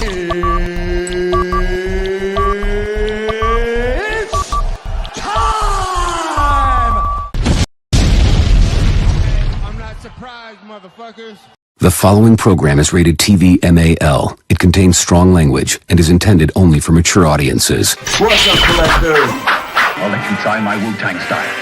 It's time! I'm not surprised, motherfuckers. The following program is rated TV MAL. It contains strong language and is intended only for mature audiences. What's up, collector? I'll let you try my Wu-Tang style.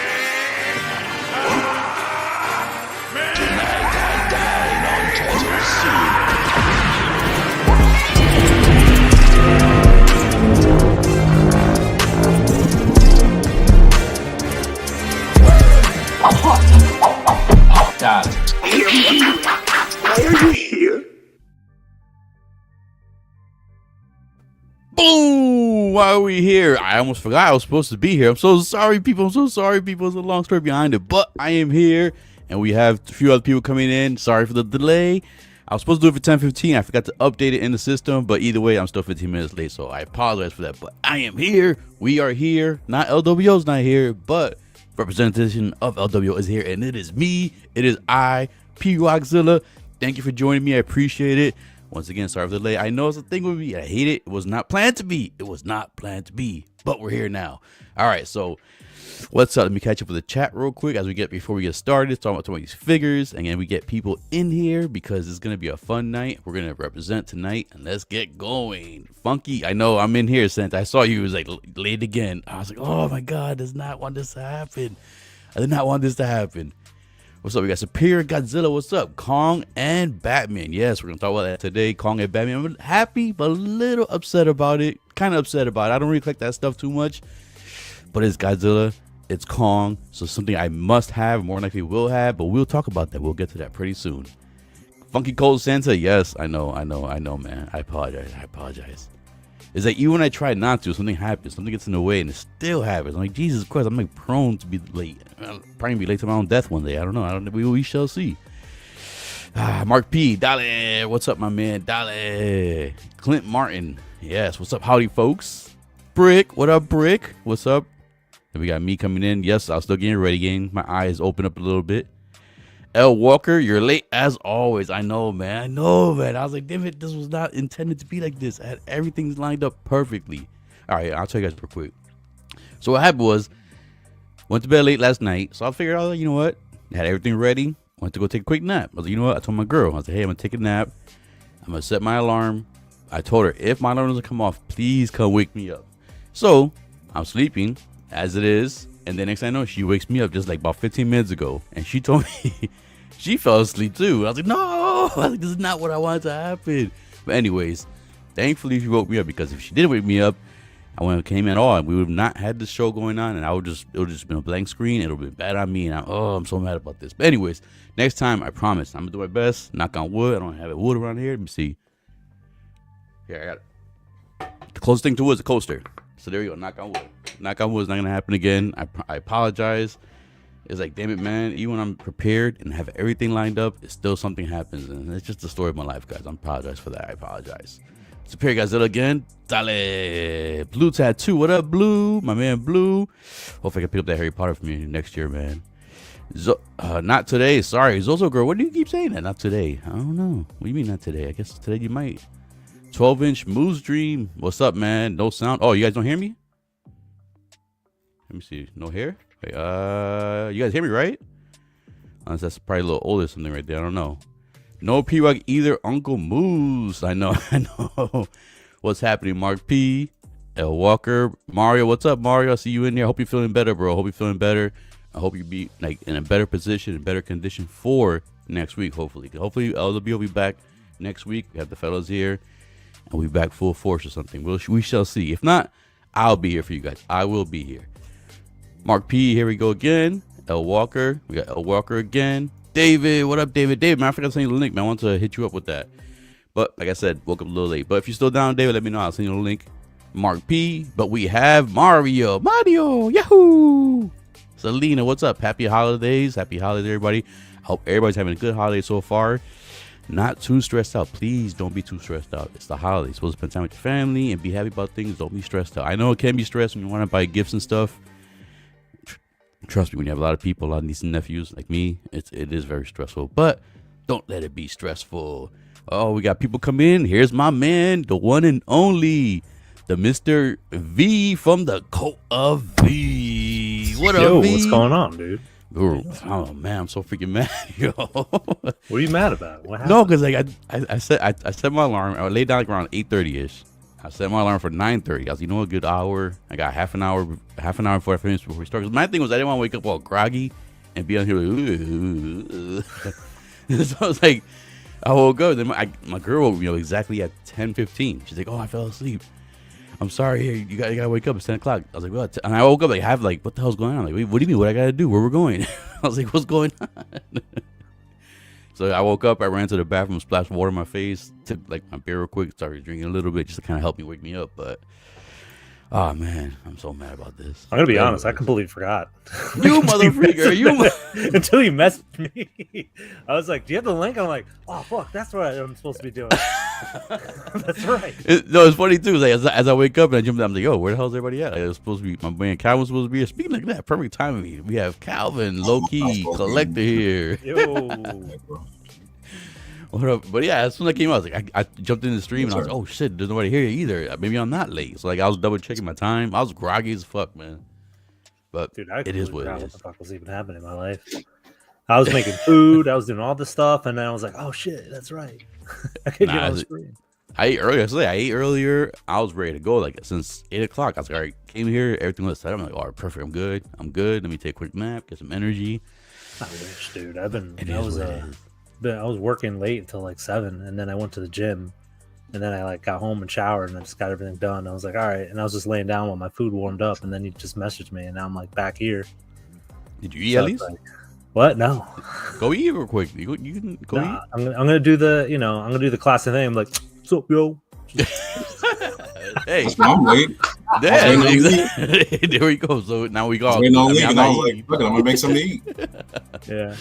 Dad. Why are you here? Boom! Why are we here? I almost forgot I was supposed to be here. I'm so sorry, people. I'm so sorry, people. It's a long story behind it, but I am here, and we have a few other people coming in. Sorry for the delay. I was supposed to do it for 10:15. I forgot to update it in the system, but either way, I'm still 15 minutes late, so I apologize for that. But I am here. We are here. Not LWO's not here, but representation of LWO is here, and it is me. It is I, Plo Godzilla. Thank you for joining me. I appreciate it. Once again, sorry for the delay. I know it's a thing with me. I hate it. It was not planned to be. It was not planned to be, but we're here now. All right, so what's up? Let me catch up with the chat real quick before we get started. Talking about these figures, and then we get people in here because it's gonna be a fun night. We're gonna represent tonight, and let's get going. Funky, I know I'm in here since I saw you. It was like late again. I was like, oh my god, does not want this to happen. I did not want this to happen. What's up? We got Superior Godzilla. What's up? Kong and Batman. Yes, we're gonna talk about that today. Kong and Batman. I'm happy, but a little upset about it. Kind of upset about it. I don't really collect that stuff too much, but it's Godzilla. It's Kong, so something I must have, more likely will have, but we'll talk about that. We'll get to that pretty soon. Funky Cold Santa, yes, I know, man. I apologize. It's like even when I try not to, something happens, something gets in the way, and it still happens. I'm like, Jesus Christ, I'm like prone to be late. I'll probably be late to my own death one day. I don't know. We shall see. Mark P, Dale, what's up, my man? Dale, Clint Martin, yes, what's up, howdy, folks? Brick, what up, Brick? What's up? Then we got me coming in. Yes, I was still getting ready, gang. My eyes open up a little bit. L. Walker, you're late as always. I know, man. I was like, damn it, this was not intended to be like this. I had everything lined up perfectly. All right, I'll tell you guys real quick. So what happened was, went to bed late last night. So I figured out, you know what? I had everything ready. Went to go take a quick nap. I was like, you know what? I told my girl, I was like, hey, I'm going to take a nap. I'm going to set my alarm. I told her, if my alarm doesn't come off, please come wake me up. So I'm sleeping as it is, and then next thing I know, she wakes me up just like about 15 minutes ago, and she told me she fell asleep too. I was like, no, I was like, this is not what I wanted to happen. But anyways, thankfully she woke me up, because if she didn't wake me up, I wouldn't have came at all, and we would have not had this show going on, and it would just been a blank screen. It would have been bad on me, and I'm so mad about this. But anyways, next time I promise I'm gonna do my best. Knock on wood. I don't have wood around here. Let me see. Here, I got it. The closest thing to wood is a coaster. So there you go, knock on wood. Knock on wood is not going to happen again. I apologize. It's like, damn it, man. Even when I'm prepared and have everything lined up, it's still something happens. And it's just the story of my life, guys. I apologize for that. I apologize. Superior Godzilla again. Dale. Blue Tattoo. What up, Blue? My man, Blue. Hopefully I can pick up that Harry Potter from you next year, man. Not today. Sorry. Zozo Girl, what do you keep saying that? Not today. I don't know. What do you mean not today? I guess today you might. 12-inch Moose Dream. What's up, man? No sound. Oh, you guys don't hear me? Let me see. No hair? Wait, you guys hear me, right? Unless that's probably a little old or something right there. I don't know. No P-Rock either. Uncle Moose. I know. What's happening, Mark P? L. Walker. Mario, what's up, Mario? I see you in there. I hope you're feeling better, bro. I hope you're feeling better. I hope you be like in a better position, in better condition for next week, hopefully. Hopefully, LW will be back next week. We have the fellas here. And we'll be back full force or something. We shall see. If not, I'll be here for you guys. I will be here. Mark P, here we go again. L. Walker. We got L. Walker again. David, what up, David? David, man, I forgot to send you the link, man. I want to hit you up with that. But like I said, woke up a little late. But if you're still down, David, let me know. I'll send you the link. Mark P. But we have Mario. Yahoo! Selena, what's up? Happy holidays. Happy holidays, everybody. I hope everybody's having a good holiday so far. Not too stressed out. Please don't be too stressed out. It's the holidays. You're supposed to spend time with your family and be happy about things. Don't be stressed out. I know it can be stressed when you want to buy gifts and stuff. Trust me, when you have a lot of people, a lot of nieces and nephews like me, it is very stressful. But don't let it be stressful. Oh, we got people come in. Here's my man, the one and only, the Mr. V from the Cult of V. What Yo, up, V? what's going on, dude? Oh man, I'm so freaking mad, yo. What are you mad about? What happened? No, because like I set my alarm. I laid down like around 8:30ish. I set my alarm for 9:30. I was, you know, a good hour. I got half an hour before I finished before we start. Because my thing was I didn't want to wake up all groggy and be on here like, so I was like, I woke up. Then my girl woke me up exactly at 10:15. She's like, "Oh, I fell asleep. I'm sorry. You gotta wake up. It's 10 o'clock." I was like, "What?" And I woke up like, what the hell's going on? Like, what do you mean? What I gotta do? Where we're going? I was like, "What's going on?" So I woke up. I ran to the bathroom, splashed water in my face, took like my beer real quick, started drinking a little bit just to kind of help me wake me up. But oh man, I'm so mad about this. I'm gonna be honest. I completely forgot. You motherfucker! Until you messaged me, I was like, "Do you have the link?" I'm like, "Oh fuck, that's what I'm supposed to be doing." That's right. No, it's funny too. Like as I wake up and I jump down, I'm like, "Yo, where the hell's everybody at?" Like, it was supposed to be my man Calvin was supposed to be here. Speaking like that, perfect timing. We have Calvin, low key collector here. Yo. What up? But yeah, as soon as I came out, I was like, I jumped in the stream and I was like, "Oh shit, there's nobody here either. Maybe I'm not late." So like I was double checking my time. I was groggy as fuck, man. But Dude, it is what it what is. the fuck was even happening in my life? I was making food. I was doing all this stuff, and then I was like, "Oh shit, that's right." I could get on the screen. I ate earlier. I ate earlier. I was ready to go. Like since 8 o'clock, I was like, all right, came here, everything was set. I'm like, all right, perfect. I'm good. Let me take a quick nap, get some energy. I wish, dude. I was working late until like 7, and then I went to the gym, and then I like got home and showered, and I just got everything done. I was like, all right, and I was just laying down while my food warmed up, and then you just messaged me, and now I'm like back here. Did you eat at least? Like, what? No. Go eat real quick. You can go eat. I'm gonna do the classic thing. I'm like, what's up, yo? Hey, I'm late. Yeah, exactly. There we go. So now we go. Waiting on Lee, and I was like, "Look, I'm gonna make something to eat." Yeah.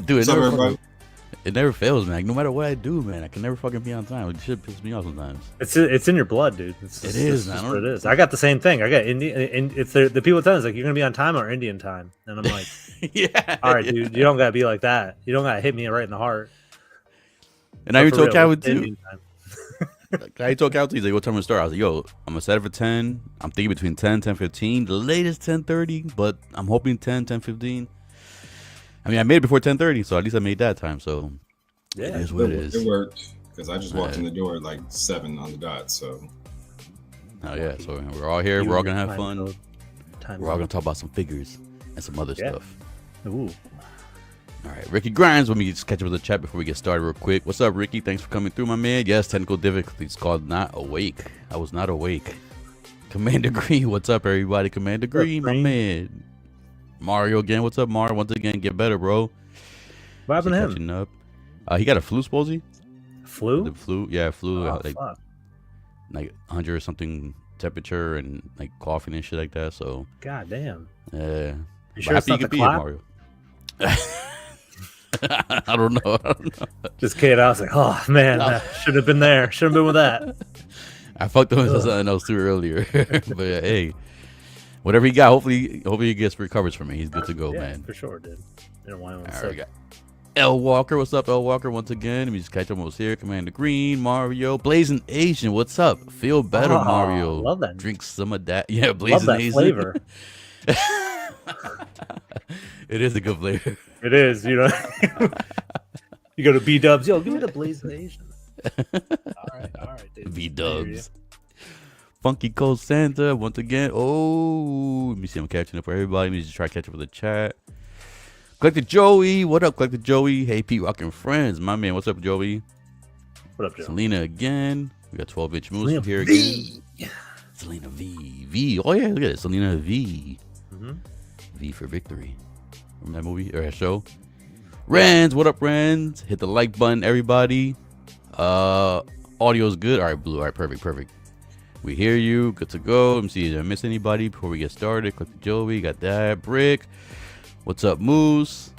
Dude, it never fails, man. Like, no matter what I do, man, I can never fucking be on time. It shit pisses me off sometimes. It's in your blood, dude. It is, man. What it is. I got the same thing. I got Indian. It's the people tell us like you're gonna be on time or Indian time, and I'm like, yeah. All right, dude. You don't gotta be like that. You don't gotta hit me right in the heart. And I even told Calvin too. I told Calvin, he's like, "What time to start?" I was like, "Yo, I'm gonna set it for 10. I'm thinking between 10, 10:15. The latest 10:30, but I'm hoping 10, 10:15." I mean, I made it before 10:30, so at least I made that time. So yeah, it is what it is. It worked because I just walked in the door at like 7 on the dot. So oh yeah, so we're all here. We're all gonna have fun. We're all gonna talk about some figures and some other stuff. Ooh. All right, Ricky Grimes. Let me just catch up with the chat before we get started real quick. What's up, Ricky? Thanks for coming through, my man. Yes, technical difficulties called not awake. I was not awake. Commander Green. What's up, everybody? Commander Green, my man. Mario again. What's up, Mario? Once again, get better, bro. What happened to him? Catching up. He got a flu, supposedly. Flu? The flu, yeah, flu. Oh, like fuck. 100 or something temperature and like coughing and shit like that. So. God damn. Yeah. You sure it's not the clap? Mario. I don't know. Just kidding. I was like, oh man, should have been there. Should have been with that. I fucked up with something else too earlier. But hey, whatever he got, hopefully he gets recovers from it. He's good to go, man. For sure, dude. Didn't want to All right, got L Walker. What's up, L Walker? Once again, let me just catch up what's here. Commander Green, Mario, Blazing Asian. What's up? Feel better, Mario. Love that. Drink some of that. Yeah, Blazing love that Asian flavor. It is a good flavor. It is, you know. You go to B Dubs, yo, give me the Blazing Asian. All right, dude. B Dubs. Funky Cold Santa once again. Oh, let me see. I'm catching up for everybody. Let me just try to catch up with the chat. Collector Joey, what up, Collector Joey? Hey, Pete Rockin' Friends, my man. What's up, Joey? What up, Joey? Selena again. We got 12-inch moves here again. Selena V. Oh yeah, look at it. Selena V. Mm-hmm. V for victory. Remember that movie or that show? Rans, what up, Rans? Hit the like button, everybody. Audio's good. All right, Blue. All right, perfect. We hear you. Good to go. Let me see. Did I miss anybody before we get started? Click the Joey. Got that. Brick. What's up, Moose?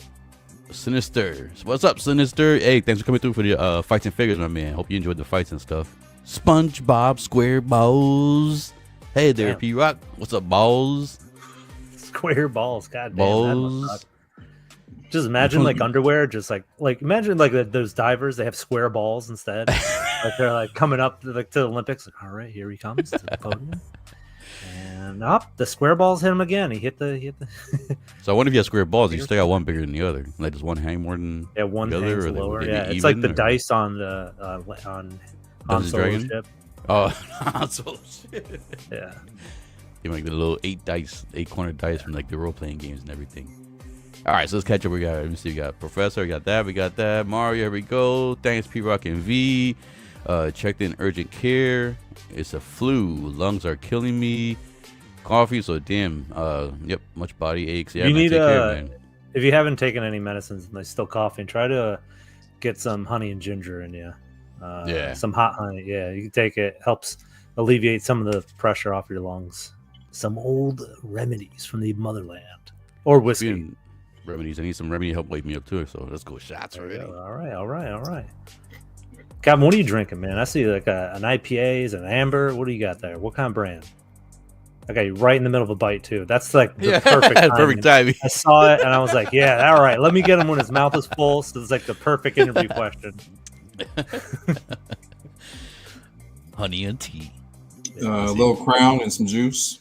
Sinister. What's up, Sinister? Hey, thanks for coming through for the fights and figures, my man. Hope you enjoyed the fights and stuff. SpongeBob Square Balls. Hey there, P-Rock. What's up, balls? Square balls. God damn. Balls. Just imagine like underwear, just like imagine like those divers. They have square balls instead. Like they're like coming up like to the Olympics. Like, all right, here he comes to the podium, and up the square balls hit him again. He hit the. So I wonder if you have square balls, you still got one bigger than the other. Like does one hang more than one the other? hangs Or lower. would they Yeah, be it's like the even, or- dice on the on Dungeons Solo's Dragon? ship. Oh, so shit. Yeah. You like the little 8-corner dice from like the role playing games and everything. All right, so let's catch up. Let me see. We got Professor. We got that. Mario. Here we go. Thanks, P Rock and V. Checked in urgent care. It's a flu. Lungs are killing me. Coffee. So damn. Yep. Much body aches. Yeah. You man, need take care, man. if you haven't taken any medicines and they're still coughing, try to get some honey and ginger in you. Yeah. Some hot honey. Yeah, you can take it. Helps alleviate some of the pressure off your lungs. Some old remedies from the motherland or whiskey. Speaking of remedies. I need some remedy to help wake me up too. So let's go shots already. All right. Captain, what are you drinking, man? I see like an IPAs, an amber. What do you got there? What kind of brand? I got you right in the middle of a bite too. That's like the perfect timing. Perfect timing. I saw it and I was like, yeah, all right. Let me get him when his mouth is full. So it's like the perfect interview question. Honey and tea. A little Crown and some juice.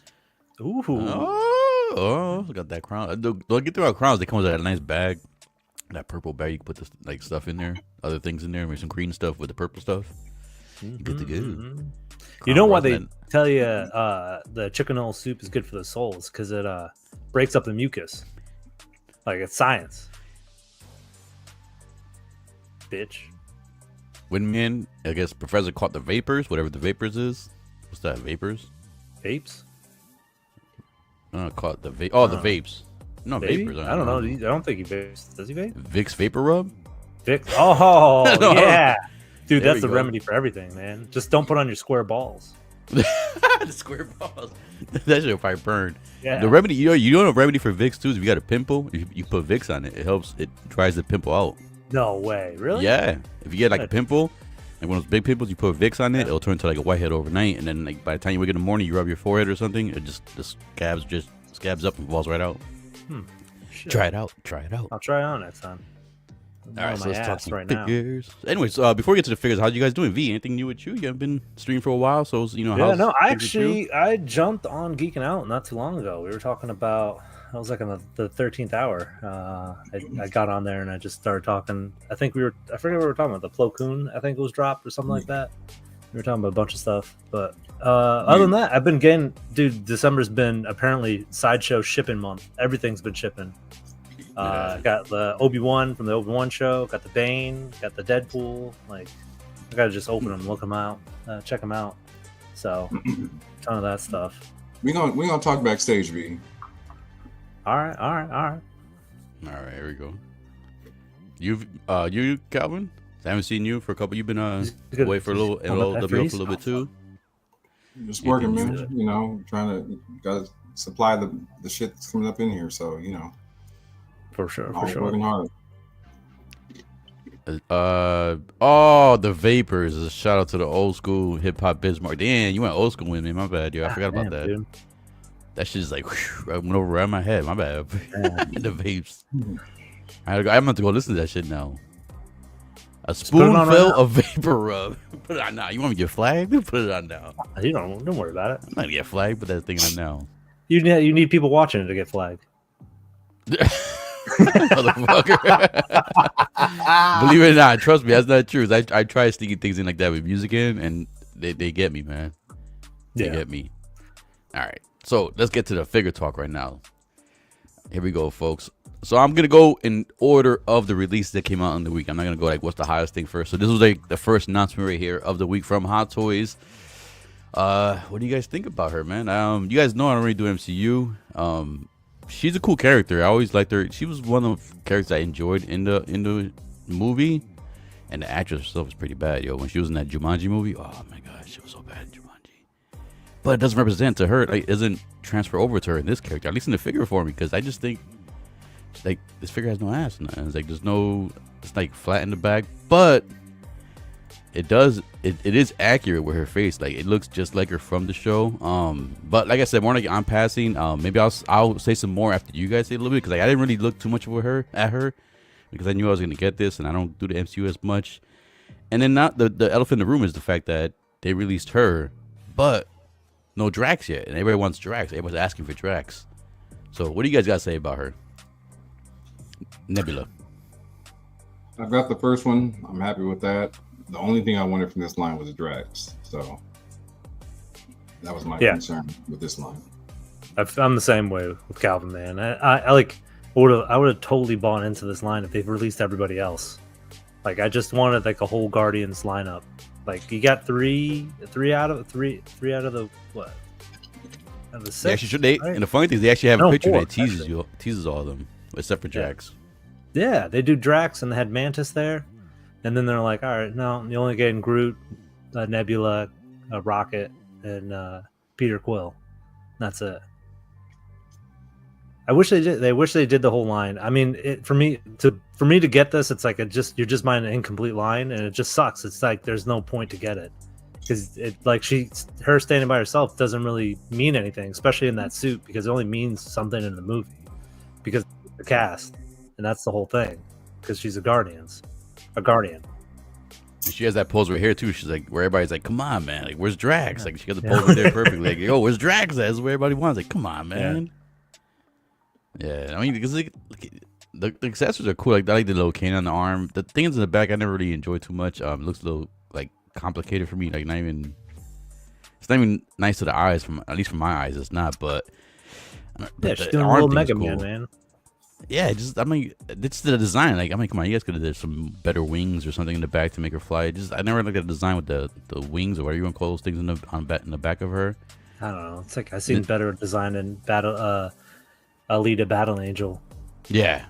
Ooh. Oh, got that crown. Don't get through our crowns. They come with a nice bag. That purple bag, you can put this like stuff in there, other things in there, maybe some green stuff with the purple stuff. Good to go. You know why they tell you the chicken noodle soup is good for the souls? Because it breaks up the mucus. Like it's science. Bitch. Windman, I guess Professor caught the vapors, whatever the vapors is. What's that, vapors? Vapes? Caught the vape. Oh, the vapes. No, Maybe? vapors. I don't know. I don't think he vapes. Does he vape? Vicks Vapor Rub? Vicks? Oh, No. yeah. Dude, There that's we the go. remedy for everything, man. Just don't put on your square balls. The square balls. That shit probably burn. Yeah. The remedy, you know a remedy for Vicks too is if you got a pimple, you put Vicks on it. It helps. It dries the pimple out. No way. Really? Yeah. If you get like a pimple, like one of those big pimples, you put Vicks on it, it'll turn into like a whitehead overnight, and then like by the time you wake up in the morning, you rub your forehead or something, it just the scabs up and falls right out. Shit. Try it out. I'll try it on next time. All right, On so my let's talk ass some right now. figures. Anyways, before we get to the figures, how you guys doing? V, anything new with you? You haven't been streaming for a while, so you know. Yeah, how's no, figures with you? I jumped on Geeking Out not too long ago. We were talking about, I was like on the 13th hour. I got on there and I just started talking. I forget what we were talking about. The Plo Koon, I think it was dropped or something like that. We were talking about a bunch of stuff. But other than that, I've been getting, dude, December's been apparently Sideshow shipping month. Everything's been shipping. Got the Obi-Wan from the Obi-Wan show, got the Bane, got the Deadpool. Like, I gotta just open them, look them out, check them out. So, ton of that stuff. We gonna talk backstage, V. All right. All right, here we go. You Calvin? I haven't seen you for a couple. You've been away for a little, and WO for a little bit too. Just working, man. You know, gotta supply the shit that's coming up in here. So you know, For sure. working hard. The vapors. A shout out to the old school hip hop Bismarck. Damn, you went old school with me. My bad, yo. I forgot about that. Dude. That shit's like whew, went over around my head. My bad. The vapes. I'm gonna have to go listen to that shit now. A spoonful of vapor rub. Put it on now. You want me to get flagged? Put it on now. You don't worry about it. I'm not gonna get flagged. Put that thing on now. You need people watching it to get flagged. Motherfucker. Believe it or not, trust me, that's not true. I try sneaking things in like that with music in, and they get me, man. They get me. All right, so let's get to the figure talk right now. Here we go, folks. So I'm gonna go in order of the release that came out in the week. I'm not gonna go like what's the highest thing first. So this was like the first announcement right here of the week from Hot Toys. What do you guys think about her, man? You guys know I don't really do MCU. She's a cool character. I always liked her. She was one of the characters I enjoyed in the movie, and the actress herself was pretty bad, yo. When she was in that Jumanji movie, oh my god, she was so bad in Jumanji. But it doesn't represent to her. Like, it doesn't transfer over to her in this character, at least in the figure for me, because I just think like this figure has no ass. And it's like there's no, it's like flat in the back, but it is accurate with her face. Like, it looks just like her from the show. But like I said, more like I'm passing. Maybe I'll say some more after you guys say a little bit, because like I didn't really look too much at her. because I knew I was gonna get this, and I don't do the MCU as much. And then not the elephant in the room is the fact that they released her, but no Drax yet, and everybody wants Drax. Everybody's asking for Drax. So what do you guys got to say about her? Nebula. I've got the first one. I'm happy with that. The only thing I wanted from this line was Drax. So that was my concern with this line. I'm the same way with Calvin, man. I like would have totally bought into this line if they've released everybody else. Like, I just wanted like a whole Guardians lineup. Like, you got three out of the what? Out of the six. Right? And the funny thing is, they actually have a picture that teases all of them, except for Drax. Yeah, they do Drax, and they had Mantis there, and then they're like, all right, no, you're only getting Groot, Nebula, Rocket, and Peter Quill. That's it. I wish they did. They wish they did the whole line. I mean, for me to get this, it's like you're just buying an incomplete line, and it just sucks. It's like there's no point to get it because her standing by herself doesn't really mean anything, especially in that suit, because it only means something in the movie because of the cast, and that's the whole thing. Because she's a guardian. And she has that pose right here too. She's like, where everybody's like, "Come on, man! Like, where's Drax?" Like, she got the pose right there perfectly. Like, yo, where's Drax? That's where everybody wants. Like, come on, man. Yeah, I mean, because the accessories are cool. Like, I like the little cane on the arm. The things in the back, I never really enjoyed too much. It looks a little like complicated for me. Like, it's not even nice to the eyes. At least from my eyes, it's not. But she's doing a little Mega Man. Yeah, I mean, it's the design. Like, I mean, come on, you guys could have did some better wings or something in the back to make her fly. I never liked the design with the wings or whatever you want to call those things in the back of her. I don't know. It's like I've seen better design in Alita Battle Angel. Yeah.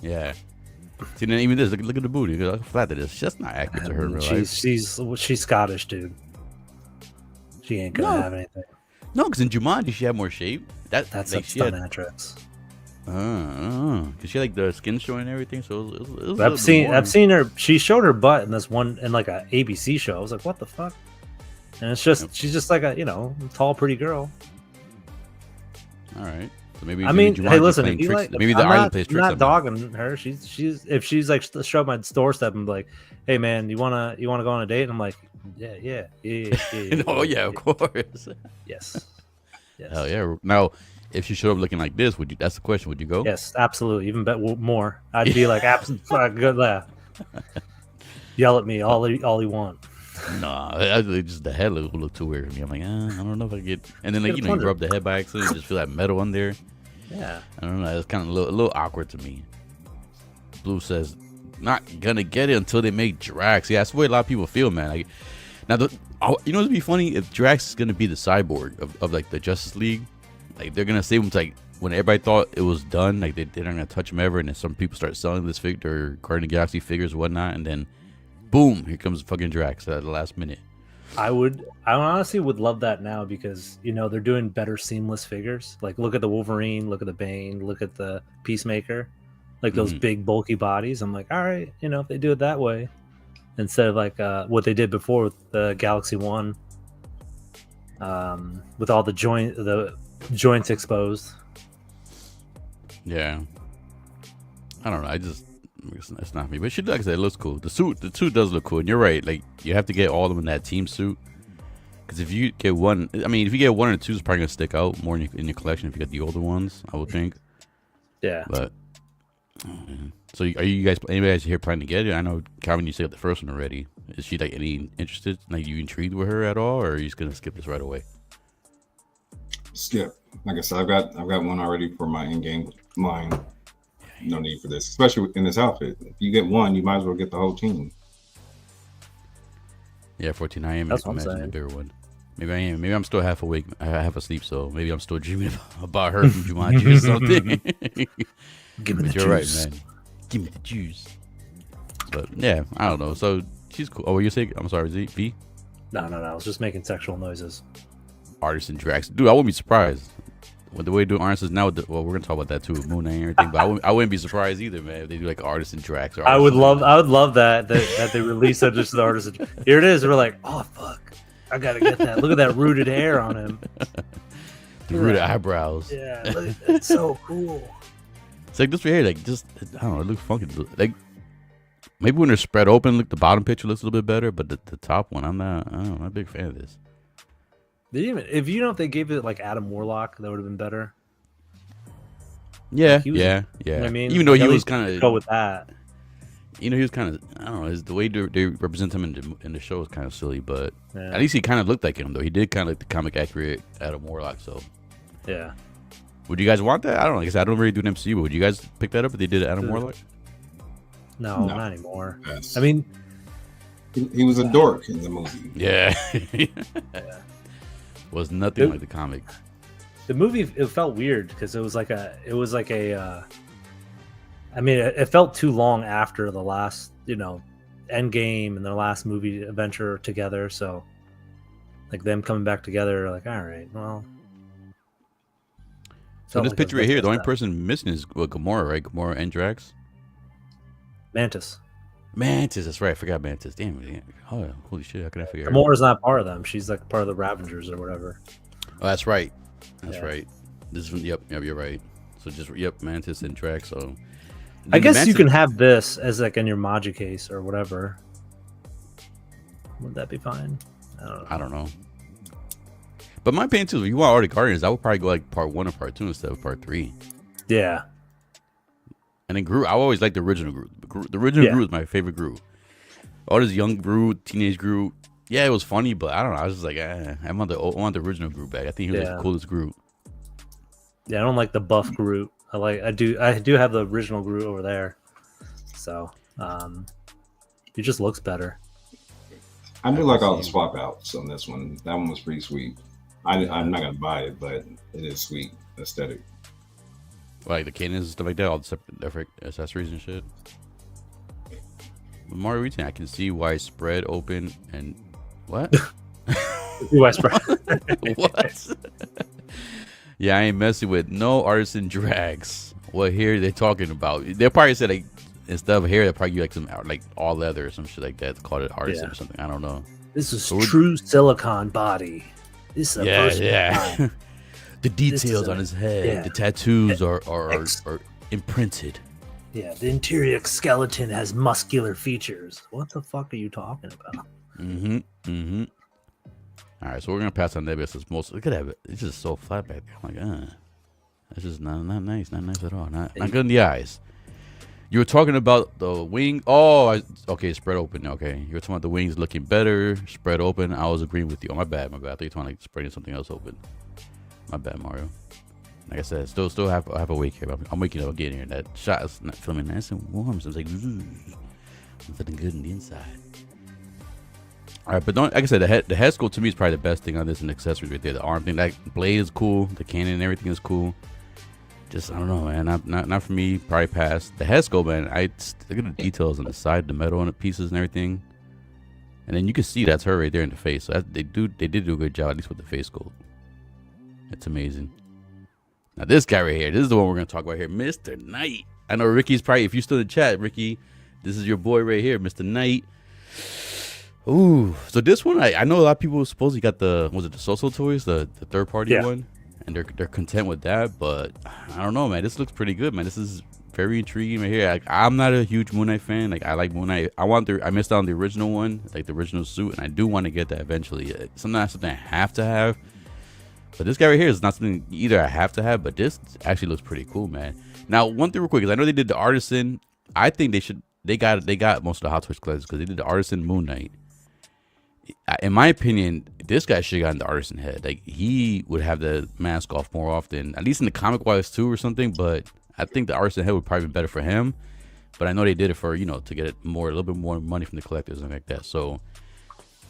See, then even this, look at the booty. Look how flat that is. She's just not accurate to her in real life. She's Scottish, dude. She ain't gonna have anything. No, because in Jumanji she had more shape. That's like Stunnatrix. Because she had like the skin showing and everything. So it was I've seen her. She showed her butt in this one in like a ABC show. I was like, what the fuck? And it's just she's just like a tall, pretty girl. All right. So maybe hey, listen. If you maybe the island plays tricks. I'm not dogging her. She's if she's like showed my doorstep and be like, hey man, you wanna go on a date? And I'm like, yeah. Oh yeah, of course. Yes. Hell yeah. Now, if she showed up looking like this, would you? That's the question. Would you go? Yes, absolutely. Even more. I'd be like, absolutely good laugh. Yell at me all you want. Nah, just the head look too weird for me. I'm like, I don't know if I get. And then you rub the head by accident, and just feel that metal on there. Yeah. I don't know. It's kind of a little awkward to me. Blue says, not gonna get it until they make Drax. Yeah, that's the way a lot of people feel, man. Like, now, it'd be funny if Drax is gonna be the cyborg of like the Justice League. Like, they're gonna save him to, like, when everybody thought it was done, like they're not gonna touch him ever, and then some people start selling this figure or Guardian of the Galaxy figures and whatnot, and then boom, here comes fucking Drax at the last minute. I honestly would love that now because they're doing better seamless figures. Like, look at the Wolverine, look at the Bane, look at the Peacemaker, like those big bulky bodies. I'm like, all right, if they do it that way instead of like what they did before with the Galaxy One, with all the joints exposed. Yeah, I don't know. It's not me, but like I said, it looks cool. The suit does look cool, and you're right. Like, you have to get all of them in that team suit, because if you get one, if you get one or two, it's probably gonna stick out more in your collection if you get the older ones, I would think. Yeah. But so are you guys? Anybody here planning to get it? I know Calvin, you said the first one already. Is she like any interested? Like, you intrigued with her at all, or are you just gonna skip this right away? Skip. Like I said, I've got one already for my in-game line. No need for this, especially in this outfit. If you get one, you might as well get the whole team. Yeah, 14. I am. That's what I'm imagine saying. A bigger one. Maybe I am. Maybe I'm still half awake, half asleep. So maybe I'm still dreaming about her from Jumanji or something. Give me the You're juice. right, man. Give me the juice. But yeah, I don't know. So she's cool. Oh, you're saying? I'm sorry, Z V. No. I was just making sexual noises. Artisan Drax, dude. I wouldn't be surprised. With the way they do Artisan now, we're gonna talk about that too, with Moonknight and everything. But I wouldn't be surprised either, man, if they do like Artisan Drax. Or I would love that they release just the Artisan. Here it is. We're like, oh fuck, I gotta get that. Look at that rooted hair on him. The rooted eyebrows. Yeah, it's so cool. It's like this right here, like just I don't know, it looks funky. Like maybe when they're spread open, look the bottom picture looks a little bit better, but the top one, I'm not a big fan of this. If if they gave it like Adam Warlock, that would have been better. Yeah, Like, yeah. You know what I mean? Even though Like, he at was least kind of go with that. he was kind of I don't know, the way they represent him in the show is kind of silly, but Yeah. at least he kind of looked like him though. He did kind of like the comic accurate Adam Warlock. So Yeah. would you guys want that? I don't know. Like I said, I don't really do an MCU, but would you guys pick that up if they did Adam Warlock? No, No. not anymore. Yes. I mean, he was a dork in the movie. Yeah. Was nothing like the comic. the movie, it felt weird because it was like I mean, it felt too long after the last, Endgame and their last movie adventure together. So, like them coming back together, like, all right, well. So Felt this like picture it was right here, the only messed up. person missing is Gamora, right? Gamora and Drax. Mantis. Mantis, that's right. I forgot Mantis. Damn it. Oh, holy shit. How can I forget her? Gamora's not part of them. She's like part of the Ravengers or whatever. Oh, that's right. That's Yeah. right. This is yep, you're right. So just Mantis and Drax. So I guess Mantis- you can have this as like in your Maji case or whatever. Would that be fine? I don't know. I don't know. But my opinion too, if you want Arctic Guardians, I would probably go like part 1 or part 2 instead of part 3. Yeah. And then Groot, I always liked the original Groot. The original Groot is my favorite Groot. All this young Groot, teenage Groot. Yeah, it was funny, but I don't know. I was just like, I want the original Groot back. I think he was the coolest Groot. Yeah, I don't like the buff Groot. I do have the original Groot over there. So, he just looks better. I do like all the swap outs on this one. That one was pretty sweet. I'm not gonna buy it, but it is sweet aesthetic. Like the cannons and stuff like that, all the separate different accessories and shit. But Mario Retain, I can see why spread open and what? What? Yeah, I ain't messing with no Artisan drags. What hair they talking about? They probably said like instead of hair, they probably like some like all leather or some shit like that. Called it Artisan or something. I don't know. This is But we're- true silicon body. This is a person. Yeah. The This is details a- on his head, yeah. the tattoos are Ex- imprinted. Yeah, the interior skeleton has muscular features. What the fuck are you talking about? All right, so we're gonna pass on Nebula. Since most look at that, it's just so flat back there. I'm like, that's just not nice, not nice at all. Not good in the eyes. You were talking about the wing. Oh, okay, spread open. Okay, you were talking about the wings looking better, spread open. I was agreeing with you. Oh, my bad. I thought you were talking like spreading something else open. My bad, Mario. Like I said, still have a wake here. I'm waking up again here. That shot is not feeling nice and warm. So it's like, I'm feeling good on the inside. All right, but like I said, the head sculpt to me is probably the best thing on this, and accessories right there. The arm thing, that blade is cool. The cannon and everything is cool. Just I don't know, man. Not for me. Probably pass. The head sculpt, man. Look at the details on the side, the metal on the pieces and everything. And then you can see that's her right there in the face. So they did do a good job, at least with the face sculpt. It's amazing. Now this guy right here, this is the one we're gonna talk about here, Mr. Knight. I know Ricky's probably, if you're still in the chat, Ricky, this is your boy right here, Mr. Knight. Ooh, so this one, I know a lot of people supposedly got the Soso toys, the third party one, and they're content with that. But I don't know, man. This looks pretty good, man. This is very intriguing right here. I'm not a huge Moon Knight fan. Like I like Moon Knight. I missed out on the original one, like the original suit, and I do want to get that eventually. It's something I have to have. But this guy right here is not something either I have to have, but this actually looks pretty cool, man. Now, one thing real quick is I know they did the Artisan. I think they got most of the Hot Toys collectors because they did the Artisan Moon Knight. In my opinion, this guy should have gotten the Artisan head. Like he would have the mask off more often, at least in the comic wise too, or something. But I think the Artisan head would probably be better for him. But I know they did it for to get it a little bit more money from the collectors and like that. So.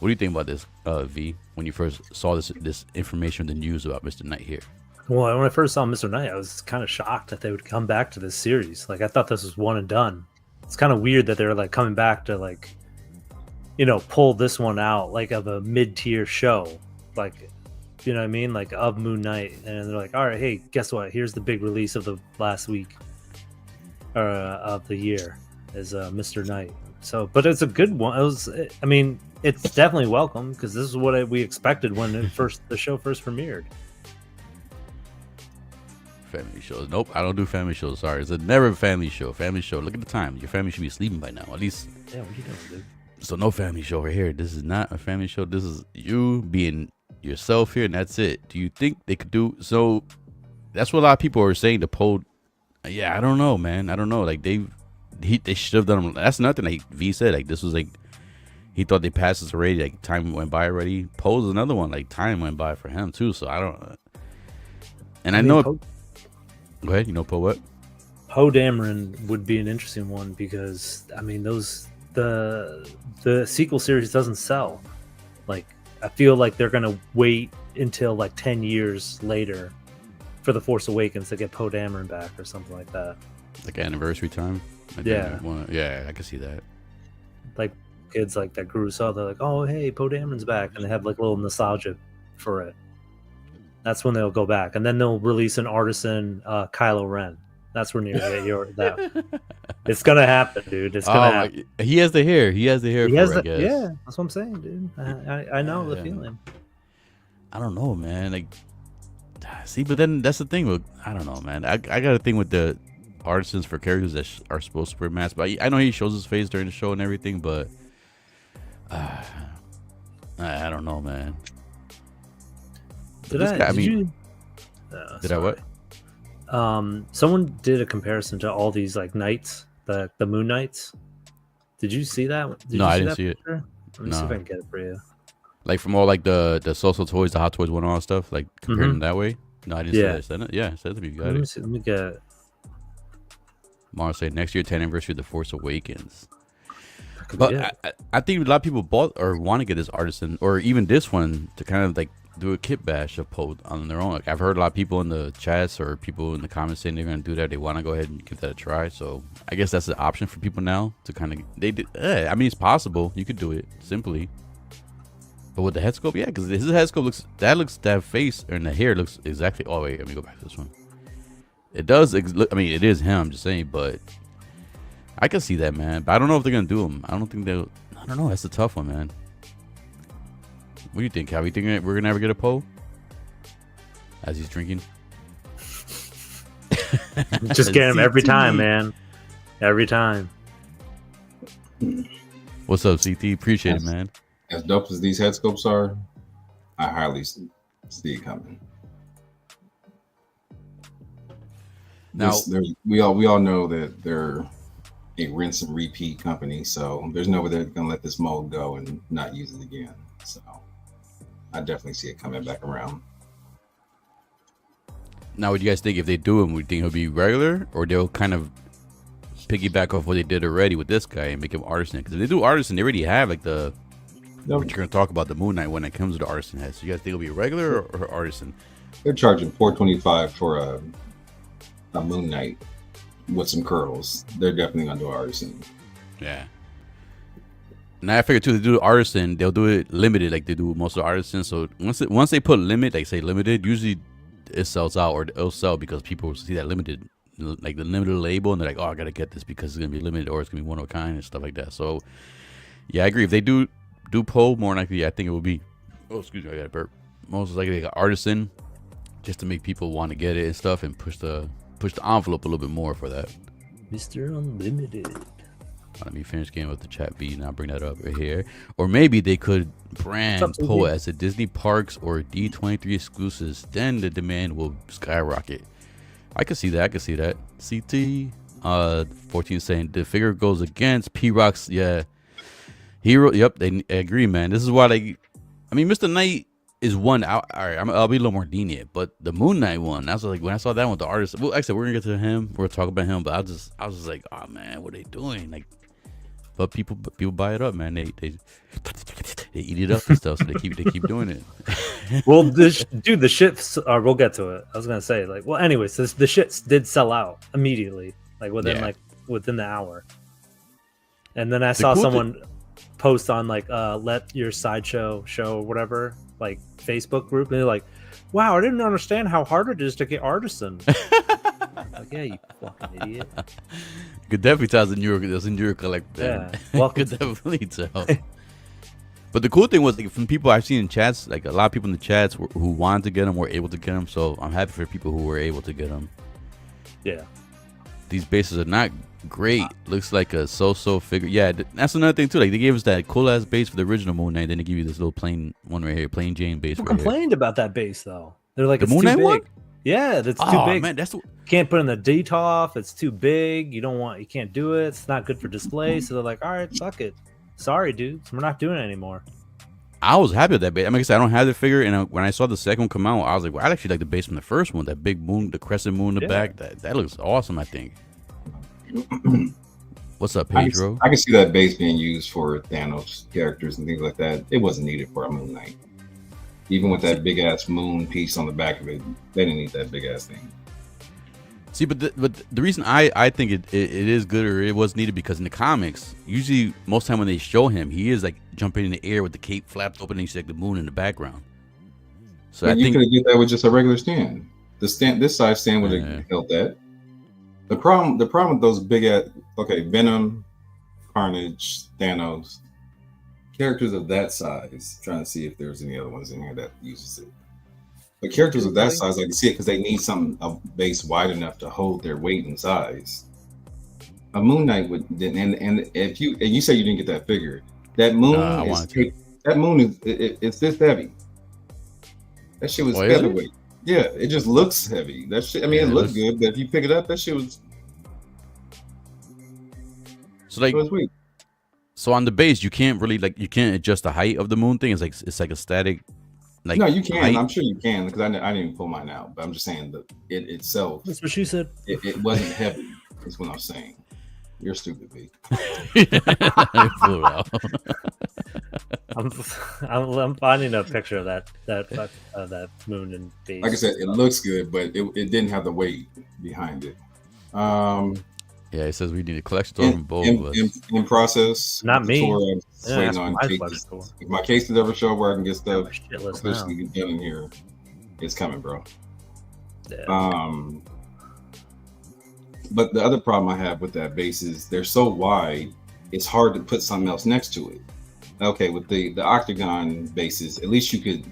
What do you think about this, V? When you first saw this information, the news about Mr. Knight here? Well, when I first saw Mr. Knight, I was kind of shocked that they would come back to this series. Like I thought this was one and done. It's kind of weird that they're like coming back to like, pull this one out like of a mid-tier show, like, you know what I mean, like of Moon Knight, and they're like, all right, hey, guess what? Here's the big release of the last week, of the year, is Mr. Knight. So, but it's a good one. It's definitely welcome because this is what we expected when the show first premiered. family shows. Nope, I don't do family shows. Sorry, it's never a family show. Family show. Look at the time. Your family should be sleeping by now. At least. Yeah, what you doing, dude? So no family show right here. This is not a family show. This is you being yourself here, and that's it. Do you think they could do so? That's what a lot of people are saying. The poll. Yeah, I don't know, man. I don't know. Like they should have done. That's nothing. Like V said. Like this was like he thought they passed us already. Like time went by already. Poe's another one. Like time went by for him too. So I don't. And I know. Go ahead. You know Poe what? Poe Dameron would be an interesting one because I mean the sequel series doesn't sell. Like I feel like they're gonna wait until like 10 years later for The Force Awakens to get Poe Dameron back or something like that. Like anniversary time. Yeah, yeah, I can see that. Like kids like that grew up, they're like, oh hey, Poe Dameron's back, and they have like a little nostalgia for it. That's when they'll go back, and then they'll release an Artisan Kylo Ren. That's when you get your that. It's gonna happen, dude. It's gonna happen. He has the hair. He has the hair. I guess. Yeah, that's what I'm saying, dude. I know the feeling. I don't know, man. Like, see, but then that's the thing. With, I don't know, man. I got a thing with the Artisans for characters that are supposed to wear masks. But I know he shows his face during the show and everything. But I don't know, man. Did I what? Someone did a comparison to all these like knights, the moon knights. Did you see that? No, I didn't see it. Let me see if I can get it for you. Like from all like the social toys, the Hot Toys, one, all that stuff. Like comparing them that way. No, I didn't see that. Send it. Yeah, send it to me. You got it. Let me get it. Mara said next year, 10th anniversary of The Force Awakens. But I think a lot of people bought or want to get this Artisan or even this one to kind of like do a kit bash of Poe on their own. Like I've heard a lot of people in the chats or people in the comments saying they're going to do that. They want to go ahead and give that a try. So I guess that's an option for people now to kind of I mean, it's possible you could do it simply. But with the head sculpt, yeah, because his head sculpt that face and the hair looks exactly. Oh wait, let me go back to this one. It does. I mean, it is him. I'm just saying, but I can see that, man. But I don't know if they're gonna do him. I don't think they'll. I don't know. That's a tough one, man. What do you think, Cal? You think we're gonna ever get a Poe as he's drinking? Just get him every time, man. Every time. What's up, CT? Appreciate it, man. As dope as these head sculpts are, I hardly see it coming. Now we all know that they're a rinse and repeat company, so there's no way they're gonna let this mold go and not use it again. So I definitely see it coming back around. Now, what do you guys think? If they do him, would you think he'll be regular, or they'll kind of piggyback off what they did already with this guy and make him Artisan? Because if they do Artisan, they already have like the what you're gonna talk about, the Moonknight when it comes to the Artisan head. So you guys think it'll be regular or Artisan? They're charging $425 for a Moonknight with some curls. They're definitely gonna do Artisan. Yeah. Now I figure too, they do Artisan, they'll do it limited, like they do most of the Artisans. So once they put limit, like say limited, usually it sells out, or it'll sell because people see that limited, like the limited label, and they're like, oh, I gotta get this because it's gonna be limited or it's gonna be one of a kind and stuff like that. So yeah, I agree. If they do Poe, more likely, I think it will be. Oh, excuse me, I got a burp. Most likely, like Artisan, just to make people want to get it and stuff, and push the envelope a little bit more for that. Mr. Unlimited. Let me finish game with the chat B and I'll bring that up right here. Or maybe they could brand Poe as a Disney Parks or D23 exclusives. Then the demand will skyrocket. I can see that. CT 14 saying the figure goes against P-Rock's hero. Yep, they agree, man. This is why I mean, Mr. Knight is one out. All right, I'll be a little more lenient, but the Moonknight one, that's like when I saw that one with the artist. Well, actually, we're gonna get to him. We're gonna talk about him, but I was just like, oh man, what are they doing? Like, but people buy it up, man. They eat it up and stuff, so they keep doing it. Well, the shits. We'll get to it. I was gonna say, like, well, anyways, the shits did sell out immediately, like within the hour. And then I saw someone post on like let your sideshow show whatever, like Facebook group, and they're like, wow, I didn't understand how hard it is to get Artisan. Like, yeah, you fucking idiot. You could definitely tell it's in your collector. Yeah, well, could definitely tell. But the cool thing was, like, from people I've seen in chats, like a lot of people in the chats who wanted to get them were able to get them. So I'm happy for people who were able to get them. Yeah. These bases are not great. Looks like a so-so figure. Yeah, that's another thing too. Like they gave us that cool ass base for the original Moon Knight, then they give you this little plain one right here, plain Jane base. Who right complained about that base though? They're like, The it's Moon too Knight big. one? Yeah, that's too Oh big. man, Can't put in the DTOF. It's too big. You can't do it. It's not good for display. So they're like, all right, fuck it. Sorry, dudes, we're not doing it anymore. I was happy with that base. I mean, like I said, I don't have the figure, and when I saw the second one come out, I was like, well, I actually like the base from the first one. That big moon, the crescent moon in the back. That looks awesome. I think. What's up, Pedro? I can see that base being used for Thanos characters and things like that. It wasn't needed for a Moon Knight. Even with that big ass moon piece on the back of it, they didn't need that big ass thing. See, but the reason I think it is good or it was needed because in the comics, usually most time when they show him, he is like jumping in the air with the cape flapped open and you see like the moon in the background. So But I you think could have did that with just a regular stand. This size stand would have held that. The problem with those big ass Venom, Carnage, Thanos, characters of that size. Trying to see if there's any other ones in here that uses it. But characters of that size, I can see it because they need a base wide enough to hold their weight and size. A Moon Knight would, and if you say you didn't get that figure, that moon it's this heavy. That shit was featherweight. Yeah, it just looks heavy. That shit. I mean, it looks good, but if you pick it up, that shit was. So like, so on the base, you can't really you can't adjust the height of the moon thing. It's like a static. Like, no, you can. height. I'm sure you can because I didn't even pull mine out. But I'm just saying that it itself. That's what she said. It wasn't heavy. Is what I'm saying. You're stupid, B. I'm finding a picture of that moon and base. Like I said, it looks good, but it didn't have the weight behind it. Yeah, it says we need a collection store from both of us. In process. Not me. If my cases ever show where I can get stuff, especially done in here, it's coming, bro. Yeah. But the other problem I have with that base is they're so wide, it's hard to put something else next to it. Okay, with the octagon bases, at least you could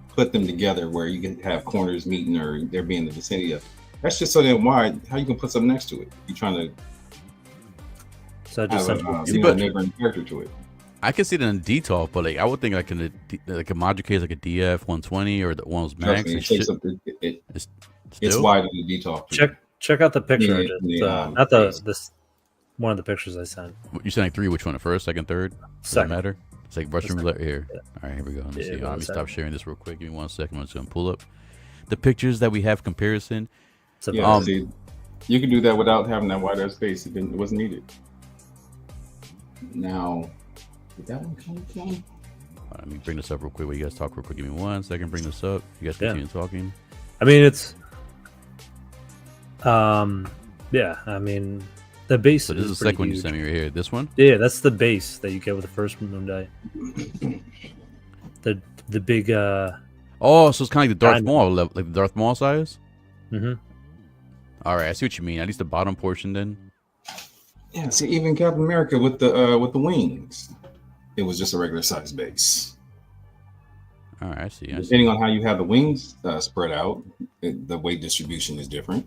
put them together where you can have corners meeting or they're being in the vicinity of. That's just so damn wide. How you can put something next to it? You're trying to have a neighboring character to it. I can see it in a DTOF, but like I would think like a module case like a DF 120 or the one's max. It's wide in the DTOF. Check out the picture. Not this one of the pictures I sent. You sent like 3. Which one? The first, second, third? Does that matter? It's like Russian roulette here. Yeah. All right, here we go. Let me see. Let me stop sharing this real quick. Give me 1 second. I'm just gonna pull up the pictures that we have comparison. Yeah, see, you can do that without having that wide ass space. It wasn't needed. Now, did that one come? Let me bring this up real quick. You guys talk real quick. Give me 1 second. Bring this up. You guys continue talking. I mean, it's yeah. I mean, the base. So this is the second one you sent me right here. This one? Yeah, that's the base that you get with the first Moonknight. the big. Oh, so it's kind of like the Darth Maul level, like the Darth Maul size. Mm-hmm. All right, I see what you mean. At least the bottom portion, then. Yeah, see, even Captain America with the wings, it was just a regular size base. All right, I see. Depending on how you have the wings spread out, the weight distribution is different.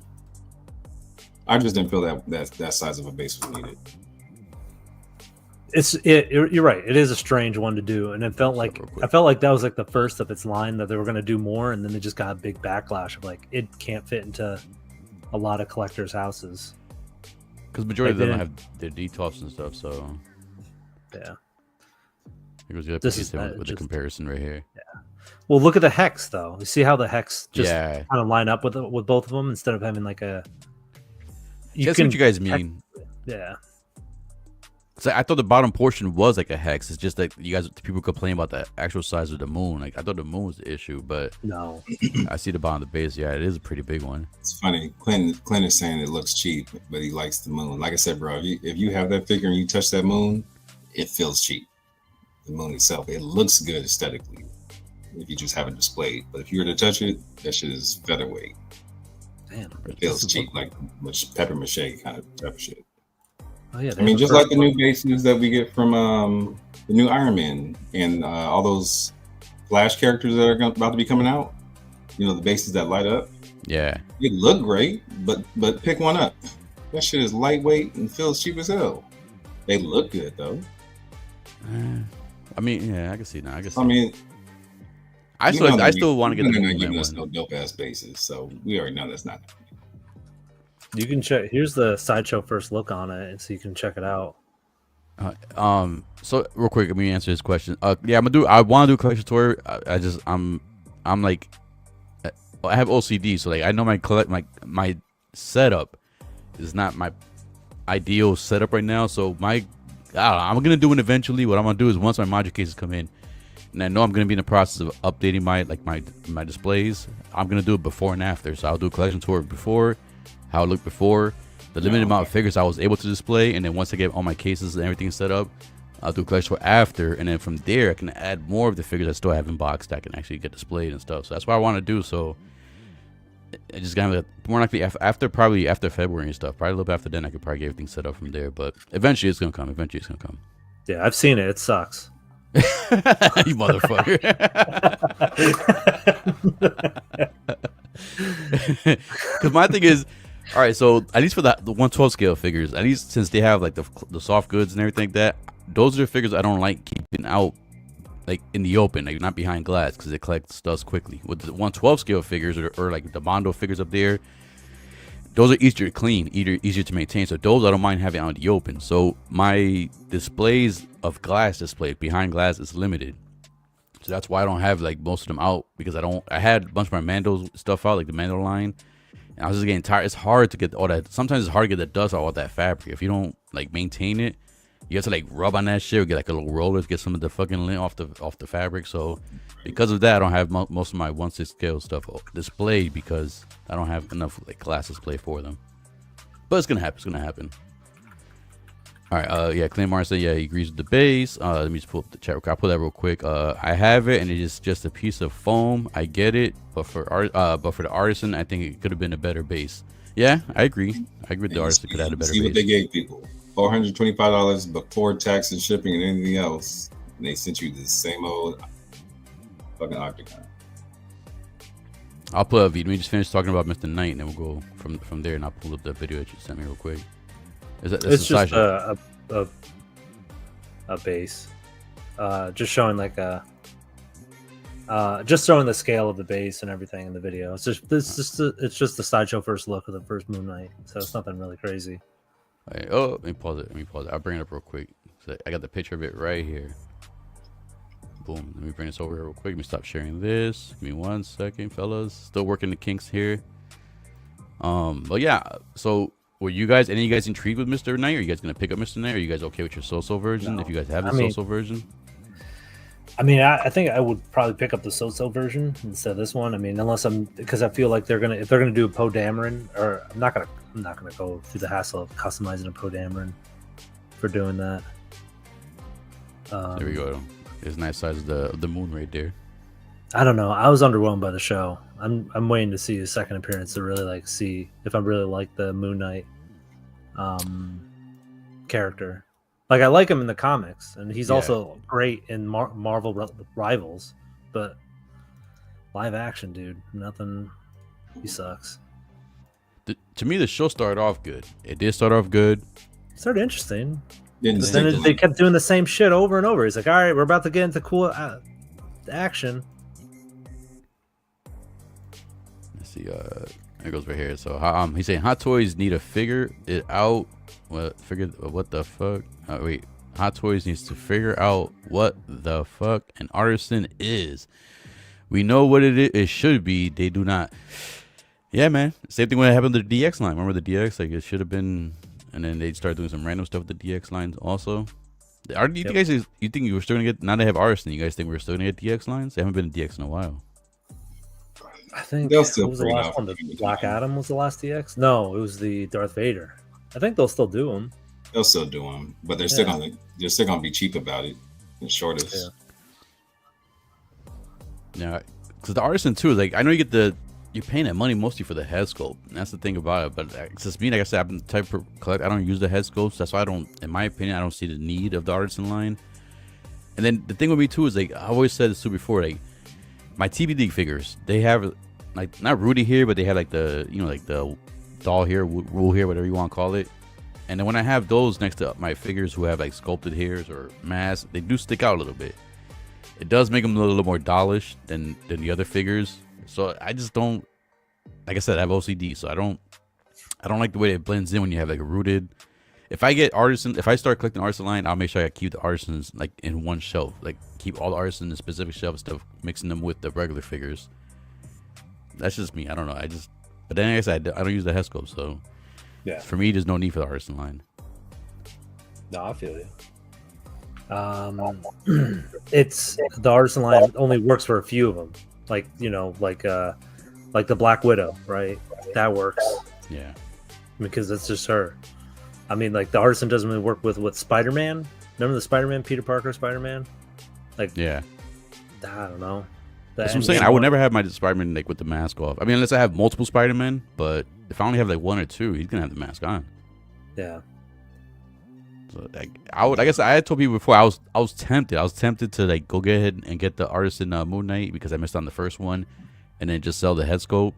I just didn't feel that size of a base was needed. You're right. It is a strange one to do, and I felt like that was like the first of its line that they were going to do more, and then they just got a big backlash of like it can't fit into a lot of collectors' houses because majority of them don't have their DTOFs and stuff. So yeah, this is with the comparison right here. Yeah. Well, look at the hex though. You see how the hex just kind of line up with both of them instead of having like a. That's what you guys mean. Yeah. So I thought the bottom portion was like a hex. It's just like people complain about the actual size of the moon. Like I thought the moon was the issue, but no. I see the bottom of the base. Yeah, it is a pretty big one. It's funny. Clint is saying it looks cheap, but he likes the moon. Like I said, bro, if you have that figure and you touch that moon, it feels cheap. The moon itself, it looks good aesthetically if you just have it displayed. But if you were to touch it, that shit is featherweight. Damn, it feels cheap, like pepper mache kind of type of shit. Oh yeah, I mean, just like the new bases that we get from the new Iron Man and all those Flash characters that are about to be coming out. You know, the bases that light up. Yeah. It look great, but pick one up. That shit is lightweight and feels cheap as hell. They look good though. I mean, yeah, I can see now. I mean, I still want to get the They're not giving us one. no dope ass bases, so we already know that's not. You can check. Here's the Sideshow first look on it, and so you can check it out. So real quick, let me answer this question. Yeah, I want to do a collection tour. I'm like, I have OCD, so like I know my setup is not my ideal setup right now. So I'm gonna do it eventually. What I'm gonna do is once my module cases come in, and I know I'm gonna be in the process of updating my displays. I'm gonna do it before and after. So I'll do a collection tour before, how it looked before, the limited amount of figures I was able to display, and then once I get all my cases and everything set up, I'll do a collection tour after, and then from there I can add more of the figures I still have in box that I can actually get displayed and stuff. So that's what I want to do. So I just got more likely after February and stuff. Probably a little bit after then, I could probably get everything set up from there. But eventually, it's gonna come. Yeah, I've seen it. It sucks. You motherfucker. Because my thing is, all right. So at least for the 112 scale figures, at least since they have like the soft goods and everything like that, those are the figures I don't like keeping out like in the open, like not behind glass, because it collects dust quickly. With the 112 scale figures or like the Mondo figures up there, those are easier to clean, easier to maintain. So those I don't mind having out in the open. So my displays of glass display behind glass is limited. So that's why I don't have like most of them out, because I had a bunch of my Mando stuff out, like the Mando line, and I was just getting tired. It's hard to get all that. Sometimes it's hard to get the dust out of that fabric. If you don't like maintain it, you have to like rub on that shit or get like a little roller to get some of the fucking lint off the fabric. So because of that, I don't have most of my 1/6 scale stuff displayed, because I don't have enough like glass display for them. But it's gonna happen. All right. Yeah. Claymore said, yeah, he agrees with the base. Let me just pull up the chat. I'll pull that real quick. I have it, and it is just a piece of foam. I get it, but for the Artisan, I think it could have been a better base. Yeah, I agree. I agree with the Artisan could have had a better base. See what they gave people. $425 before tax and shipping and anything else. And they sent you the same old fucking Octagon. I'll put a video. Let me just finish talking about Mr. Knight, and then we'll go from there, and I'll pull up the video that you sent me real quick. It's just a base, just showing like just showing the scale of the base and everything in the video. It's just the Sideshow first look of the first Moonknight, so it's nothing really crazy. Right. Oh, let me pause it. I'll bring it up real quick. So I got the picture of it right here. Boom. Let me bring this over here real quick. Let me stop sharing this. Give me 1 second, fellas. Still working the kinks here. But yeah. So were you guys, any of you guys intrigued with Mr. Knight? Are you guys gonna pick up Mr. Knight? Are you guys okay with your Soso version? No. If you guys have the Soso version. I mean, I think I would probably pick up the Soso version instead of this one. I mean, because I feel like if they're gonna do a Poe Dameron, or I'm not gonna go through the hassle of customizing a Poe Dameron for doing that. There we go. It's nice size of the moon right there. I don't know. I was underwhelmed by the show. I'm waiting to see the second appearance to really like see if I really like the Moonknight character. Like, I like him in the comics, and he's also great in Marvel Rivals, but live action, dude, nothing. He sucks. To me, the show started off good. It did start off good. Started interesting. But then they kept doing the same shit over and over. He's like, all right, we're about to get into cool action. Let's see. It goes right here. So he's saying Hot Toys need to figure it out. What the fuck? Wait. Hot Toys needs to figure out what the fuck an Artisan is. We know what it should be. They do not. Yeah, man. Same thing when it happened to the DX line. Remember the DX? Like, it should have been. And then they started doing some random stuff with the DX lines also. You think you were still gonna get, now they have Artisan, you guys think we're still gonna get DX lines? They haven't been in DX in a while. I think what was the last one? The Black Adam was the last DX? No, it was the Darth Vader. I think they'll still do them. They'll still do them, but they're still gonna be cheap about it. The shortest. Yeah, because the Artisan too, like, I know you're paying that money mostly for the head sculpt. And that's the thing about it. But it's just me, like I said, I'm the type of collect. I don't use the head sculpts. That's why in my opinion, I don't see the need of the Artisan line. And then the thing with me too is, like, I always said this too before, like, my TBD figures, they have like not Rudy hair, but they have like the like the doll hair, rule hair, whatever you want to call it. And then when I have those next to my figures who have like sculpted hairs or masks, they do stick out a little bit. It does make them a little more dollish than the other figures. So I just don't, like I said, I have OCD, so I don't like the way it blends in when you have like a rooted. If I get Artisan, if I start collecting Artisan line, I'll make sure I keep the Artisans like in one shelf, like keep all the Artisan in a specific shelf instead of mixing them with the regular figures. That's just me. I don't know. But then like I said, I don't use the head sculpt, so Yeah. for me, there's no need for the Artisan line. No, I feel you. It's the Artisan line only works for a few of them, like like the Black Widow, right? That works Yeah. because it's just her. I mean, like the Artisan doesn't really work with Spider-Man. Remember the Spider-Man, Peter Parker Spider-Man? Like, Yeah. I don't know. That's what I'm saying. I would never have my Spider-Man like with the mask off. I mean, unless I have multiple Spider-Man, but if I only have like one or two, he's gonna have the mask on. Yeah. So like I guess I had told people before I was tempted. I was tempted to like go get ahead and get the Artisan Moonknight because I missed on the first one, and then just sell the head scope.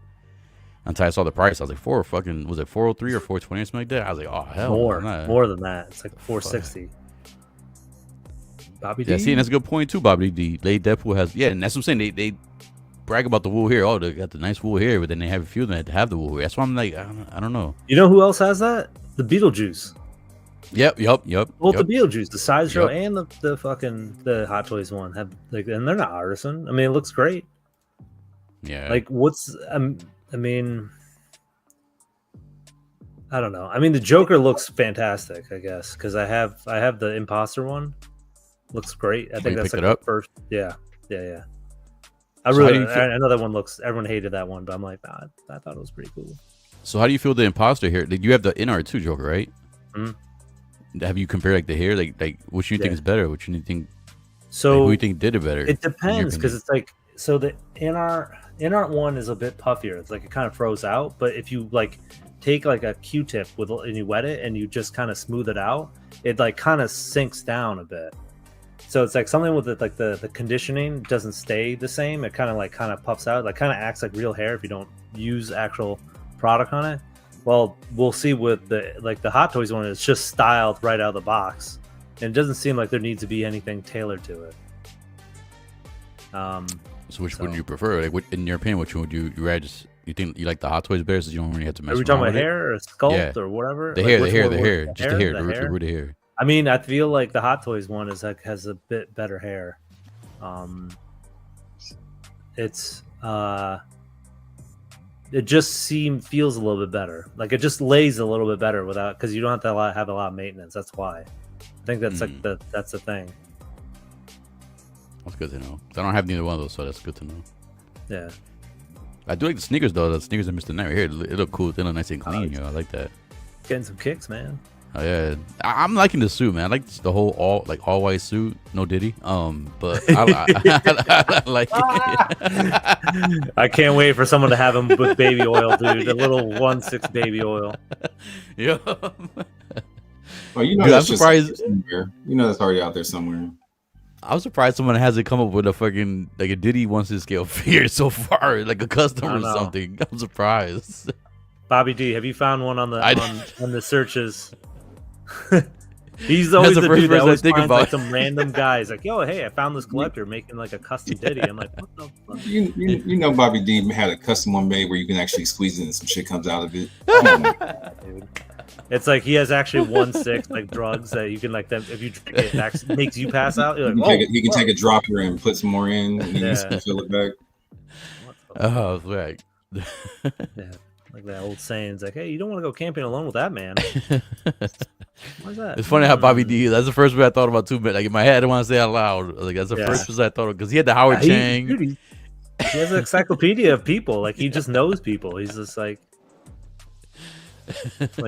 Until I saw the price, I was like, was it 403 or 420 or something like that? I was like, oh hell, more than that. It's like 460. Bobby D. Yeah, see, and that's a good point too, Bobby D. Lady Deadpool has, yeah, and that's what I'm saying. They brag about the wool hair. Oh, they got the nice wool hair, but then they have a few of them that have the wool hair. That's why I'm like, I don't know. You know who else has that? The Beetlejuice. Yep. Well, the Beetlejuice, the Sideshow, and the Hot Toys one have like, and they're not Artisan. I mean, it looks great. Yeah. Like, I mean, I don't know. I mean, the Joker looks fantastic, I guess, because I have the Imposter one. Looks great. I think that's like the first. Yeah. I know that one looks. Everyone hated that one, but I'm like, I thought it was pretty cool. So how do you feel the Imposter hair? You have the in-art too, Joker, right? Mm-hmm. Have you compared like the hair? Like which you think is better? Which you think? So who you think did it better? It depends because it's like the in-art one is a bit puffier. It's like it kind of froze out, but if you like take like a Q-tip and you wet it and you just kind of smooth it out, it like kind of sinks down a bit. So it's like something with it, like the conditioning doesn't stay the same. It kind of puffs out, like kind of acts like real hair if you don't use actual product on it. Well, we'll see with the Hot Toys one. It's just styled right out of the box, and it doesn't seem like there needs to be anything tailored to it. So which one do you prefer? Like, in your opinion, which one would you rather? You think you like the Hot Toys better, so you don't really have to mess. Are we talking about hair or sculpt or whatever? The hair, just the hair, the root of hair. I mean, I feel like the Hot Toys one is like has a bit better hair. It's it just feels a little bit better. Like it just lays a little bit better without, because you don't have to have a lot of maintenance. That's why. I think that's like that's the thing. That's good to know. I don't have neither one of those, so that's good to know. Yeah. I do like the sneakers though. The sneakers that Mr. Knight right here, it look cool. They look nice and clean. I like that. Getting some kicks, man. Oh yeah, I'm liking the suit, man. I like the whole all white suit, no Diddy. But I like it. I can't wait for someone to have him with baby oil, dude. The little 1/6 baby oil. Yeah. Well, you know, dude, I'm surprised. You know, that's already out there somewhere. I'm surprised someone hasn't come up with a fucking like a Diddy 1/6 scale figure so far, like a custom or something. I'm surprised. Bobby D, have you found one on the searches? He's always the dude that always finds like some random guys like, yo, hey, I found this collector making like a custom Diddy. I'm like, what the fuck? You know, Bobby D had a custom one made where you can actually squeeze it and some shit comes out of it. Oh, dude. It's like he has actually 1/6 like drugs that you can like them if you drink it, it makes you pass out. You're like, he can take a dropper and put some more in and then you fill it back. Oh, right. Yeah. Like that old saying, it's like, hey, you don't want to go camping alone with that man. Why's that? It's funny how Bobby D. That's the first one I thought about too. But like in my head, I didn't want to say it out loud. Like that's the first person I thought of because he had the Howard Chang. He has an encyclopedia of people. Like he just knows people. He's just like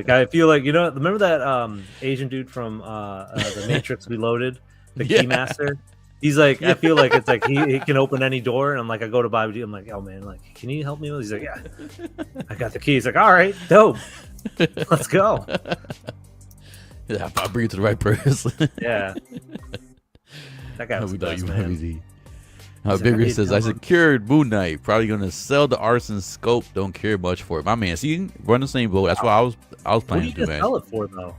I feel like, you know, remember that Asian dude from the Matrix Reloaded, the Keymaster? He's like, I feel like it's like he can open any door, and I'm like, I go to Bobby D. I'm like, oh man, like, can you help me with? He's like, yeah, I got the key. He's like, all right, dope, let's go. Yeah, I'll bring it to the right person. Yeah, that guy was the best, man. Big Rig says, I secured Moonknight. Probably gonna sell the Artisan scope. Don't care much for it. My man, see, we're on the same boat. That's why I was What planning are you to, gonna man. sell it for though?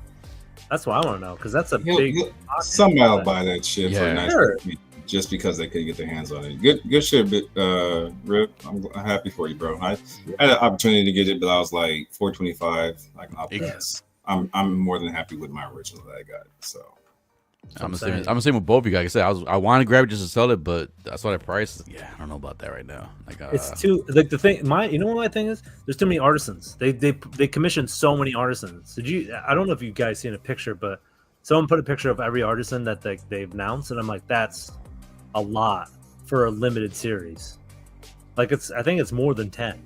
That's what I want to know because that's a big. Somebody will buy that shit for a nice Sure. just because they couldn't get their hands on it. Good shit, Rip. I'm happy for you, bro. I had an opportunity to get it, but I was like 425. I'll pass. I'm more than happy with my original that I got. So I'm the same with both of you guys. Like I said, I want to grab it just to sell it, but that's what I price. Yeah, I don't know about that right now. Like, it's too like the thing. You know what my thing is? There's too many artisans. They commissioned so many artisans. I don't know if you guys seen a picture, but someone put a picture of every artisan that they've announced, and I'm like, that's a lot for a limited series. Like I think it's more than 10,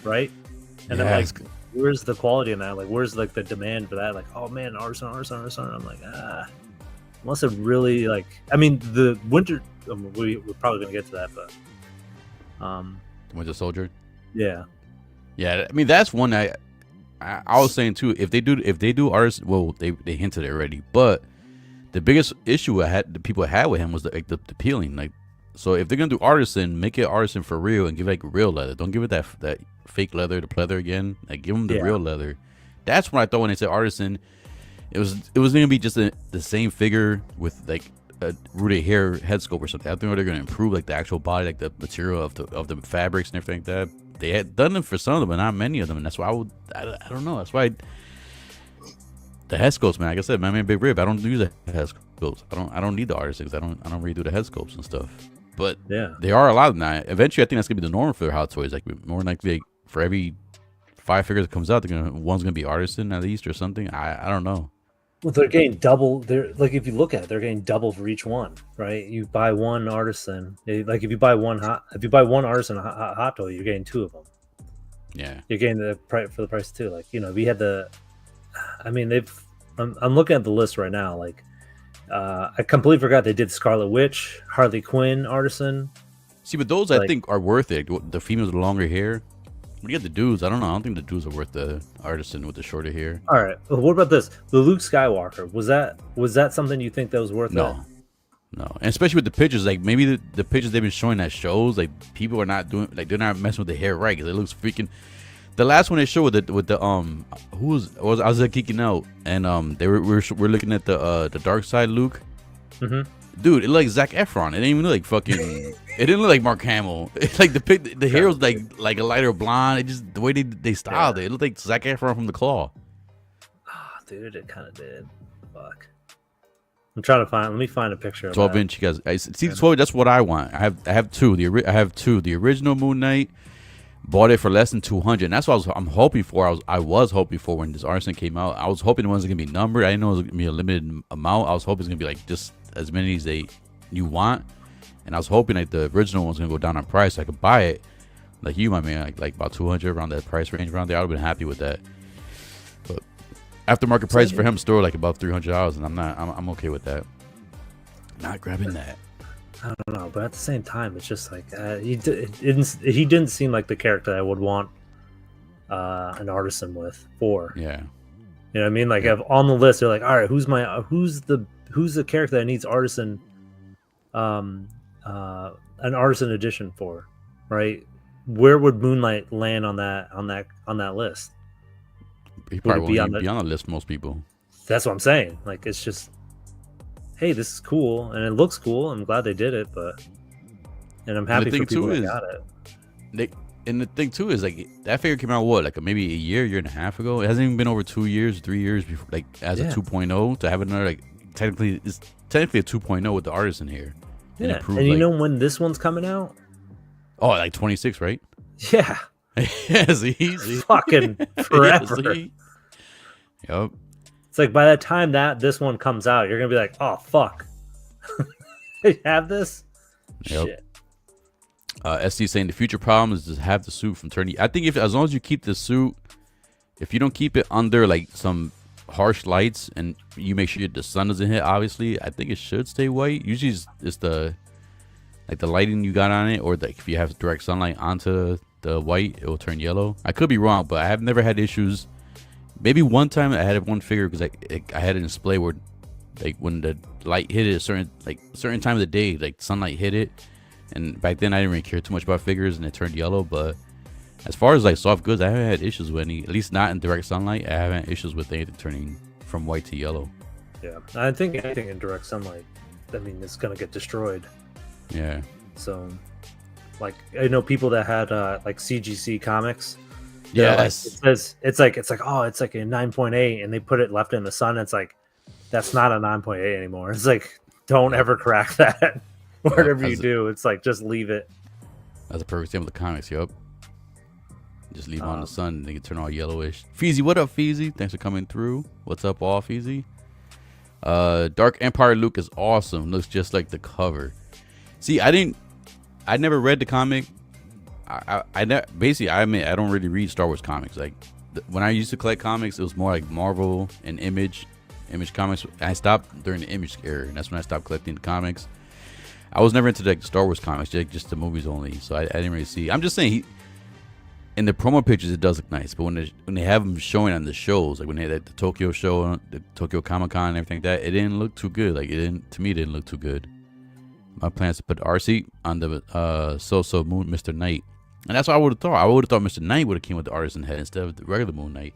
right? And yeah, I'm like, where's the quality in that? Like, where's like the demand for that? Like, oh man, artisan. I'm like, unless it really like. I mean, the winter. We're probably gonna get to that, but Winter Soldier. Yeah. I mean, that's one I was saying too. If they do artists, well, they hinted it already, but the biggest issue the people had with him was the peeling. Like, so if they're gonna do artisan, make it artisan for real and give it like real leather. Don't give it that fake leather, the pleather again. Like, give them the real leather. That's what I thought when they said artisan. It was gonna be just the same figure with like a rooted hair head sculpt or something. I think they're gonna improve like the actual body, like the material of the fabrics and everything like that. They had done them for some of them, but not many of them, and that's why I don't know. That's why the head sculpts, man. Like I said, my man Big Rib, I don't do the head sculpts. I don't need the artisans. I don't really do the head sculpts and stuff. But yeah, they are a lot of them. Eventually, I think that's gonna be the norm for Hot Toys. Like, more likely, like, for every 5 figures that comes out, one's gonna be artisan at least or something. I don't know. Well, they're getting double. They're like, if you look at it, they're getting double for each one, right? You buy one artisan, like if you buy one artisan hot toy, you're getting 2 of them. Yeah, you're getting the price for the price too. Like, we had I mean, I'm looking at the list right now. Like, I completely forgot they did Scarlet Witch, Harley Quinn artisan. See, but those I think are worth it. The females with the longer hair. When you get the dudes, I don't know. I don't think the dudes are worth the artisan with the shorter hair. All right. Well, what about this? The Luke Skywalker, was that something you think that was worth it? No, and especially with the pictures, like maybe the pictures they've been showing that shows, like, people are not doing, like, they're not messing with the hair right, because it looks freaking. The last one they showed with the I was like geeking out, and we're looking at the dark side Luke. Mm-hmm. Dude, it looked like Zac Efron. It didn't even look like fucking. It didn't look like Mark Hamill. It's like the hair was like a lighter blonde. It just, the way they styled it looked like Zac Efron from The Claw. Dude, it kind of did. Fuck. I'm trying to find. Let me find a picture. 12 inch. You guys, I see the 12. That's what I want. I have two. I have two. The original Moonknight. Bought it for less than 200, and that's what I'm hoping for. I was hoping for when this Artisan came out. I was hoping the ones that gonna be numbered. I didn't know it was gonna be a limited amount. I was hoping it's gonna be like just as many as you want, and I was hoping like the original one's gonna go down on price so I could buy it. Like you, my man, like about 200 around that price range around there. I would have been happy with that. But aftermarket price for him still like about $300, and I'm okay with that. Not grabbing that. I don't know, but at the same time, it's just like he didn't seem like the character I would want an artisan for. Yeah, you know what I mean. Like, on the list, they're like, all right, who's the character that needs artisan, an artisan edition for, right? Where would Moonknight land on that list? He probably won't be on the list. Most people. That's what I'm saying. Like, it's just, hey, this is cool and it looks cool. I'm glad they did it, and I'm happy for people that got it. And the thing too is, like, that figure came out like maybe a year and a half ago. It hasn't even been over 2 years, 3 years before, like, as a 2.0 to have another, like, technically a 2.0 with the artisan here. Yeah, and you know when this one's coming out? Oh, like 26, right? Yeah. Yes, easy. Fucking forever. Yep. It's like by the time this one comes out, you're gonna be like, oh fuck, they have this. Yep. Shit. SC saying the future problem is to have the suit from turning. I think as long as you keep the suit, if you don't keep it under like some harsh lights and you make sure the sun doesn't hit, obviously, I think it should stay white. Usually it's the lighting you got on it, or like if you have direct sunlight onto the white, it will turn yellow. I could be wrong, but I have never had issues. Maybe one time I had one figure because I had a display where like when the light hit it a certain time of the day, like sunlight hit it. And back then I didn't really care too much about figures, and it turned yellow. But as far as like soft goods, I haven't had issues with any, at least not in direct sunlight. I haven't had issues with anything turning from white to yellow. Yeah, I think anything in direct sunlight, I mean, it's gonna get destroyed. Yeah. So, like, I know people that had like CGC comics. Yes. Like, it's like oh, it's like a 9.8, and they put it left in the sun. It's like that's not a 9.8 anymore. It's like don't ever crack that. Whatever you do, it's like just leave it. That's a perfect example of the comics. Yup. Just leave it on the sun, and they can turn all yellowish. Feezy, what up, Feezy? Thanks for coming through. What's up, all Feezy? Dark Empire Luke is awesome. Looks just like the cover. See, I never read the comic. Basically, I mean, I don't really read Star Wars comics. Like when I used to collect comics, it was more like Marvel and Image comics. I stopped during the Image era, and that's when I stopped collecting the comics. I was never into like Star Wars comics, just the movies only. So I didn't really see. I'm just saying, in the promo pictures, it does look nice. But when they have them showing on the shows, like when they had the Tokyo show, the Tokyo Comic Con, and everything like that, it didn't look too good. Like to me, it didn't look too good. My plan is to put RC on the Moon Mr. Knight. And that's what I would have thought. I would have thought Mr. Knight would have came with the Artisan head instead of the regular Moon Knight.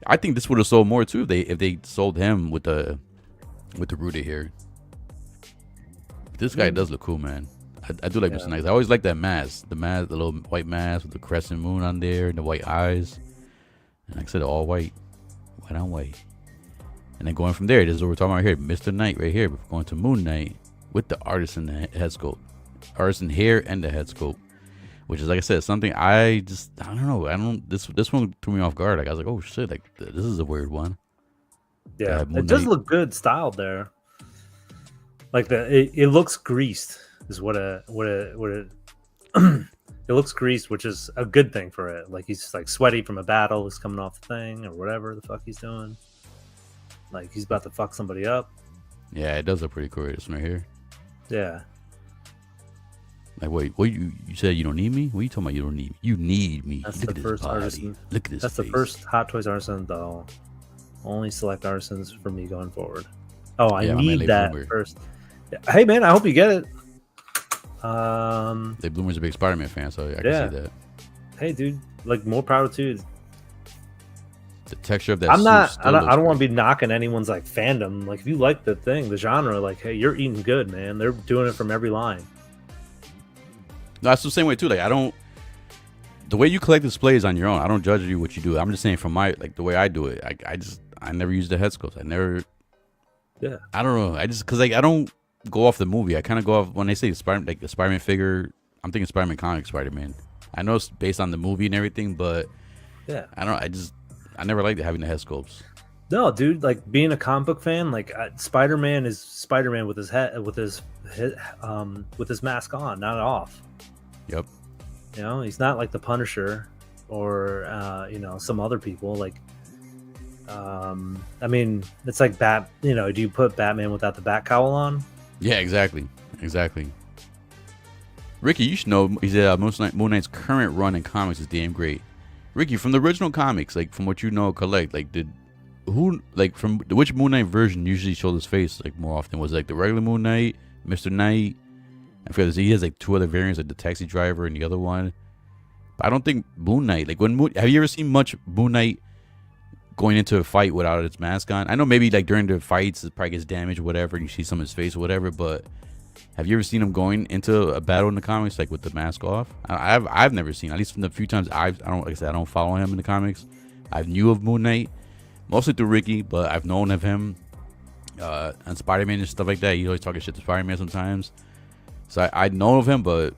I think this would have sold more too if they sold him with the rooted hair. This guy does look cool, man. I do like Mr. Knight. I always like that mask. The little white mask with the crescent moon on there and the white eyes. And like I said, all white. White on white. And then going from there, this is what we're talking about here. Mr. Knight right here. We're going to Moon Knight with the Artisan head sculpt. Artisan hair and the head sculpt. Which is, like I said, something I don't know. This one threw me off guard. Like I was like, oh shit, like this is a weird one. Yeah, it does look good styled there. Like it looks greased is what it it looks greased, which is a good thing for it. Like he's like sweaty from a battle, he's coming off the thing or whatever the fuck he's doing. Like he's about to fuck somebody up. Yeah, it does look pretty cool. This one right here. Yeah. Like wait, what you said you don't need me? What are you talking about? You don't need me. You need me. That's Look the at first this body. Artisan. Look at this. That's face. the first Hot Toys Artisan doll. Only select Artisans for me going forward. Oh, I need that Bloomer. first. Hey man, I hope you get it. Late Bloomer's a big Spider-Man fan, so I can see that. Hey dude, like more power to you. The texture of that. I don't want to be knocking anyone's like fandom. Like if you like the thing, the genre, like hey, you're eating good, man. They're doing it from every line. No, that's the same way too. Like the way you collect displays on your own. I don't judge you what you do. I'm just saying from the way I do it. I never use the head sculpts. Yeah. I don't know. Because I don't go off the movie. I kind of go off when they say the Spider-Man figure. I'm thinking Spider-Man comic Spider-Man. I know it's based on the movie and everything, but yeah, I don't know. I never liked having the head sculpts. No, dude. Like being a comic book fan, like Spider-Man is Spider-Man with his head, with his mask on, not off. Yep. You know, he's not like the Punisher or some other people. Like, I mean, it's like do you put Batman without the bat cowl on? Yeah, exactly. Ricky, you should know. He said Moon Knight's current run in comics is damn great. Ricky, from the original comics, like from what you know, collect, like from which Moon Knight version usually showed his face like more often? Was it like the regular Moon Knight, Mr. Knight? I forget. He has like two other variants, like the taxi driver and the other one. But I don't think Moon Knight. Like have you ever seen much Moon Knight going into a fight without its mask on? I know maybe like during the fights it probably gets damaged or whatever, and you see some of his face or whatever. But have you ever seen him going into a battle in the comics like with the mask off? I've never seen. At least from the few times I don't follow him in the comics. I knew of Moon Knight mostly through Ricky, but I've known of him on Spider-Man and stuff like that. He's always talking shit to Spider-Man sometimes. So I know of him, but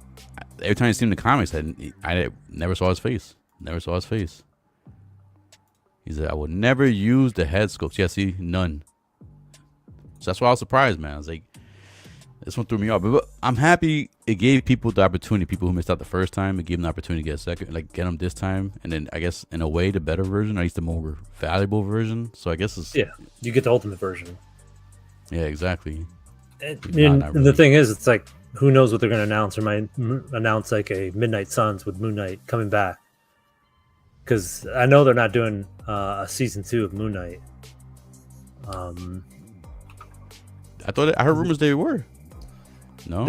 every time I see him in the comics, I never saw his face. He said, I will never use the head sculpts. Yeah, see, none. So that's why I was surprised, man. I was like, this one threw me off. But I'm happy it gave people the opportunity, people who missed out the first time, it gave them the opportunity to get a second, like get them this time. And then I guess in a way, the better version, at least the more valuable version. So I guess it's... Yeah, you get the ultimate version. Yeah, exactly. And the thing is, it's like, who knows what they're going to announce, or might announce like a Midnight Suns with Moon Knight coming back. Because I know they're not doing a season 2 of Moon Knight. I heard rumors they were. No,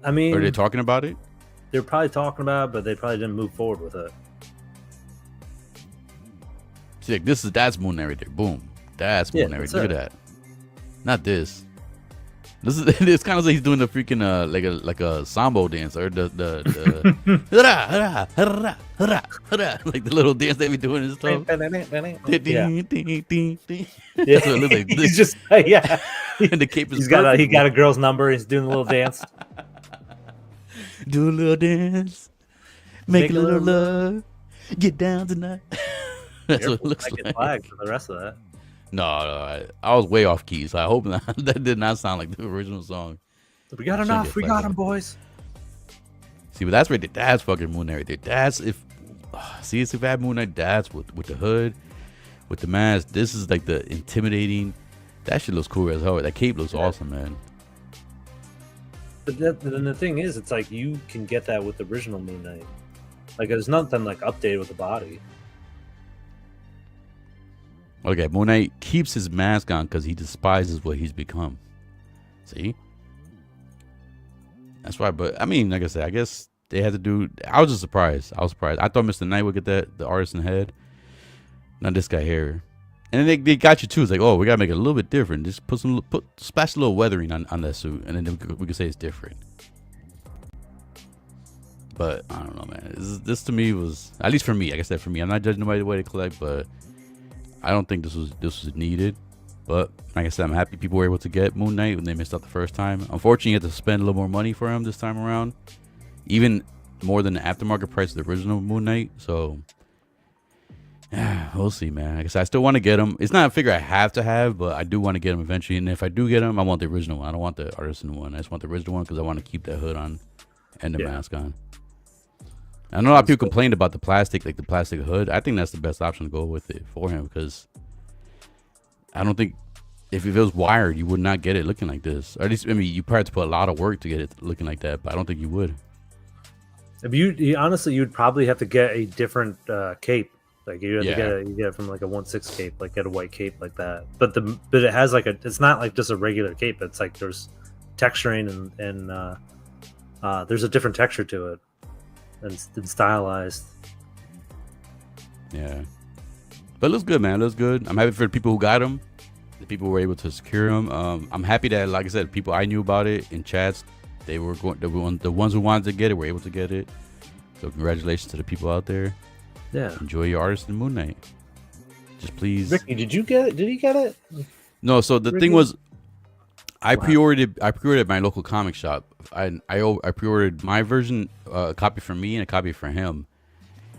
I mean, are they talking about it? They're probably talking about it, but they probably didn't move forward with it. See, like, that's Moon Knight right there. Boom, that's Moon Knight. Look at that. Not this. This is it's kind of like he's doing the freaking like a sambo dance or the like the little dance they be doing and stuff. That's what it looks like. He's just yeah. And the cape is he got a girl's number. He's doing a little dance. Do a little dance, make a little love, get down tonight. That's what it looks like. Flag for the rest of that. No, I was way off key, so I hope not. That did not sound like the original song. We got enough. We got him, boys. See, but that's right there. That's fucking Moon Knight right there. That's if I had Moon Knight, that's with the hood, with the mask. This is like the intimidating. That shit looks cool as hell. That cape looks awesome, man. But then the thing is, it's like you can get that with the original Moon Knight. Like there's nothing like updated with the body. Okay, Moon Knight keeps his mask on because he despises what he's become. See? That's why, but I mean, like I said, I guess they had to do. I was just surprised. I thought Mr. Knight would get the Artisan head. Not this guy here. And then they got you too. It's like, oh, we gotta make it a little bit different. Just splash a little weathering on that suit, and then we could say it's different. But I don't know, man. This to me was, at least for me. Like I said, for me, I'm not judging nobody the way they collect, but I don't think this was needed. But like I said, I'm happy people were able to get Moon Knight when they missed out the first time. Unfortunately, you had to spend a little more money for him this time around, even more than the aftermarket price of the original Moon Knight. So yeah, we'll see, man. Like I said, I still want to get him. It's not a figure I have to have, but I do want to get him eventually. And if I do get him, I want the original one. I don't want the Artisan one. I just want the original one because I want to keep that hood on and the mask on. I know a lot of people complained about the plastic, like the plastic hood. I think that's the best option to go with it for him because I don't think if it was wired, you would not get it looking like this. Or at least, I mean, you probably have to put a lot of work to get it looking like that, but I don't think you would. If you honestly, you'd probably have to get a different cape. Like you have to get it from like a 1/6 cape, like get a white cape like that. But it has like it's not like just a regular cape. It's like there's texturing and there's a different texture to it. And stylized. Yeah, but it looks good, man. It looks good. I'm happy for the people who got them, the people who were able to secure them. I'm happy that, like I said, people I knew about it in chats, they were the ones who wanted to get it were able to get it. So congratulations to the people out there. Yeah, enjoy your Artisan Moon Knight. Just please, Ricky, did you get it? Did he get it? No. So the thing was, I pre-ordered at my local comic shop. I pre-ordered my version, a copy for me and a copy for him.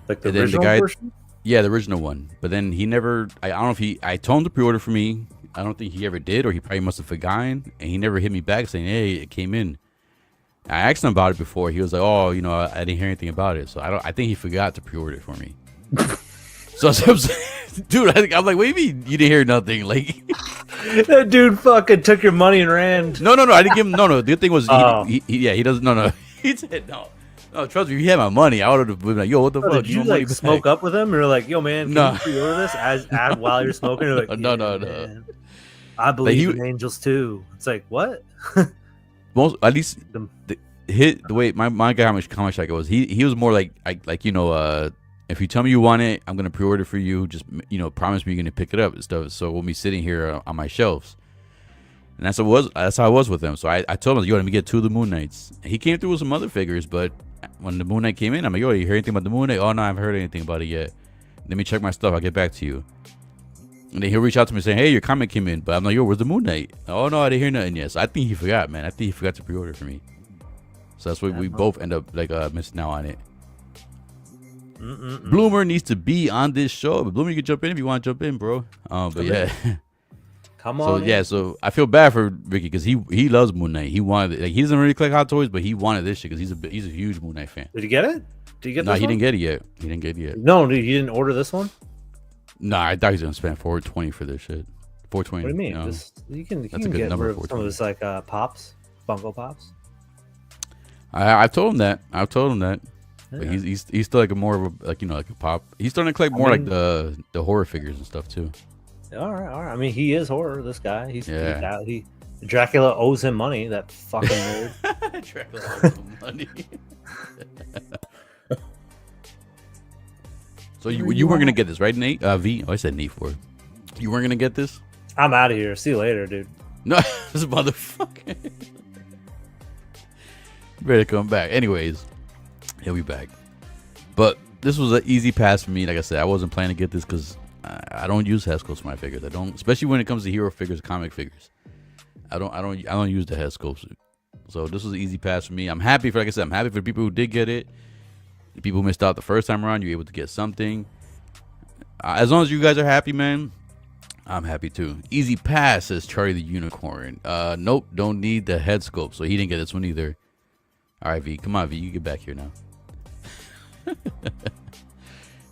Like the original version? Yeah, the original one. But then he never. I don't know if I told him to pre-order for me. I don't think he ever did, or he probably must have forgotten, and he never hit me back saying, "Hey, it came in." I asked him about it before. He was like, "Oh, you know, I didn't hear anything about it." So I think he forgot to pre-order it for me. So dude, I'm like, what do you mean you didn't hear nothing? Like that dude fucking took your money and ran. No, I didn't give him. No. The thing was, he doesn't. No. He said no. No, trust me, if he had my money, I would have been like, yo, what the fuck? Did you like smoke up with him? Or like, yo, man, can you pre-order this as while you're smoking? You're like, no. Man, I believe in angels too. It's like, what? Most, at least the way my guy, how much like it was, he was more like you know, if you tell me you want it, I'm gonna pre-order for you. Just, you know, promise me you're gonna pick it up and stuff. So we'll be sitting here on my shelves, and that's how it was with him. So I told him, yo, let me get 2 of the Moon Knights. And he came through with some other figures, but when the Moon Knight came in, I'm like, yo, you heard anything about the Moon Knight? Oh no, I haven't heard anything about it yet. Let me check my stuff. I'll get back to you. And then he'll reach out to me saying, hey, your comment came in, but I'm like, yo, where's the Moon Knight? Oh no, I didn't hear nothing yet. So I think he forgot, man. I think he forgot to pre-order for me. So that's why we both end up like missing out on it. Bloomer needs to be on this show, but Bloomer, you can jump in if you want to jump in, bro. But yeah, come on. So yeah, so I feel bad for Ricky because he loves Moon Knight. He wanted it. Like, he doesn't really collect Hot Toys, but he wanted this shit because he's a huge Moon Knight fan. Did he get it? Did he get? No, this he one? didn't get it yet. He didn't get it yet. No, dude, you didn't order this one. No, I thought he was gonna spend $420 for this shit. $420. What do you mean? You know? You can That's a good get number. some of this like pops, Funko Pops. I told him that. Yeah. But he's still like a more of a, like, you know, like a pop. He's starting to collect more like the horror figures and stuff too. All right. I mean, he is horror. This guy. He Dracula owes him money. That fucking nerd. Dracula owes him money. So you weren't gonna get this, right, Nate? V. Oh, I said Nate for. You weren't gonna get this. I'm out of here. See you later, dude. No, this motherfucker. Ready to come back. Anyways, he'll be back. But this was an easy pass for me. Like I said, I wasn't planning to get this because I don't use head-sculpts for my figures. I don't, especially when it comes to hero figures, comic figures. I don't use the head-sculpts. So this was an easy pass for me. I'm happy for, like I said, I'm happy for the people who did get it. The people who missed out the first time around, you're able to get something. As long as you guys are happy, man, I'm happy too. Easy pass, says Charlie the Unicorn. Nope, don't need the head sculpt, so he didn't get this one either. All right, V, come on, V, you get back here now.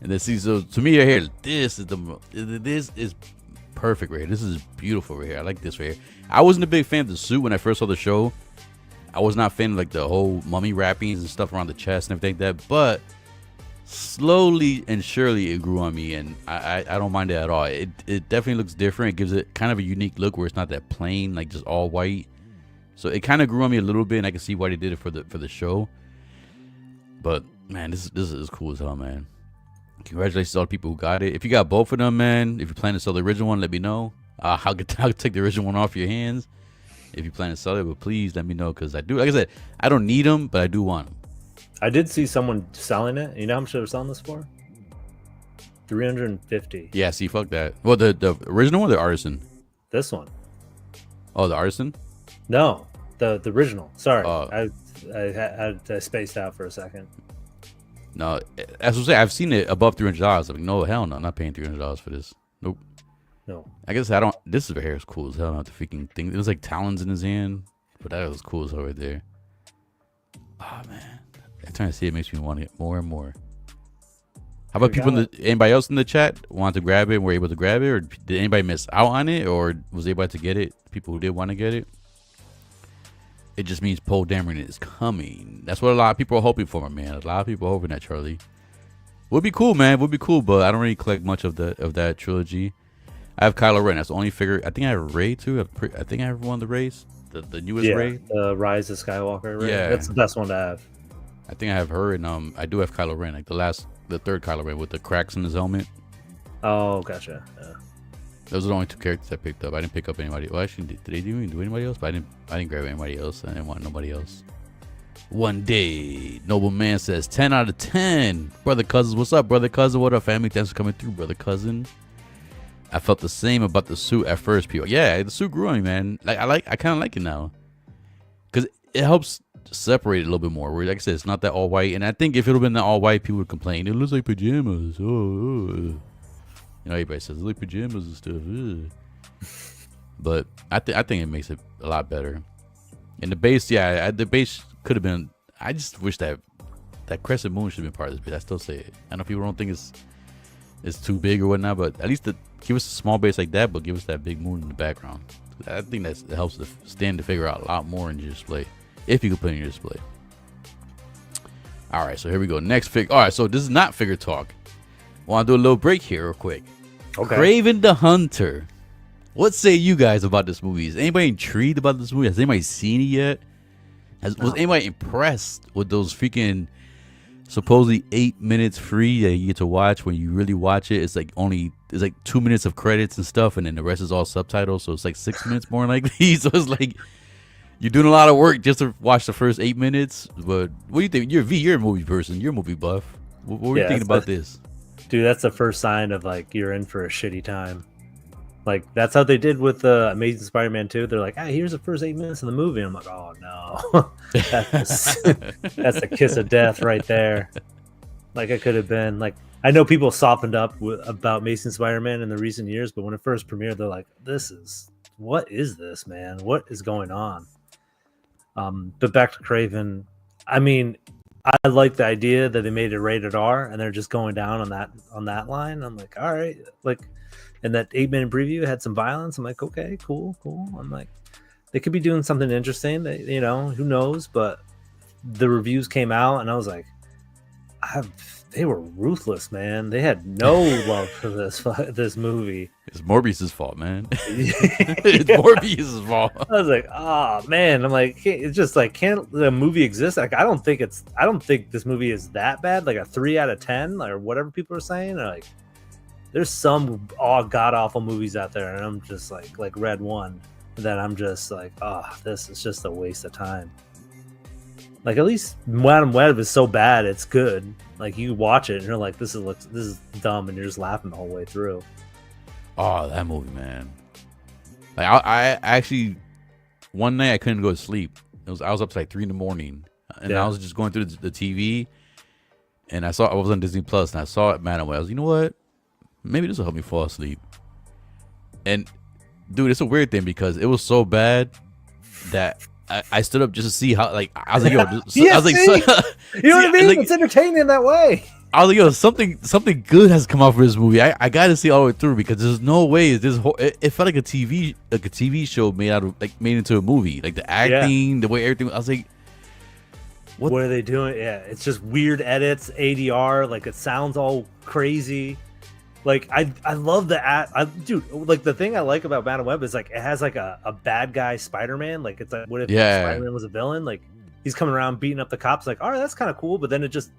And then see, so to me right here, this is perfect right here. This is beautiful right here. I like this right here. I wasn't a big fan of the suit when I first saw the show. I was not a fan of like the whole mummy wrappings and stuff around the chest and everything like that, but slowly and surely it grew on me, and I don't mind it at all. It definitely looks different. It gives it kind of a unique look where it's not that plain, like just all white. So it kind of grew on me a little bit, and I can see why they did it for the show. But man, this is cool as hell, man. Congratulations to all the people who got it. If you got both of them, man, if you plan to sell the original one, let me know. I'll take the original one off your hands if you plan to sell it, but please let me know, because I do, like I said, I don't need them, but I do want them. I did see someone selling it. You know how much they were selling this for? $350. Yeah, see, fuck that. Well, the original one or the Artisan? This one. Oh, the Artisan? No, the original. Sorry, I spaced out for a second. No, as I say, I've seen it above $300. I'm like, no, hell no, I'm not paying $300 for this. Nope. No. I guess I don't. This hair is cool as hell. Not the freaking thing. It was like talons in his hand, but that was cool as hell right there. Oh man, every time I see it, makes me want it more and more. How about people? Anybody else in the chat want to grab it? And were able to grab it, or did anybody miss out on it, or was able to get it? People who did want to get it. It just means Poe Dameron is coming. That's what a lot of people are hoping for, man. A lot of people are hoping that, Charlie. Would be cool, man. Would be cool, but I don't really collect much of that trilogy. I have Kylo Ren. That's the only figure. I think I have Rey too. I think I have one of the Reys. The newest Rey. The Rise of Skywalker Rey. Yeah, that's the best one to have. I think I have her, and I do have Kylo Ren, like the third Kylo Ren with the cracks in his helmet. Oh, gotcha. Yeah. Those are the only two characters I picked up. I didn't pick up anybody. Well, actually, did they do anybody else? But I didn't grab anybody else. I didn't want nobody else. One day, Noble Man says 10 out of 10. Brother Cousins, what's up, brother cousin? What up, family? Thanks for coming through, brother cousin. I felt the same about the suit at first, people. Yeah, the suit grew on me, man. I kind of like it now, because it helps separate it a little bit more. Where, like I said, it's not that all white. And I think if it would have been that all white, people would complain. It looks like pajamas. Oh. You know, everybody says like pajamas and stuff. But I think it makes it a lot better. And the base, yeah, the base could have been. I just wish that crescent moon should have been part of this base. I still say it. I know people don't think it's too big or whatnot, but at least give us a small base like that, but give us that big moon in the background. I think that helps the stand to figure out a lot more in your display, if you can put it in your display. All right, so here we go. Next figure. All right, so this is not figure talk. Want to do a little break here real quick. Okay. Kraven the Hunter. What say you guys about this movie? Is anybody intrigued about this movie? Has anybody seen it yet? Was anybody impressed with those freaking supposedly 8 minutes free that you get to watch? When you really watch it, it's like 2 minutes of credits and stuff, and then the rest is all subtitles, so it's like 6 minutes more likely. So it's like you're doing a lot of work just to watch the first 8 minutes. But what do you think? You're a movie person. You're a movie buff. What were you thinking about this? Dude, that's the first sign of like you're in for a shitty time. Like that's how they did with Amazing Spider-Man 2. They're like, here's the first 8 minutes of the movie. And I'm like, oh no, that's a kiss of death right there. Like it could have been like, I know people softened up about Amazing Spider-Man in the recent years, but when it first premiered, they're like, what is this, man? What is going on? But back to Kraven. I mean, I like the idea that they made it rated R and they're just going down on that line. I'm like, all right, like, and that 8 minute preview had some violence. I'm like, okay, cool. I'm like, they could be doing something interesting. That, who knows? But the reviews came out and I was like, They were ruthless, man. They had no love for this movie. It's Morbius's fault, man. It's Morbius's fault. I was like, oh man. I'm like, it's just like, can't the movie exist? Like, I don't think this movie is that bad. Like a 3 out of 10, or whatever people are saying. Like, there's some god awful movies out there, and I'm just like Red One, that I'm just like, oh, this is just a waste of time. Like, at least Madam Web is so bad, it's good. Like, you watch it and you're like, this is dumb, and you're just laughing the whole way through. Oh, that movie, man. Like, I actually, one night I couldn't go to sleep. I was up to like 3 a.m, and I was just going through the TV, and I was on Disney Plus, and I saw Madam Web. I was, you know what? Maybe this will help me fall asleep. And dude, it's a weird thing because it was so bad that I stood up just to see how, like, I was like, yo, I was like, you know what I mean? Like, it's entertaining in that way. I was like, yo, something good has come out for this movie. I got to see all the way through because there's no way this whole. It felt like a TV show made into a movie. Like the acting, the way everything. I was like, what are they doing? Yeah, it's just weird edits, ADR. Like, it sounds all crazy. Like, I love dude. Like, the thing I like about Madam Web is, like, it has like a bad guy Spider-Man. Like, it's like, what if Spider-Man was a villain? Like, he's coming around beating up the cops. Like, all right, that's kind of cool. But then it just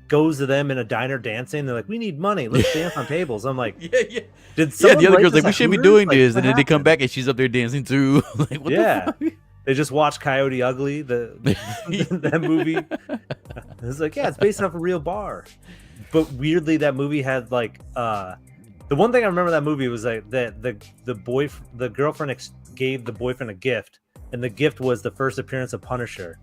goes to them in a diner dancing. They're like, we need money. Let's dance on tables. I'm like, Did someone the other girl's this like, we at should be Hooters? doing Like, this, what and then they come happened? back and she's up there dancing too. Like, what the fuck? They just watched Coyote Ugly, that movie. It's like, yeah, it's based off a real bar. But weirdly, that movie had like the one thing I remember that movie was like that the girlfriend gave the boyfriend a gift, and the gift was the first appearance of Punisher.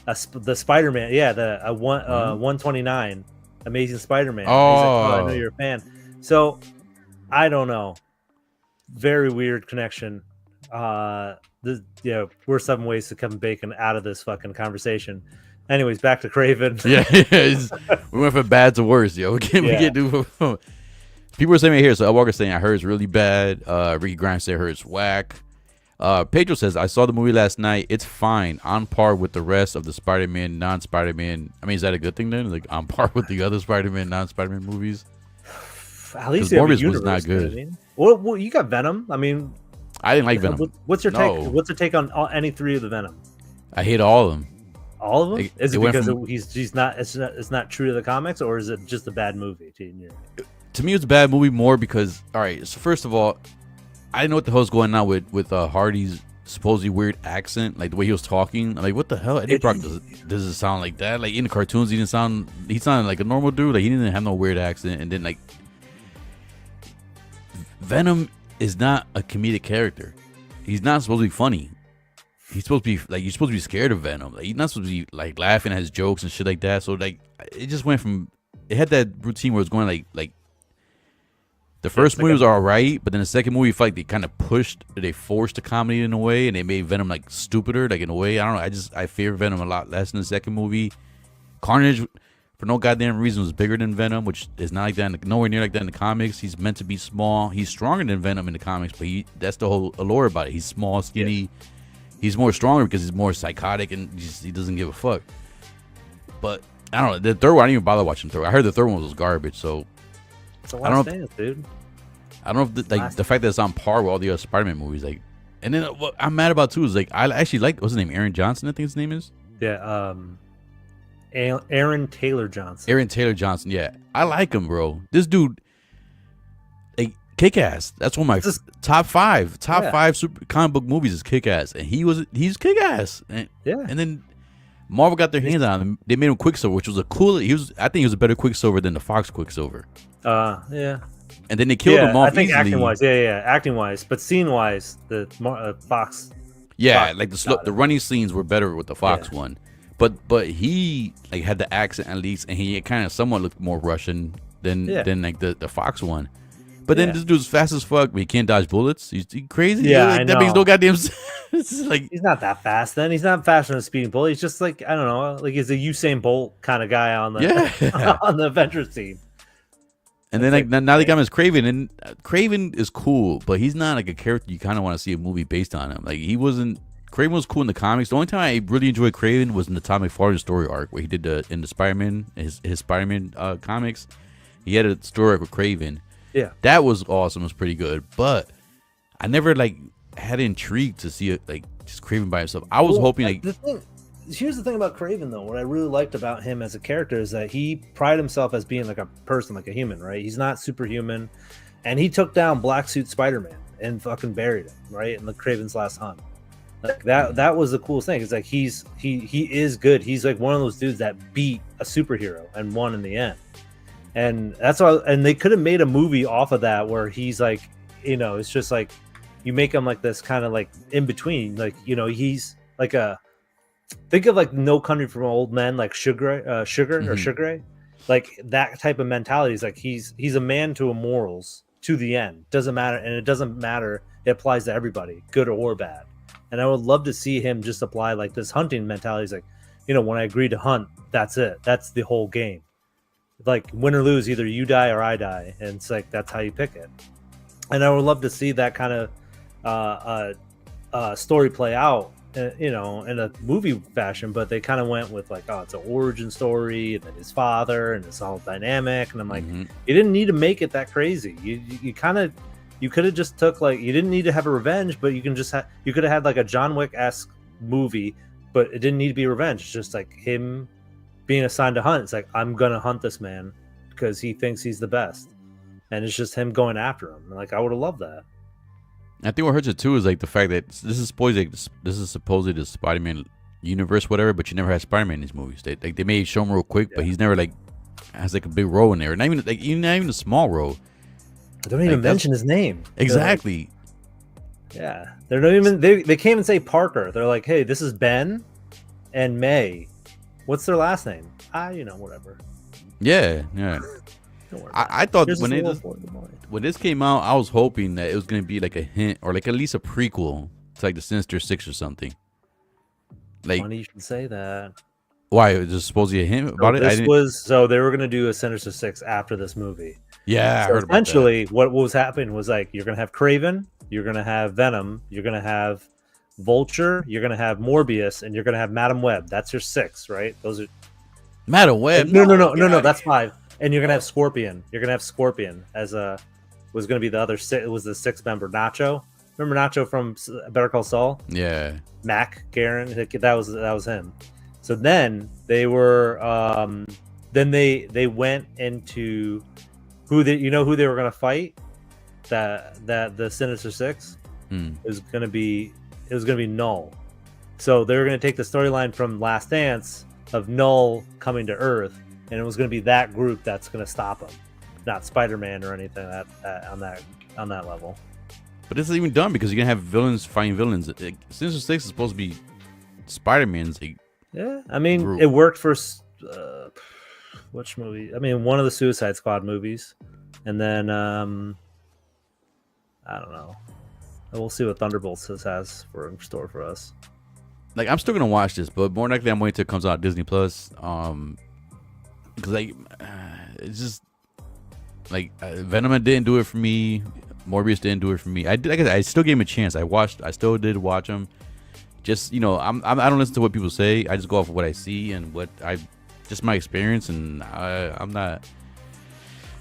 The Spider-Man, 129, Amazing Spider-Man. Oh. He's like, oh, I know you're a fan. So I don't know. Very weird connection. We're 7 ways to come bacon out of this fucking conversation. Anyways, back to Kraven. We went from bad to worse, yo. We can't do. People are saying it here. So Walker's saying I heard it's really bad. Ricky Grimes said I heard it's whack. Pedro says I saw the movie last night. It's fine, on par with the rest of the Spider-Man, non-Spider-Man. I mean, is that a good thing then? Like, on par with the other Spider-Man, non-Spider-Man movies? At least Morbius was not good. I mean. Well, you got Venom. I mean, I didn't like Venom. What's your take? What's your take on any 3 of the Venom? I hate all of them. All of them? Like, is it because he's not? It's not true to the comics, or is it just a bad movie? To me, it's a bad movie more because, all right. So first of all, I didn't know what the hell's going on with Hardy's supposedly weird accent, like the way he was talking. I'm like, what the hell? Eddie Brock doesn't sound like that. Like in the cartoons, he sounded like a normal dude. Like he didn't have no weird accent. And then like Venom is not a comedic character. He's not supposed to be funny. He's supposed to be like, you're supposed to be scared of Venom. Like, he's not supposed to be like laughing at his jokes and shit like that. So like, it just went from, it had that routine where it's going like the first movie was all right, but then the second movie, felt like they forced the comedy in a way, and they made Venom like stupider, like in a way. I don't know. I fear Venom a lot less in the second movie. Carnage, for no goddamn reason, was bigger than Venom, which is not like that, nowhere near like that in the comics. He's meant to be small. He's stronger than Venom in the comics, but that's the whole allure about it. He's small, skinny. Yeah. He's more stronger because he's more psychotic and he doesn't give a fuck. But I don't know. The third one, I didn't even bother watching the third one. I heard the third one was garbage, so it's a lot of things, dude. I don't know if the fact that it's on par with all the other Spider-Man movies, like, and then what I'm mad about too is like I actually like, what's his name, Aaron Johnson, I think his name is. Yeah, Aaron Taylor Johnson. Aaron Taylor Johnson, yeah, I like him, bro. This dude, like, Kick-Ass. That's one of my top five super comic book movies is Kick-Ass, and he's Kick-Ass, and then Marvel got their hands on him. They made him Quicksilver, which was I think he was a better Quicksilver than the Fox Quicksilver. Yeah. And then they killed him off. I think easily. acting wise, but scene wise, the Fox. Yeah, Fox, like the running scenes were better with the Fox one, but he like had the accent at least, and he kind of somewhat looked more Russian than like the Fox one. But then this dude's fast as fuck, but he can't dodge bullets. He's crazy. Yeah, like, that makes no goddamn sense. Like, he's not that fast. Then he's not faster than a speeding bullet. He's just like, I don't know, like he's a Usain Bolt kind of guy on the on the Avengers team. And then like now they got him as Kraven, and Kraven is cool, but he's not like a character you kind of want to see a movie based on him. Like he wasn't Kraven was cool in the comics. The only time I really enjoyed Kraven was in the Tom McFarlane story arc where he did in the Spider-Man, his Spider-Man comics. He had a story arc with Kraven. Yeah, that was awesome. It was pretty good, but I never like had intrigue to see it like just Kraven by himself. I was hoping like here's the thing about Kraven though. What I really liked about him as a character is that he prided himself as being like a person, like a human, right? He's not superhuman, and he took down Black Suit Spider-Man and fucking buried him, right? In the Kraven's Last Hunt. Like that was the coolest thing. It's like he is good. He's like one of those dudes that beat a superhero and won in the end. And that's why, and they could have made a movie off of that where he's like, you know, it's just like you make him like this kind of like in between, like, you know, he's like think of like No Country for Old Men, like Sugar or Sugar Ray, like that type of mentality. Is like he's a man to morals to the end. Doesn't matter, and it doesn't matter. It applies to everybody, good or bad. And I would love to see him just apply like this hunting mentality. He's like, you know, when I agree to hunt, that's it. That's the whole game. Like win or lose, either you die or I die, and it's like that's how you pick it. And I would love to see that kind of story play out, you know, in a movie fashion. But they kind of went with like, oh, it's an origin story, and then his father, and it's all dynamic. And I'm like, you didn't need to make it that crazy. You could have just took like, you didn't need to have a revenge, but you could have had like a John Wick-esque movie, but it didn't need to be revenge. It's just like him being assigned to hunt. It's like, I'm gonna hunt this man because he thinks he's the best, and it's just him going after him. Like, I would have loved that. I think what hurts it too is like the fact that this is supposedly the Spider-Man universe, whatever, but you never had Spider-Man in these movies. They may show him real quick, but he's never like has like a big role in there. Not even a small role. They don't even mention his name. Exactly. Yeah, they're not even. They can't even say Parker. They're like, hey, this is Ben and May. What's their last name? You know, whatever. Yeah. Don't worry. I thought when this came out, I was hoping that it was gonna be like a hint or like at least a prequel to like the Sinister Six or something. Like, funny you should say that. Why? It was just supposedly a hint about it? So they were gonna do a Sinister Six after this movie. Yeah, so I heard about essentially what was happening was like you're gonna have Kraven, you're gonna have Venom, you're gonna have Vulture, you're gonna have Morbius, and you're gonna have Madam Web. That's your 6, right? Those are Madam Web. No, that's 5. And you're gonna have Scorpion. You're gonna have Scorpion as was gonna be the other 6. It was the 6th member, Nacho. Remember Nacho from Better Call Saul? Yeah. Mac Garen. That was him. So then they were then they went into who they were gonna fight. That the Sinister Six was gonna be Null. So they were gonna take the storyline from Last Dance of Null coming to Earth, and it was gonna be that group that's gonna stop him, not Spider-Man or anything on that level. But this is even done because you're gonna have villains fighting villains. Sinister Six is supposed to be Spider-Man's. Yeah, I mean, group. It worked for which movie? I mean, one of the Suicide Squad movies, and then I don't know. We'll see what Thunderbolts has in store for us. Like, I'm still gonna watch this, but more likely I'm waiting till it comes out on Disney Plus. Because like it's just like Venom didn't do it for me. Morbius didn't do it for me. I still gave him a chance. I still did watch him. Just, you know, I don't listen to what people say. I just go off of what I see and just my experience, and I'm not.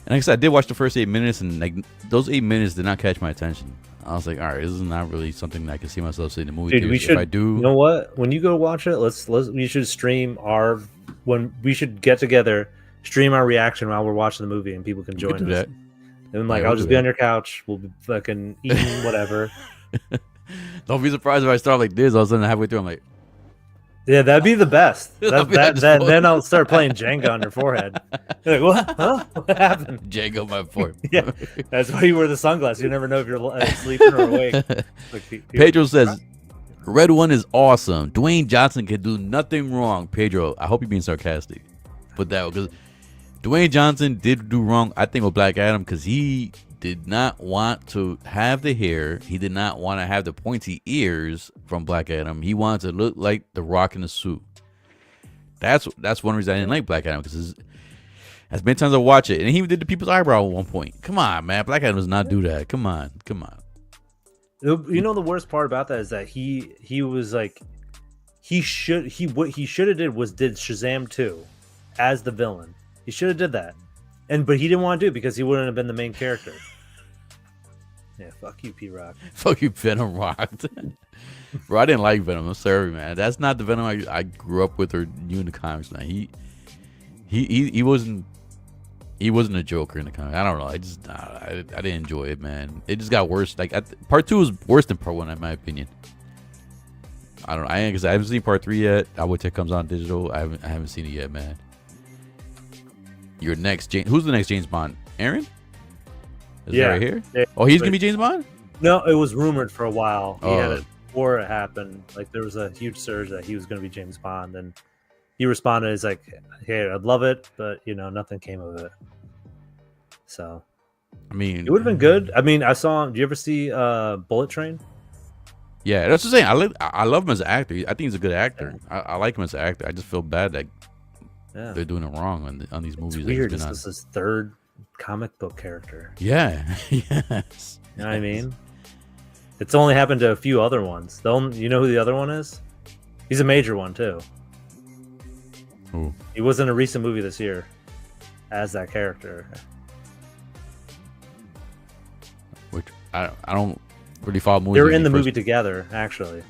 And like I said, I did watch the first 8 minutes, and like those 8 minutes did not catch my attention. I was like, all right, this is not really something that I can see myself seeing in the movie. Dude, we should. If I do, you know what? When you go watch it, we should stream we should get together, stream our reaction while we're watching the movie, and people can join us. That. And like, I'll just be on your couch. We'll be fucking eating whatever. Don't be surprised if I start like this. All of a sudden, halfway through, I'm like, yeah, that'd be the best. Then I'll start playing Jenga on your forehead. You're like, what? Huh? What happened? Jenga on my forehead. Yeah, that's why you wear the sunglasses. You never know if you're sleeping or awake. Like, Pedro says, Red One is awesome. Dwayne Johnson can do nothing wrong. Pedro, I hope you're being sarcastic. But that, because Dwayne Johnson did do wrong, I think, with Black Adam, because he did not want to have the hair. He did not want to have the pointy ears from Black Adam. He wanted to look like The Rock in a suit. That's one reason I didn't like Black Adam, because as many times I watch it, and he even did the people's eyebrow at one point. Come on, man. Black Adam does not do that. Come on. You know the worst part about that is that he was like what he should have did Shazam 2 as the villain. He should have did that. But he didn't want to do it because he wouldn't have been the main character. Yeah, fuck you, P-Rock. Fuck you, Venom rocked. Bro, I didn't like Venom. I'm sorry, man. That's not the Venom I grew up with or knew in the comics, man. He wasn't a Joker in the comics. I don't know. I didn't enjoy it, man. It just got worse. Like part 2 was worse than part 1, in my opinion. I don't know. Because I haven't seen part 3 yet. I would say it comes on digital. I haven't seen it yet, man. Your next who's the next James Bond? Aaron? Is that right here? Yeah. Oh, he's gonna be James Bond? No, it was rumored for a while. He had it before it happened. Like there was a huge surge that he was gonna be James Bond, and he responded, he's like, "Hey, I'd love it, but nothing came of it." So, I mean, it would have been good. I mean, I saw him. Do you ever see Bullet Train? Yeah, that's what I'm saying. I love him as an actor. I think he's a good actor. Yeah. I like him as an actor. I just feel bad that they're doing it wrong on these movies. It's weird. This is his third comic book character. Yeah. Yes. You know what I mean? It's only happened to a few other ones. You know who the other one is? He's a major one too. Who? He was in a recent movie this year as that character. Which I don't really follow movies. They were in the movie together, actually.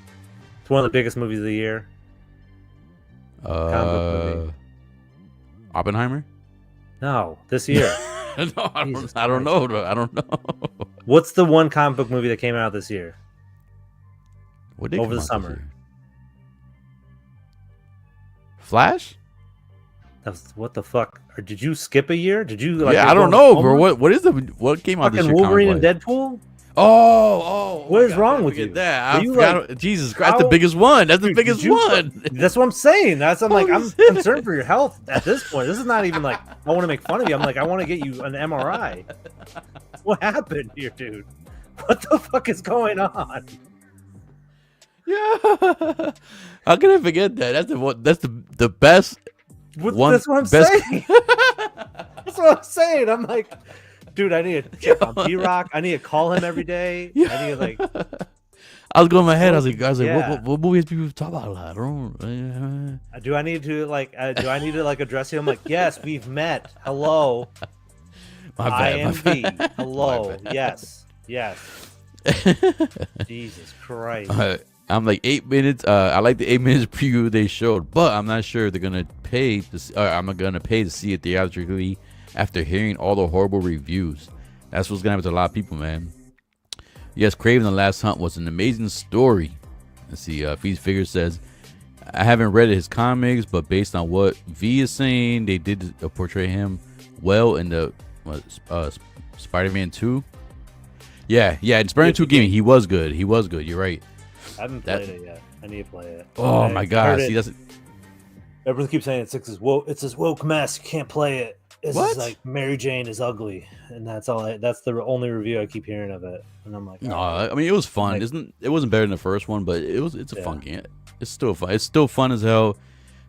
It's one of the biggest movies of the year. Movie. Oppenheimer? No, this year. No, I don't know. I don't know. What's the one comic book movie that came out this year? What did over the summer? Flash? What the fuck? Or did you skip a year? Did you? I don't know, bro. What came out this year? Wolverine and Deadpool? Oh! What is wrong with you? That? Jesus Christ, that's the biggest one. That's the biggest one. That's what I'm saying. I'm like, I'm concerned for your health at this point. This is not even like I want to make fun of you. I'm like, I want to get you an MRI. What happened here, dude? What the fuck is going on? Yeah. How can I forget that? That's the best. That's what I'm saying. That's what I'm saying. I'm like, dude, I need to check on P-Rock. I need to call him every day. Yeah. I need to I was going in my head. I was like, what movies people talk about? I don't. Do I need to address you? I'm like, yes, we've met. Hello. My bad. IMV. Hello. Yes. Jesus Christ. I'm like 8 minutes. I like the 8 minutes preview they showed, but I'm not sure they're gonna pay to. I'm gonna pay to see it theatrically after hearing all the horrible reviews. That's what's gonna happen to a lot of people, man. Yes, Kraven the Last Hunt was an amazing story. Let's see. V's Figure says, I haven't read his comics, but based on what V is saying, they did portray him well in the Spider-Man 2. Yeah. In Spider-Man 2 game, he was good. You're right. I haven't played it yet. I need to play it. Oh my god! See, that's everyone keeps saying it's this woke mess. You can't play it. It's what? Like Mary Jane is ugly, and that's all. That's the only review I keep hearing of it, and I'm like, no. I mean, it was fun. It wasn't better than the first one, but it's a fun game. It's still fun. It's still fun as hell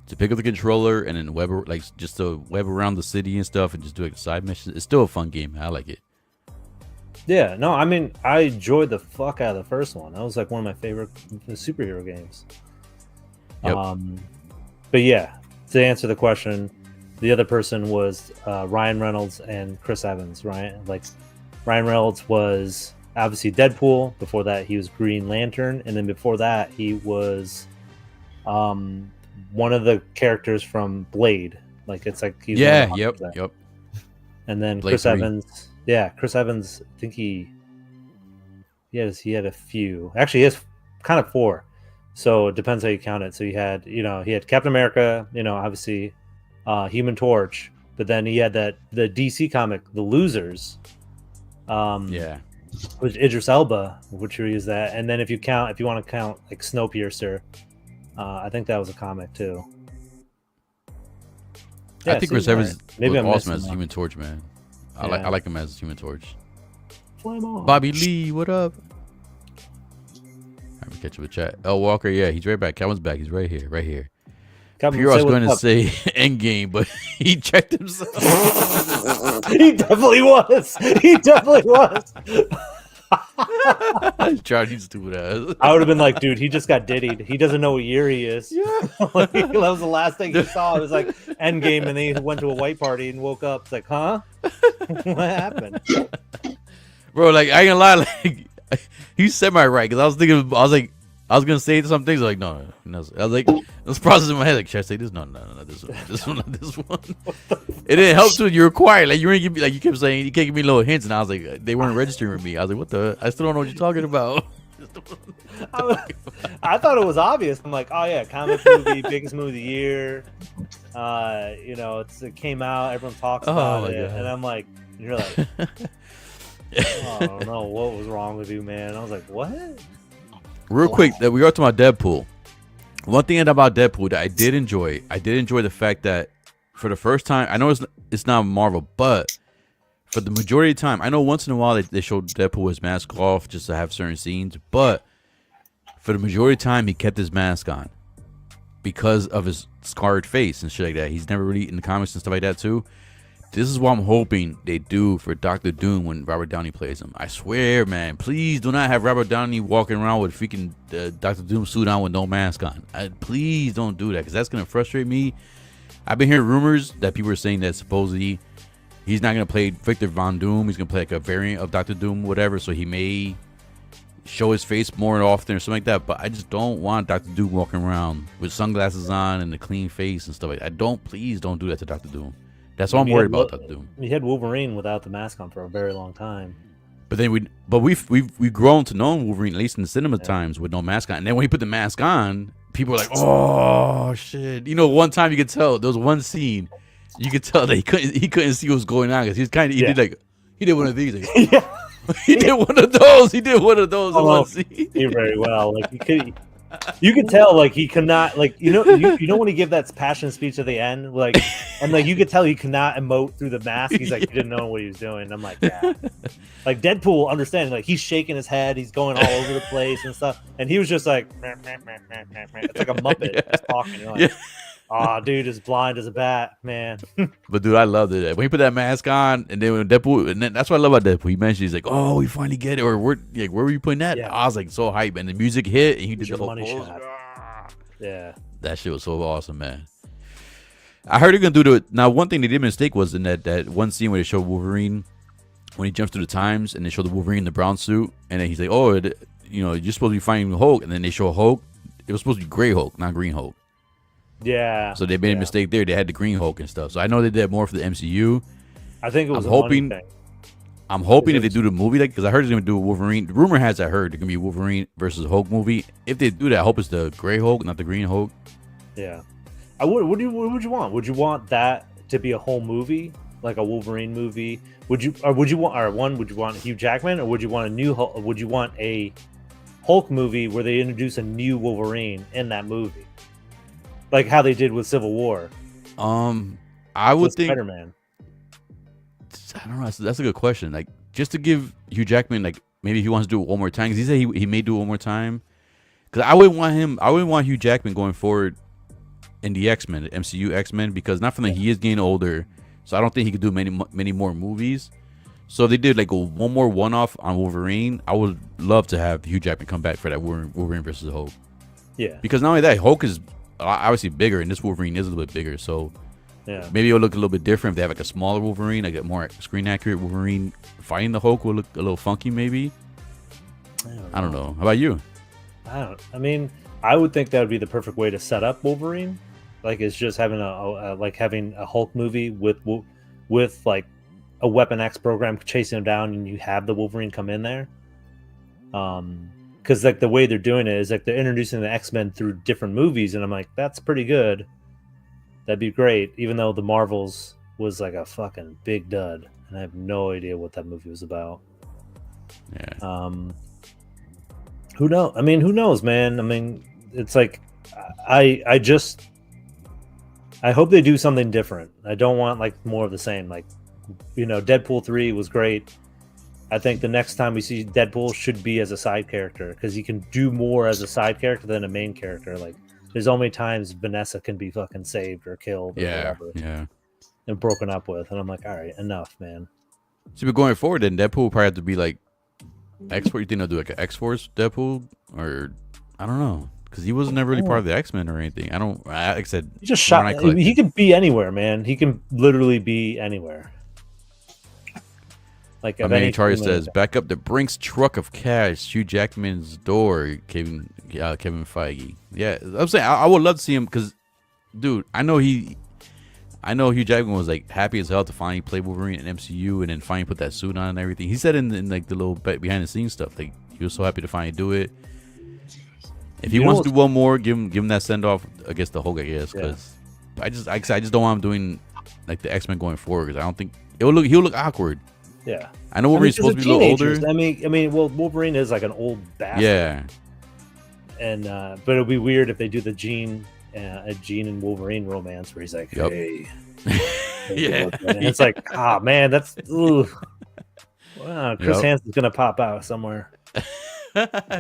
to pick up the controller and then just to web around the city and stuff, and just do side missions. It's still a fun game. I like it. Yeah, no, I mean, I enjoyed the fuck out of the first one. That was like one of my favorite superhero games. Yep. But yeah, to answer the question, the other person was Ryan Reynolds and Chris Evans. Ryan Reynolds was obviously Deadpool. Before that, he was Green Lantern, and then before that, he was one of the characters from Blade. Like it's like he's yep. And then Blade Chris 3. Evans. Yeah, Chris Evans, I think he had a few. Actually, he has kind of 4. So it depends how you count it. So he had Captain America, obviously Human Torch, but then he had the DC comic, The Losers. Which Idris Elba, which we use that. And then if you want to count like Snowpiercer, I think that was a comic too. Yeah, I think Chris Evans maybe was I'm awesome as missing Human Torch, man. I like him as Human Torch. Flame on. Bobby Lee, what up? Let me catch up with chat. L Walker, yeah, he's right back. Calvin's back. He's right here. Pierre was going to say Endgame, but he checked himself. He definitely was. Charlie stupid ass. I would have been like, dude, he just got diddied. He doesn't know what year he is. Yeah. Like, that was the last thing he saw. It was like Endgame, and then he went to a white party and woke up. It's like, huh? What happened? Bro, like, I ain't gonna lie, like, he's semi-right, because I was gonna say some things, like, no. I was like, I was processing in my head, like, should I say this? No, this one, not this one. It didn't help too. You were quiet, like, you weren't give me, like, you kept saying, you can't give me little hints, and I was like, they weren't registering with me. I was like, what the? I still don't know what you're talking about. I thought it was obvious. I'm like, oh yeah, comic movie, biggest movie of the year. It came out, everyone talks about it, God. and I'm like, you're like, oh, I don't know what was wrong with you, man. I was like, what? Real quick, that we are talking about Deadpool. One thing about Deadpool that I did enjoy the fact that for the first time, I know it's not Marvel, but for the majority of the time, I know once in a while they showed Deadpool with his mask off just to have certain scenes, but for the majority of the time, he kept his mask on because of his scarred face and shit like that. He's never really in the comics and stuff like that too. This is what I'm hoping they do for Dr. Doom when Robert Downey plays him. I swear, man, please do not have Robert Downey walking around with freaking Dr. Doom suit on with no mask on. Please don't do that, because that's going to frustrate me. I've been hearing rumors that people are saying that supposedly he's not going to play Victor Von Doom. He's going to play like a variant of Dr. Doom, whatever, so he may show his face more often or something like that. But I just don't want Dr. Doom walking around with sunglasses on and a clean face and stuff like that. Please don't do that to Dr. Doom. That's all I'm worried about, Dr. Doom. We had Wolverine without the mask on for a very long time. But then we've grown to know Wolverine, at least in the cinema times, with no mask on. And then when he put the mask on, people were like, "Oh shit!" One time you could tell there was one scene, you could tell that he couldn't see what was going on, because he did one of these. Like, Yeah. He did one of those. He did one of those in one scene. He did very well. Like you could tell, like he could not, like you know when he give that passion speech at the end, like, and like you could tell he could not emote through the mask. He's like, he didn't know what he was doing. I'm like, yeah. Like Deadpool understanding, like he's shaking his head, he's going all over the place and stuff, and he was just like, meh, meh, meh, meh, meh, meh. It's like a Muppet just talking. You're like, oh, dude is blind as a bat, man. But dude, I loved it when he put that mask on, and then when Deadpool, and then that's what I love about Deadpool. He mentioned, he's like, "Oh, we finally get it," or where were you putting that? Yeah. I was like so hype, and the music hit, and he did the whole money shot. Yeah, that shit was so awesome, man. I heard they're gonna do now. One thing they did mistake was in that one scene where they showed Wolverine when he jumps through the times, and they show the Wolverine in the brown suit, and then he's like, "Oh, you're supposed to be fighting Hulk," and then they show Hulk. It was supposed to be Gray Hulk, not Green Hulk. Yeah. So they made a mistake there. They had the Green Hulk and stuff. So I know they did more for the MCU. I think it was. I'm hoping if they do the movie, because I heard they're gonna do a Wolverine. The rumor has I heard they're gonna be Wolverine versus Hulk movie. If they do that, I hope it's the Gray Hulk, not the Green Hulk. Yeah. What would you want? Would you want that to be a whole movie, like a Wolverine movie? Would you want Hugh Jackman, or would you want a new Hulk? Would you want a Hulk movie where they introduce a new Wolverine in that movie, like how they did with Civil War? I would think Spider-Man. I don't know. That's a good question. Like, just to give Hugh Jackman, like, maybe he wants to do it one more time, because he said he may do it one more time. Because I wouldn't want Hugh Jackman going forward in the X-Men, the MCU X-Men, because not from he is getting older, so I don't think he could do many more movies. So if they did like one more one-off on Wolverine, I would love to have Hugh Jackman come back for that Wolverine versus Hulk. Yeah. Because not only that, Hulk is obviously bigger, and this Wolverine is a little bit bigger, so. Yeah. Maybe it'll look a little bit different if they have like a smaller Wolverine, like a more screen accurate Wolverine fighting the Hulk will look a little funky, maybe. I don't know. How about you? I mean, I would think that would be the perfect way to set up Wolverine. Like, it's just having having a Hulk movie with like a Weapon X program chasing him down, and you have the Wolverine come in there. Because like the way they're doing it is like they're introducing the X-Men through different movies, and I'm like, that's pretty good. That'd be great, even though the Marvels was like a fucking big dud, and I have no idea what that movie was about. Yeah. Who knows? I mean, who knows, man? I mean, it's like I hope they do something different. I don't want like more of the same. Like, Deadpool 3 was great. I think the next time we see Deadpool should be as a side character, because he can do more as a side character than a main character. Like, there's only times Vanessa can be fucking saved or killed or whatever. Yeah. And broken up with. And I'm like, all right, enough, man. So, but going forward, then Deadpool will probably have to be like X-Force? You think they'll do like an X-Force Deadpool, or I don't know, because he was never really part of the X-Men or anything. Like I said, He just shot. He could be anywhere, man. He can literally be anywhere. Like Charlie says, back up the Brinks truck of cash, Hugh Jackman's door, Kevin Feige. Yeah, I'm saying I would love to see him because, dude, I know Hugh Jackman was like happy as hell to finally play Wolverine in MCU and then finally put that suit on and everything. He said in like the little behind the scenes stuff, like he was so happy to finally do it. If he wants to do one more, give him that send off against the Hulk, I guess. Because I just don't want him doing like the X-Men going forward because I don't think he'll look awkward. Yeah, I know Wolverine's supposed to be a little older. I mean, well, Wolverine is like an old bastard. Yeah, and but it'll be weird if they do the Jean and Wolverine romance where he's like, hey, yeah, and it's like, man, that's Chris Hansen's gonna pop out somewhere. What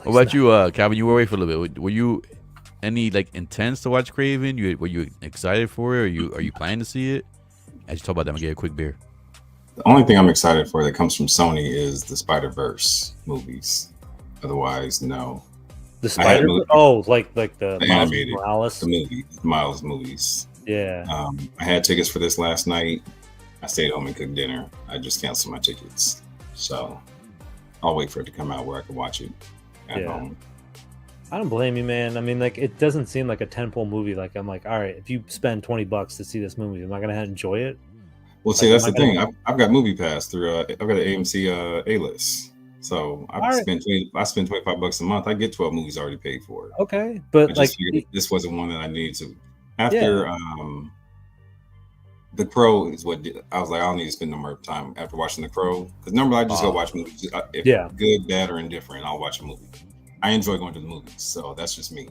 about you, Calvin? You were away for a little bit. Were you any like intense to watch Kraven? Were you excited for it? Are you planning to see it? As you talk about that, I'm gonna get a quick beer. The only thing I'm excited for that comes from Sony is the Spider-Verse movies. Otherwise, no. The Spider-Verse? Oh, like the animated Morales? The Miles movies. Yeah. I had tickets for this last night. I stayed home and cooked dinner. I just canceled my tickets. So I'll wait for it to come out where I can watch it at home. I don't blame you, man. I mean, like, it doesn't seem like a tentpole movie. Like, I'm like, all right, if you spend $20 to see this movie, am I gonna enjoy it? Well, see, that's the thing. I've got Movie Pass through. I've got an AMC A-list, so I spend $25 a month. I get 12 movies already paid for. Okay, but like, this wasn't one that I needed to. After The Crow is what I was like. I don't need to spend no more time after watching The Crow because normally I just go watch movies. If good, bad, or indifferent, I'll watch a movie. I enjoy going to the movies, so that's just me.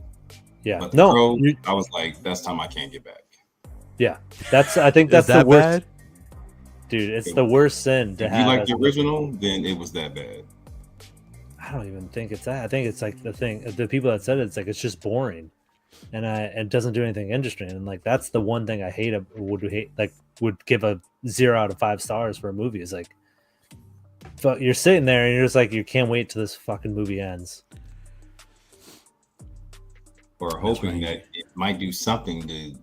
Yeah, but The Crow, I was like, that's time I can't get back. Yeah, I think that's the worst. Bad? Dude, it's the worst sin to have. If you like the original, then it was that bad. I don't even think it's that. I think it's like the people that said it's like it's just boring, and it doesn't do anything interesting. And like that's the one thing I would give a 0 out of 5 stars for a movie. Is like, you're sitting there and you're just like you can't wait till this fucking movie ends. Or hoping that it might do something to,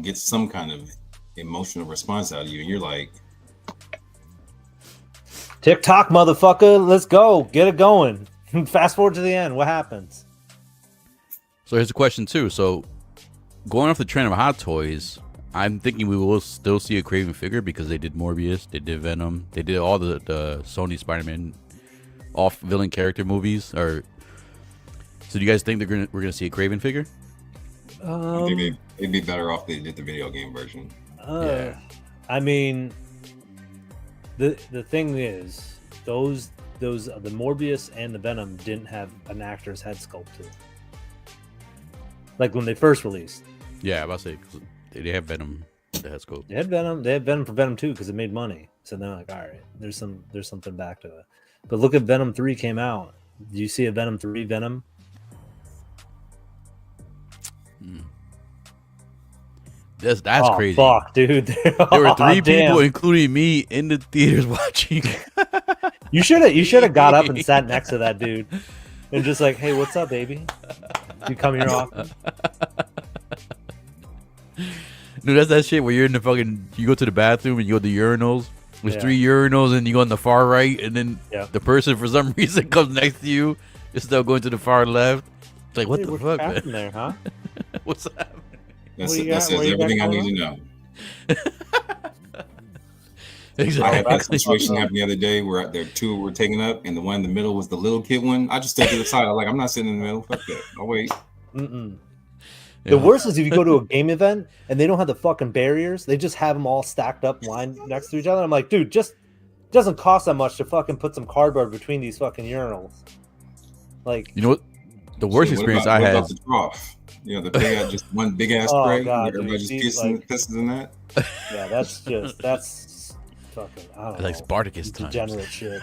get some kind of emotional response out of you, and you're like, TikTok, motherfucker, let's go, get it going. Fast forward to the end, what happens? So here's a question too. So going off the trend of Hot Toys, I'm thinking we will still see a Kraven figure because they did Morbius, they did Venom, they did all the Sony Spider-Man off villain character movies. Or so do you guys think we're gonna see a Kraven figure? It'd be better off they did the video game version. I mean, the thing is, the Morbius and the Venom didn't have an actor's head sculpted, like when they first released. Yeah, I was about to say they have Venom the head sculpt. They had Venom for Venom 2 because it made money. So they're like, all right, there's something back to it. But look at Venom 3 came out. Do you see a Venom 3 Venom? That's crazy. Fuck, dude. There were 3 people, including me, in the theaters watching. You should have got up and sat next to that dude, and just like, hey, what's up, baby? You come here often? Dude, that's that shit where you're in the you go to the bathroom and you go to the urinals. There's 3 urinals and you go on the far right, and then the person for some reason comes next to you. Instead of going to the far left. It's like, what the fuck, man? There, huh? What's happening? That says everything I need to know. Exactly. I had that situation happen the other day where there 2 were taken up, and the one in the middle was the little kid one. I just stood to the side. I'm like, I'm not sitting in the middle. Fuck that. I'll wait. The worst is if you go to a game event and they don't have the fucking barriers. They just have them all stacked up, lined next to each other. I'm like, dude, just it doesn't cost that much to fucking put some cardboard between these fucking urinals. Like, you know what? The worst experience I had. The trough? The big just one big ass spray. Everybody just pisses in that. Yeah, that's fucking. I don't know. Like Spartacus times. Degenerate shit.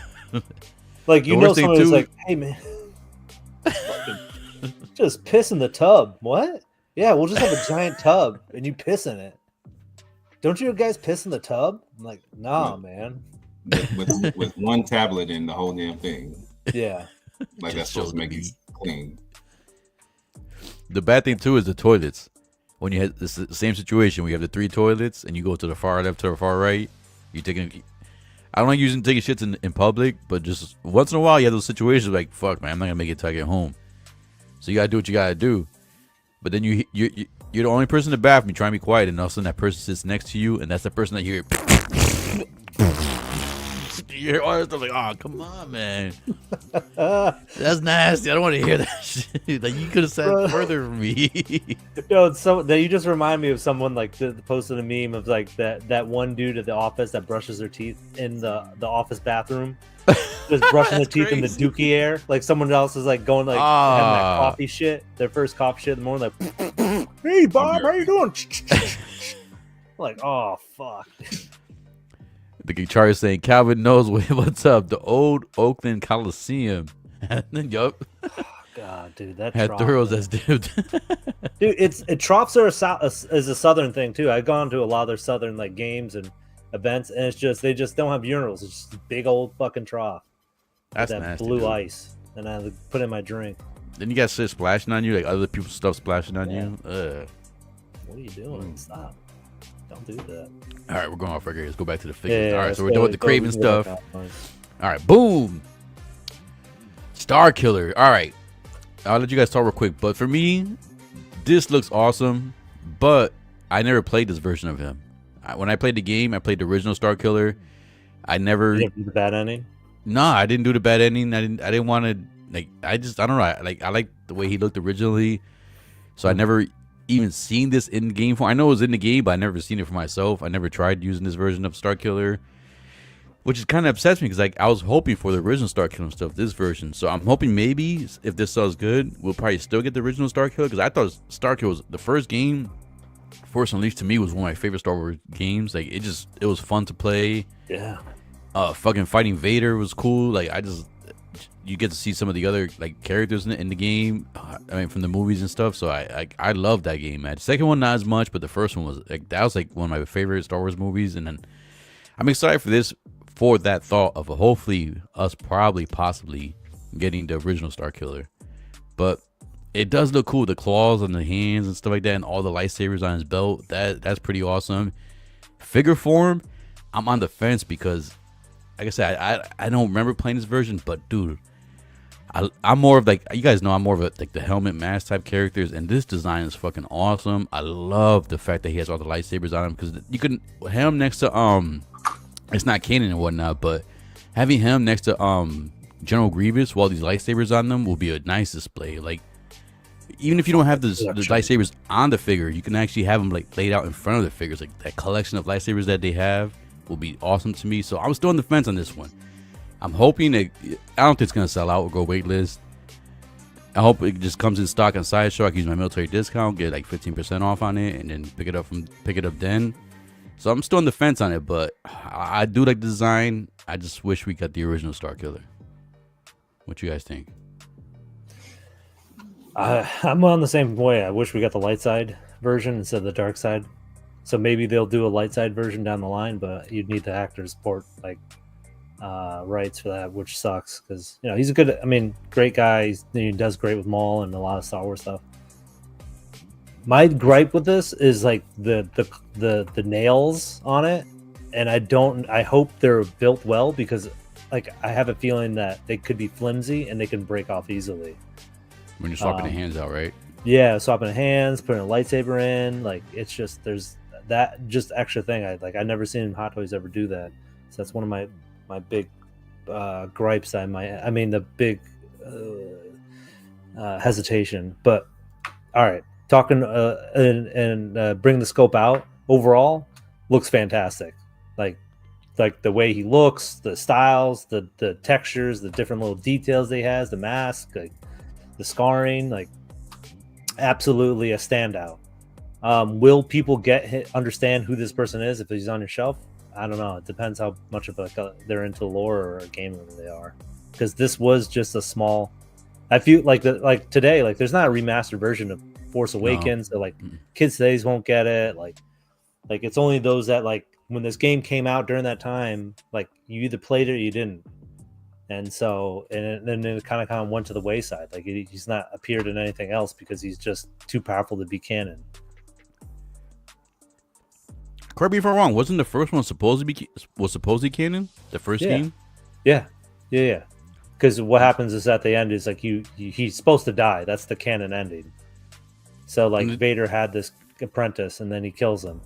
Like somebody was like, "Hey man, just piss in the tub." What? Yeah, we'll just have a giant tub and you piss in it. Don't you guys piss in the tub? I'm like, nah, man. with one tablet in the whole damn thing. Yeah. Like that's supposed to make it clean. The bad thing too is the toilets. When you have the same situation, we have the 3 toilets, and you go to the far left to the far right. You taking. I don't like taking shits in public, but just once in a while, you have those situations like, fuck, man, I'm not gonna make it till I get home. So you gotta do what you gotta do. But then you're the only person in the bathroom. You try and be quiet, and all of a sudden that person sits next to you, and that's the person that you hear all that stuff like, oh, come on, man. That's nasty. I don't want to hear that shit. Like, you could have sat further from me. Yo, so that you just remind me of someone like posted a meme of like that one dude at the office that brushes their teeth in the office bathroom. Just brushing their teeth in the dookie air. Like someone else is like going like having that coffee shit, their first coffee shit in the morning, like, hey Bob, how you doing? Like, oh fuck. The guitar is saying Calvin knows what's up. The old Oakland Coliseum. And then yup. Oh, God, dude, that had thorough as dipped. Dude, troughs are is a southern thing too. I've gone to a lot of their southern like games and events, and it's just they just don't have urinals. It's just a big old fucking trough. That's that nasty, blue dude. Ice, and I put in my drink. Then you got shit splashing on you, like other people's stuff splashing on you. What are you doing? Stop. Don't do that. All right, we're going off right here. Let's go back to the figures. Yeah, all right, so we're done with the Kraven go stuff. All right, boom. Star Killer. All right, I'll let you guys talk real quick. But for me, this looks awesome. But I never played this version of him. When I played the game, I played the original Star Killer. I never. You didn't do the bad ending? Nah, I didn't do the bad ending. I didn't want to. Like, I don't know. I like the way he looked originally. So I never even seen this in game form. I know it was in the game, but I never seen it for myself. I never tried using this version of Star Killer, which is kind of upsets me because like I was hoping for the original Star Killer stuff, this version. So I'm hoping maybe if this sells good, we'll probably still get the original Star Killer because I thought Star Killer was the first game. Force Unleashed to me was one of my favorite Star Wars games. Like it was fun to play. Yeah. Fucking fighting Vader was cool. Like you get to see some of the other like characters in the game. I mean, from the movies and stuff. So I love that game, man. The second one not as much, but the first one was like that was like one of my favorite Star Wars movies. And then I'm excited for this, for that thought of hopefully us possibly getting the original Star Killer. But it does look cool, the claws on the hands and stuff like that, and all the lightsabers on his belt. That's pretty awesome. Figure form, I'm on the fence because, like I said, I don't remember playing this version, but dude, I'm more of like, you guys know I'm more of a, like the helmet mask type characters, and this design is fucking awesome. I love the fact that he has all the lightsabers on him because you can have him next to it's not canon and whatnot, but having him next to General Grievous while these lightsabers on them will be a nice display. Like, even if you don't have the lightsabers on the figure, you can actually have them like laid out in front of the figures. Like that collection of lightsabers that they have will be awesome to me. So I'm still on the fence on this one. I'm hoping that, I don't think it's gonna sell out or go waitlist. I hope it just comes in stock on Sideshow. I can use my military discount, get like 15% off on it, and then pick it up then. So I'm still on the fence on it, but I do like the design. I just wish we got the original Star Killer. What you guys think? I'm on the same way. I wish we got the light side version instead of the dark side. So maybe they'll do a light side version down the line, but you'd need the actors support like rights for that, which sucks because he's a good, great guy. He does great with Maul and a lot of Star Wars stuff. My gripe with this is like the nails on it, and I hope they're built well because like I have a feeling that they could be flimsy and they can break off easily. When you're swapping the hands out, right? Yeah, swapping hands, putting a lightsaber in, like it's just there's that just extra thing. I never seen Hot Toys ever do that, so that's one of my big gripes. The big hesitation. But all right, talking and bring the scope out. Overall, looks fantastic. Like the way he looks, the styles, the textures, the different little details he has, the mask, like the scarring, like absolutely a standout. Will people understand who this person is if he's on your shelf? I don't know. It depends how much of they're into lore or a gamer they are. Because this was just a small. I feel like today, like there's not a remastered version of Force Awakens. No. So like kids today's won't get it. Like it's only those that like when this game came out during that time, like you either played it or you didn't. And so, and then it kind of went to the wayside. Like he's not appeared in anything else because he's just too powerful to be canon. Correct me if I'm wrong. Wasn't the first one supposedly canon? The first game? Yeah. Because what happens is at the end is like he's supposed to die. That's the canon ending. So like Vader had this apprentice and then he kills him.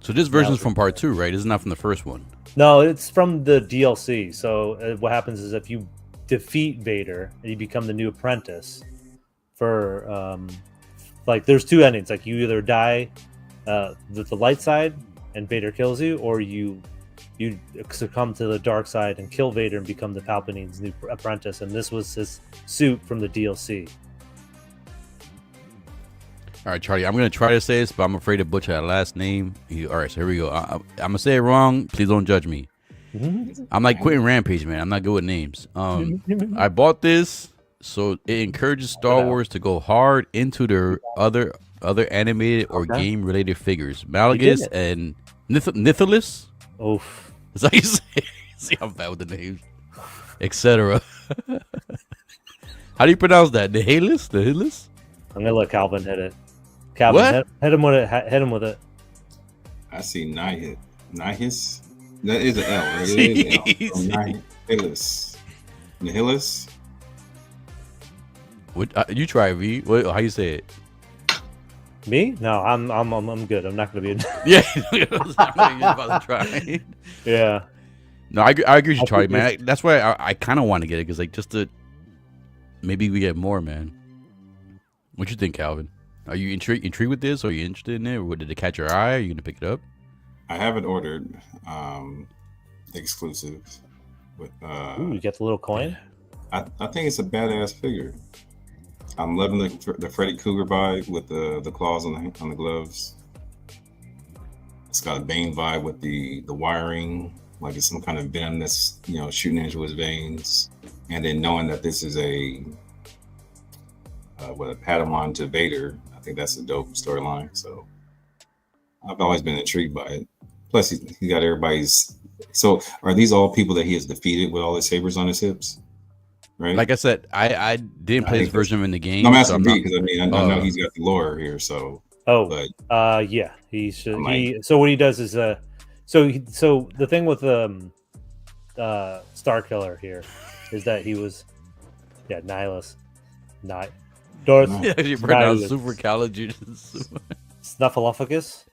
So this version's from part 2, right? It's not from the first one. No, it's from the DLC. So what happens is if you defeat Vader and you become the new apprentice for like there's 2 endings. Like you either die the light side and Vader kills you, or you succumb to the dark side and kill Vader and become the Palpatine's new apprentice. And this was his suit from the DLC. All right, Charlie, I'm going to try to say this, but I'm afraid to butcher that last name. All right, so here we go. I'm going to say it wrong. Please don't judge me. I'm like Quentin Rampage, man. I'm not good with names. I bought this, so it encourages Star Wars to go hard into their other animated or game-related figures. Malagus and Nithilis. Oof. That's how you say it. See how bad with the names. Etc. How do you pronounce that? Nihilus? Nihilus? I'm going to let Calvin hit it. Calvin, hit him with it. Hit him with it. I see Nihis. That is an L. Right? It is an L. Nihilus. Nihilus. What you try, V? How you say it? Me? No, I'm good. I'm not going to be. Yeah, I'm not about to try. Yeah. No, I agree with you, Charlie, man. That's why I kind of want to get it because, like, just to maybe we get more, man. What you think, Calvin? Are you intrigued with this? Are you interested in it? Or did it catch your eye? Are you gonna pick it up? I haven't ordered exclusives. With you get the little coin. I think it's a badass figure. I'm loving the Freddy Krueger vibe with the claws on the gloves. It's got a Bane vibe with the wiring, like it's some kind of venom that's shooting into his veins, and then knowing that this is a Padawan to Vader, I think that's a dope storyline. So I've always been intrigued by it. Plus, he got everybody's. So are these all people that he has defeated with all his sabers on his hips? Right. Like I said, I didn't play this version in the game. No, I'm asking because I know he's got the lore here. So yeah, he should. So what he does is so the thing with Star Killer here is that he was Nihilus. Darth. Yeah, you pronounce supercalifragilistic. Snuffleupagus.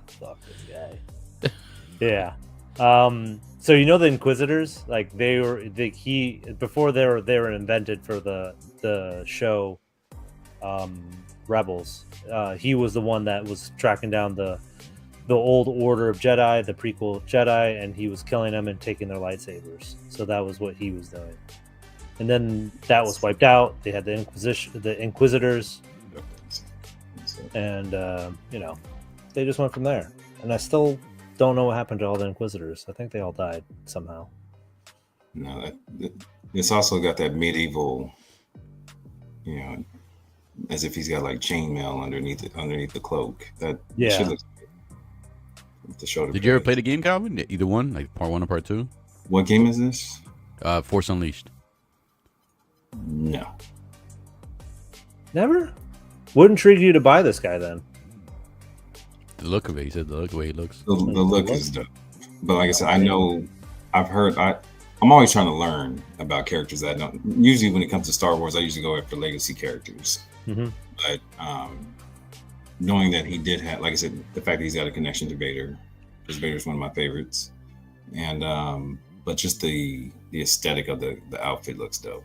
Fuck this guy. Yeah. So the Inquisitors, like before they were invented for the show Rebels. He was the one that was tracking down the old order of Jedi, the prequel Jedi, and he was killing them and taking their lightsabers. So that was what he was doing. And then that was wiped out. They had the Inquisitors, and they just went from there. And I still don't know what happened to all the Inquisitors. I think they all died somehow. No, it's also got that medieval, as if he's got like chainmail underneath the cloak. That should look the shoulder. Did you ever play the game, Calvin? Either one, like part 1 or part 2? What game is this? Force Unleashed. No. Never? What intrigued you to buy this guy then? The look of it. He said the look of the way he looks. The look is dope. But like I said, I'm always trying to learn about characters that I don't. Usually when it comes to Star Wars, I usually go after legacy characters. Mm-hmm. But knowing that he did have, like I said, the fact that he's got a connection to Vader, because Vader's one of my favorites. And but just the aesthetic of the outfit looks dope.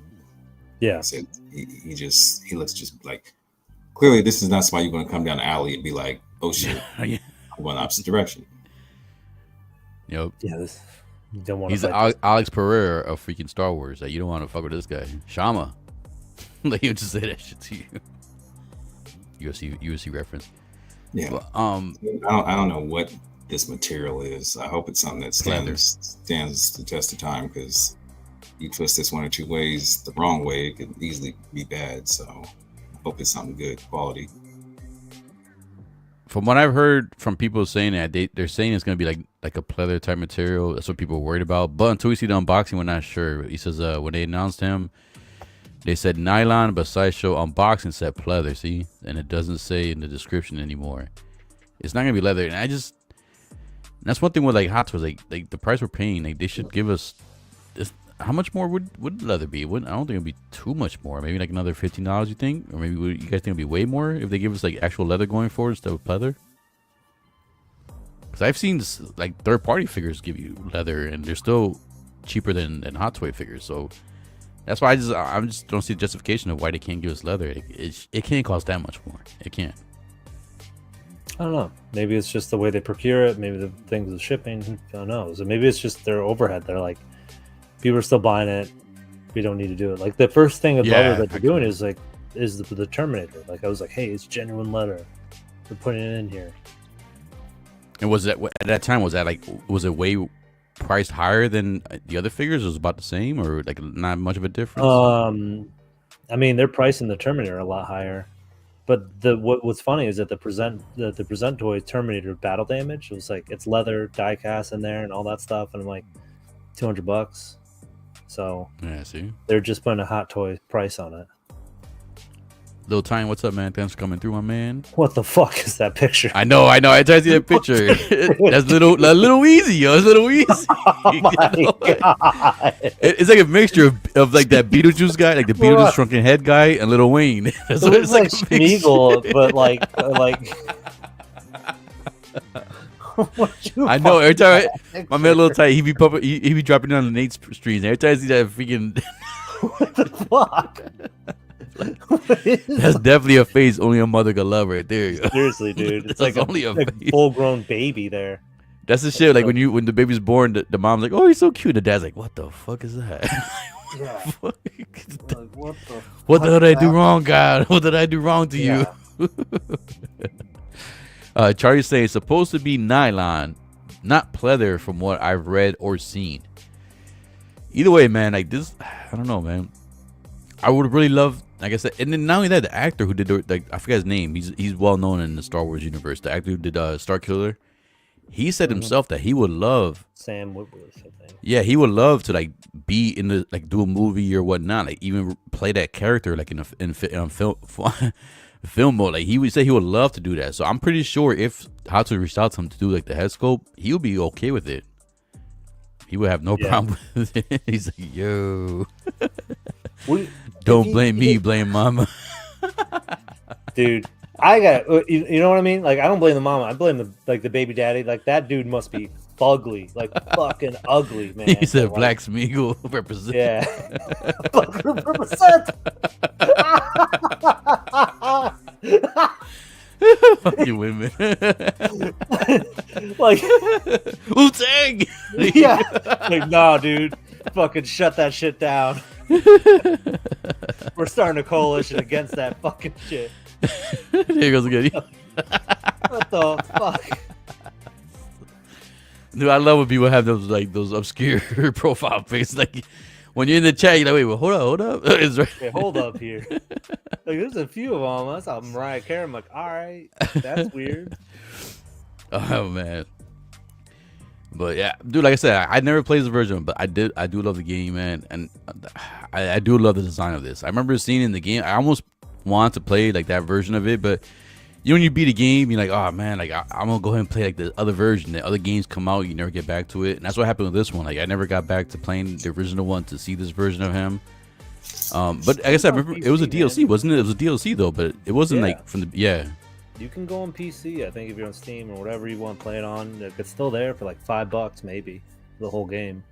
Yeah. Like I said, he looks just like, clearly this is not somebody you're going to come down the alley and be like, oh shit, Yeah. I'm going the opposite direction. Yep. Yeah, this you don't want. He's Alex Pereira of freaking Star Wars. Like, you don't want to fuck with this guy, Shama. Like, he would just say that shit to you. UFC reference. Yeah. But, I don't know what this material is. I hope it's something that stands the test of time, because you twist this one or two ways the wrong way, it could easily be bad. So I hope it's something good quality. From what I've heard from people saying that, they're saying it's gonna be like a pleather type material. That's what people were worried about. But until we see the unboxing, we're not sure. He says when they announced him, they said nylon, but Sideshow unboxing said pleather. See, and it doesn't say in the description anymore. It's not gonna be leather, and that's one thing with like Hot Toys. Like the price we're paying, like they should give us this. How much more would leather be? I don't think it'd be too much more. Maybe like another $15, you think? Or maybe you guys think it'd be way more if they give us like actual leather going forward instead of pleather? Because I've seen this, like third-party figures give you leather, and they're still cheaper than Hot Toy figures. So that's why I just don't see the justification of why they can't give us leather. It can't cost that much more. It can't. I don't know. Maybe it's just the way they procure it. Maybe the things with shipping. Who knows? Or maybe it's just their overhead. They're like, people are still buying it. We don't need to do it. Like the first thing of leather that they're doing is the Terminator. Like I was like, hey, it's genuine leather. They're putting it in here. And was that at that time? Was it way priced higher than the other figures? It was about the same, or like not much of a difference? I mean, they're pricing the Terminator a lot higher. But what's funny is that the present toy Terminator battle damage, it was like it's leather die cast in there and all that stuff, and I'm like $200. So yeah, see, they're just putting a Hot Toy price on it. Little Time, what's up, man? Thanks for coming through, my man. What the fuck is that picture? I know. I tried to see that picture. That's little easy, yo. It's little easy. Oh my God. It's like a mixture of like that Beetlejuice guy, like the Beetlejuice shrunken head guy, and Little Wayne. That's It looks like Smeagol, but like. I know. Every time my man Little Tight, he be dropping down the Nate's streams. Every time I see that freaking. What the fuck? That's definitely a face only a mother could love right there. Yo. Seriously, dude. It's like only a full-grown baby there. That's the shit. Like when the baby's born, the mom's like, "Oh, he's so cute." The dad's like, "What the fuck is that?" Yeah. What the hell did I do wrong, God? What did I do wrong to you? Charlie's saying it's supposed to be nylon, not pleather, from what I've read or seen. Either way, man, like this, I don't know, man. I would really love, like I said, and then not only that, the actor who did, like, I forgot his name. He's well known in the Star Wars universe. The actor who did Star Killer, he said himself that he would love Sam Woodworth, I think. Yeah, he would love to like be in the like do a movie or whatnot, like even play that character like in film film mode. Like he would say he would love to do that. So I'm pretty sure if Hot Toys reached out to him to do like the head sculpt, he would be okay with it. He would have no problem with it. He's like, yo. Don't blame me, blame mama. Dude, I got you know what I mean? Like I don't blame the mama. I blame the baby daddy. Like that dude must be ugly, like fucking ugly, man. He said like, Black Smeagol represent. Yeah. represent. Fuck you women. Like Wu-Tang. Yeah. Like nah, dude. Fucking shut that shit down. We're starting a coalition against that fucking shit. There he goes again. What the fuck? Dude, I love when people have those obscure profile pics. Like when you're in the chat, you're like, wait, well, hold up. It's right. Okay, hold up here. Like there's a few of them. I saw Mariah Carey. I'm like, all right, that's weird. Oh man. But yeah, dude, like I said, I never played this version, but I do love the game, man, and I do love the design of this. I remember seeing it in the game. I almost wanted to play like that version of it, but you know when you beat a game, you're like, oh man, like I'm gonna go ahead and play like the other version. The other games come out, you never get back to it, and that's what happened with this one. Like I never got back to playing the original one to see this version of him. But like I said, I remember it was a DLC, wasn't it? It was a DLC though, but it wasn't like from the You can go on PC, I think, if you're on Steam or whatever you want to play it on. It's still there for like $5 maybe, the whole game.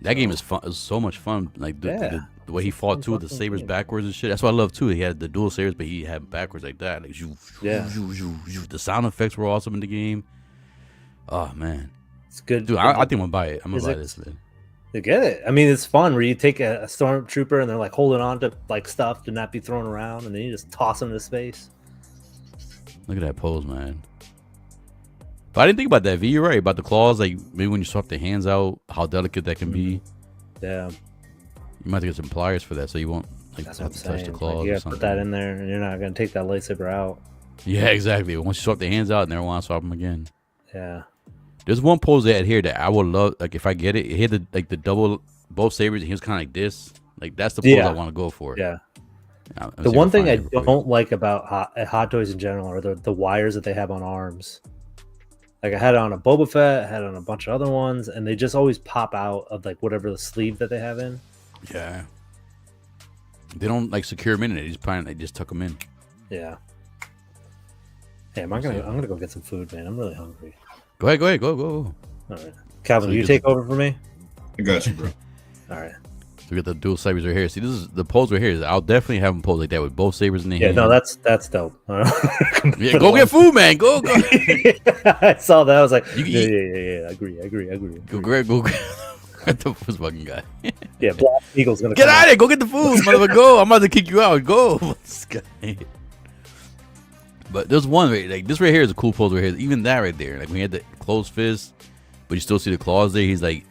That game is fun. It's so much fun. Like the way he fought too with the sabers backwards and shit. That's what I love too. He had the dual sabers, but he had backwards like that. Like the sound effects were awesome in the game. Oh man, it's good, dude. I think I'm gonna buy it. I'm gonna buy this, man. To get it. I mean, it's fun where you take a stormtrooper and they're like holding on to like stuff to not be thrown around, and then you just toss them into space. Look at that pose, man. But I didn't think about that, V. You're right about the claws. Like maybe when you swap the hands out, how delicate that can be. Yeah. You might have to get some pliers for that, so you won't like That's have what to I'm touch the saying. claws. Like, you or gotta something. put that in there, and you're not gonna take that lightsaber out. Yeah, exactly. Once you swap the hands out, never want to swap them again. Yeah. There's one pose they had here that I would love. Like if I get it, he had the double both sabers, and he was kind of like this. Like that's the pose I want to go for. Yeah. The one thing I don't like about hot toys in general are the wires that they have on arms. Like I had it on a Boba Fett, I had it on a bunch of other ones, and they just always pop out of like whatever the sleeve that they have in. Yeah. They don't like secure them in it. They just tuck them in. Yeah. Hey, I'm gonna go get some food, man. I'm really hungry. Go ahead. Go. All right, Calvin, will you take over for me? I got you, bro. All right. So we got the dual sabers right here. See, this is the pose right here. I'll definitely have them pose like that with both sabers in the hand. Yeah, no, that's dope. Yeah, go get food, man. Go. I saw that. I was like, yeah. Agree. Go grab the fucking guy. Yeah, Black Eagle's gonna get out of there. Go get the food, motherfucker. Go. I'm about to kick you out. Go. This guy. But there's one like this right here is a cool pose right here. Even that right there, like when he had the closed fist, but you still see the claws there. He's like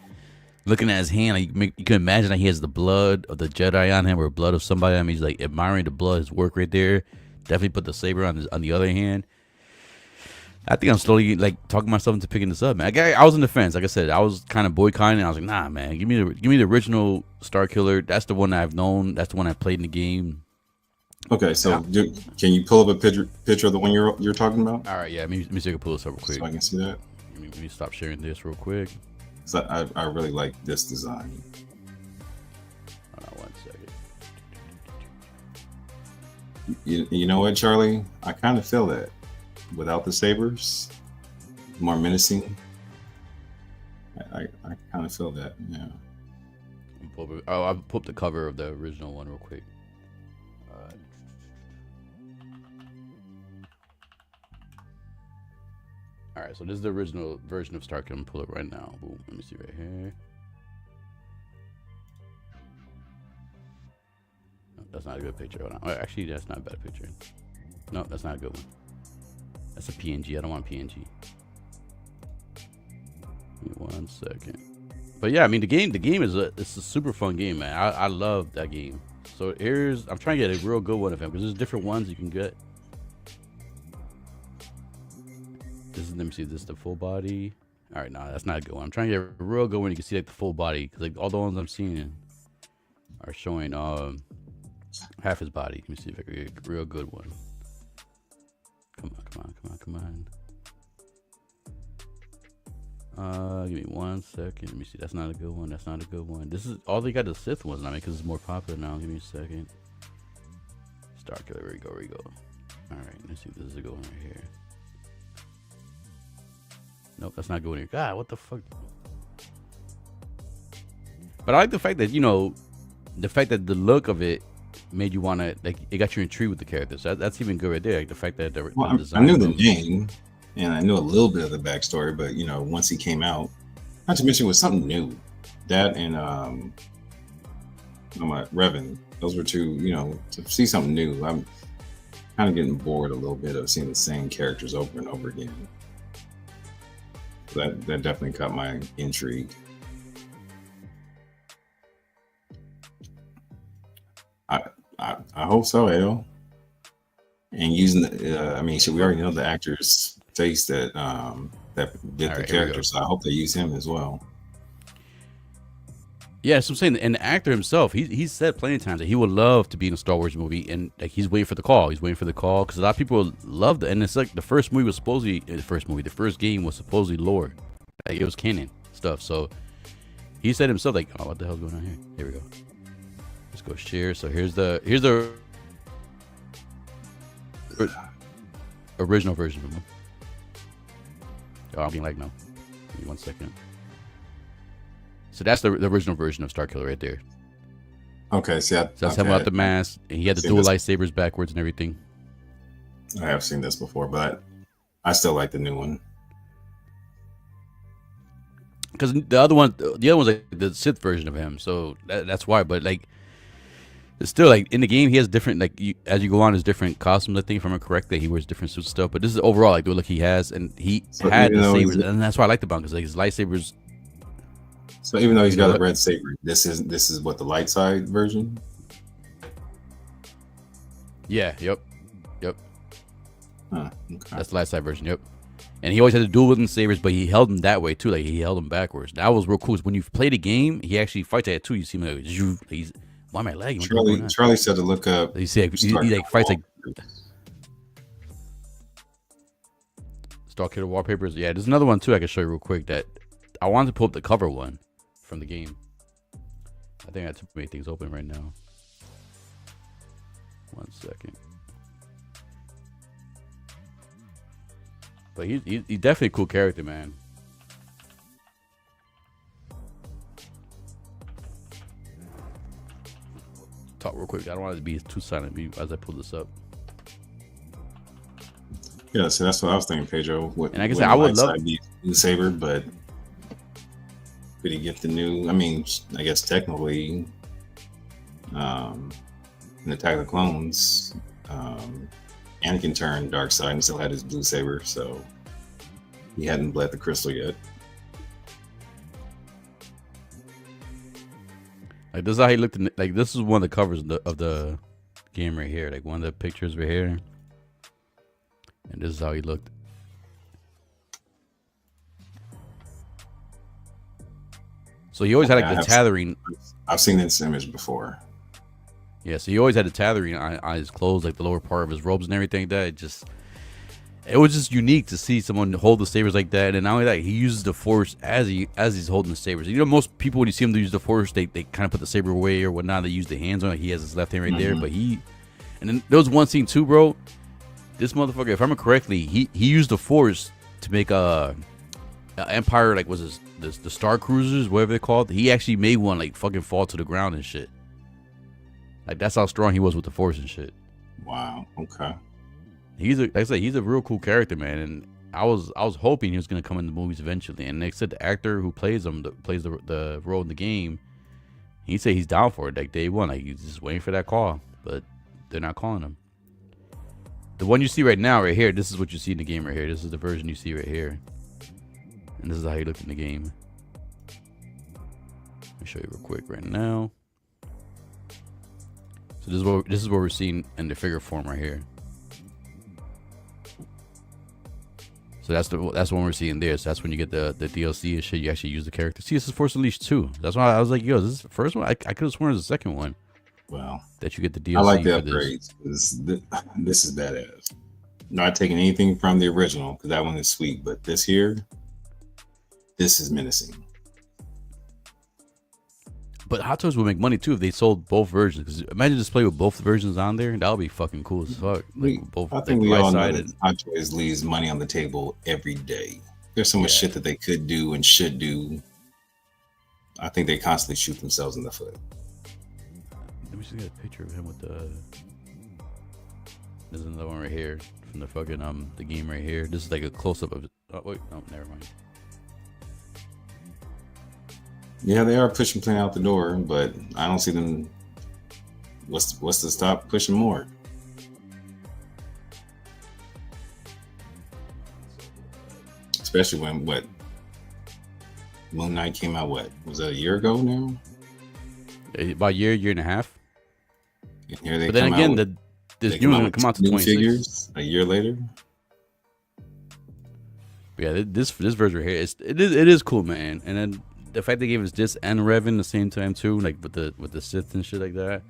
looking at his hand. Like you can imagine that he has the blood of the Jedi on him or blood of somebody. I mean, he's like admiring the blood, his work right there. Definitely put the saber on the other hand. I think I'm slowly like talking myself into picking this up, man. I was in the fence. Like I said, I was kind of boycotting. I was like, nah, man, give me the original Star Killer. That's the one I've known. That's the one I played in the game. Okay, so can you pull up a picture of the one you're talking about? All right, yeah. Let me see if I can pull this up real quick. So I can see that. Let me stop sharing this real quick. So I really like this design. Hold on 1 second. You know what, Charlie? I kind of feel that without the sabers, more menacing. I kind of feel that. Yeah. I'll pull up the cover of the original one real quick. All right, so this is the original version of Stark. I'm gonna pull it right now. Boom. Let me see right here. No, that's not a good picture. Hold on. Oh, actually, that's not a bad picture. No, that's not a good one. That's a PNG. I don't want PNG. Give me 1 second. But yeah, I mean the game is it's a super fun game, man. I love that game. So I'm trying to get a real good one of him because there's different ones you can get. Let me see, this is the full body. All right, no, that's not a good one. I'm trying to get a real good one. You can see like the full body because like all the ones I'm seeing are showing half his body. Let me see if I can get a real good one. Come on. Give me 1 second. Let me see. That's not a good one. This is all they got the Sith ones. I mean, because it's more popular now. Give me a second. Star Killer. Here we go. All right, let's see if this is a good one right here. Nope, that's not going here. God, what the fuck? But I like the fact that, the look of it made you want to, like, it got you intrigued with the characters. That's even good right there. Like the fact that the design. I knew the name and I knew a little bit of the backstory, but, once he came out, not to mention it was something new. That and, Revan, those were two, to see something new. I'm kind of getting bored a little bit of seeing the same characters over and over again. That definitely caught my intrigue. I hope so, L. And using we already know the actor's face that did the character, so I hope they use him as well. Yeah, so I'm saying, and the actor himself, he's said plenty of times that he would love to be in a Star Wars movie, and like he's waiting for the call. He's waiting for the call because a lot of people loved it, and it's like the first game was supposedly lore, like it was canon stuff. So he said himself, like, oh, what the hell's going on here? Here we go. Let's go share. So here's the original version of him. Oh, I'm being like, no. Give me 1 second. So that's the original version of Star Killer right there. Okay, so that's him without the mask, and he had the dual lightsabers backwards and everything. I have seen this before, but I still like the new one. Because the other one's like the Sith version of him, so that's why. But like, it's still like in the game he has different as you go on, there's different costumes. I think if I'm correct, that he wears different suits and stuff. But this is overall like the look he has, and he had the sabers, and that's why I like the bunk because like his lightsabers. So even though he's got a red saber, this is what the light side version. Yeah. Yep. Huh, okay. That's the light side version. Yep. And he always had to dual wielding sabers, but he held them that way too. Like he held them backwards. That was real cool. When you play the game, he actually fights at it too. You see him like, he's why am I lagging? Charlie said to look up. You see, he like fights like Stalk Killer wallpapers. Yeah, there's another one too. I can show you real quick. That I wanted to pull up the cover one from the game. I think I have too many things open right now. 1 second. But he's definitely a cool character, man. Talk real quick. I don't want it to be too silent as I pull this up. Yeah, so that's what I was thinking, Pedro. And like I said, I would love Blue Saber, but could he get the new? I mean, I guess technically, in Attack of the Clones, Anakin turned dark side and still had his blue saber, so he hadn't bled the crystal yet. Like this is how he looked. Like this is one of the covers of the game right here. Like one of the pictures right here, and this is how he looked. So he always had like the tethering. I've seen this image before. Yeah, so he always had the tethering on his clothes, like the lower part of his robes and everything like that. It was just unique to see someone hold the sabers like that. And not only that, he uses the force as he's holding the sabers. You know, most people when you see him use the force, they kind of put the saber away or whatnot. They use the hands on it. He has his left hand right there, but and then there was one scene too, bro. This motherfucker, if I remember correctly, he used the force to make a Empire, like was the Star Cruisers, whatever they're called. He actually made one like fucking fall to the ground and shit. Like that's how strong he was with the force and shit. Wow. Okay. Like I said, he's a real cool character, man. And I was hoping he was gonna come in the movies eventually. And they said the actor who plays him, plays the role in the game, he said he's down for it, like day one. Like he's just waiting for that call, but they're not calling him. The one you see right now, right here, this is what you see in the game right here. This is the version you see right here, and this is how he looked in the game. Let me show you real quick right now. So this is what we're seeing in the figure form right here. So that's the one we're seeing there. So that's when you get the DLC and shit. You actually use the character. See, this is Force Unleashed 2. That's why I was like, yo, this is the first one? I could have sworn it was the second one. Well, that you get the DLC. I like the upgrades. This is badass. Not taking anything from the original, because that one is sweet. But this here, this is menacing. But Hot Toys would make money too if they sold both versions. Because imagine display with both versions on there. That would be fucking cool as fuck. Like I think we all know that Hot Toys leaves money on the table every day. There's so much shit that they could do and should do. I think they constantly shoot themselves in the foot. Let me just get a picture of him with the. There's another one right here from the fucking the game right here. This is like a close up of. Oh wait, no, never mind. Yeah, they are pushing plenty out the door, but I don't see them. What's to stop pushing more? Especially when Moonknight came out. What was that, a year ago now? About a year and a half. And here they but then again, this new one's gonna come out to 26 figures a year later. But yeah, this version right here, it is cool, man. And then the fact they gave us this and Revan the same time too, like with the Sith and shit like that.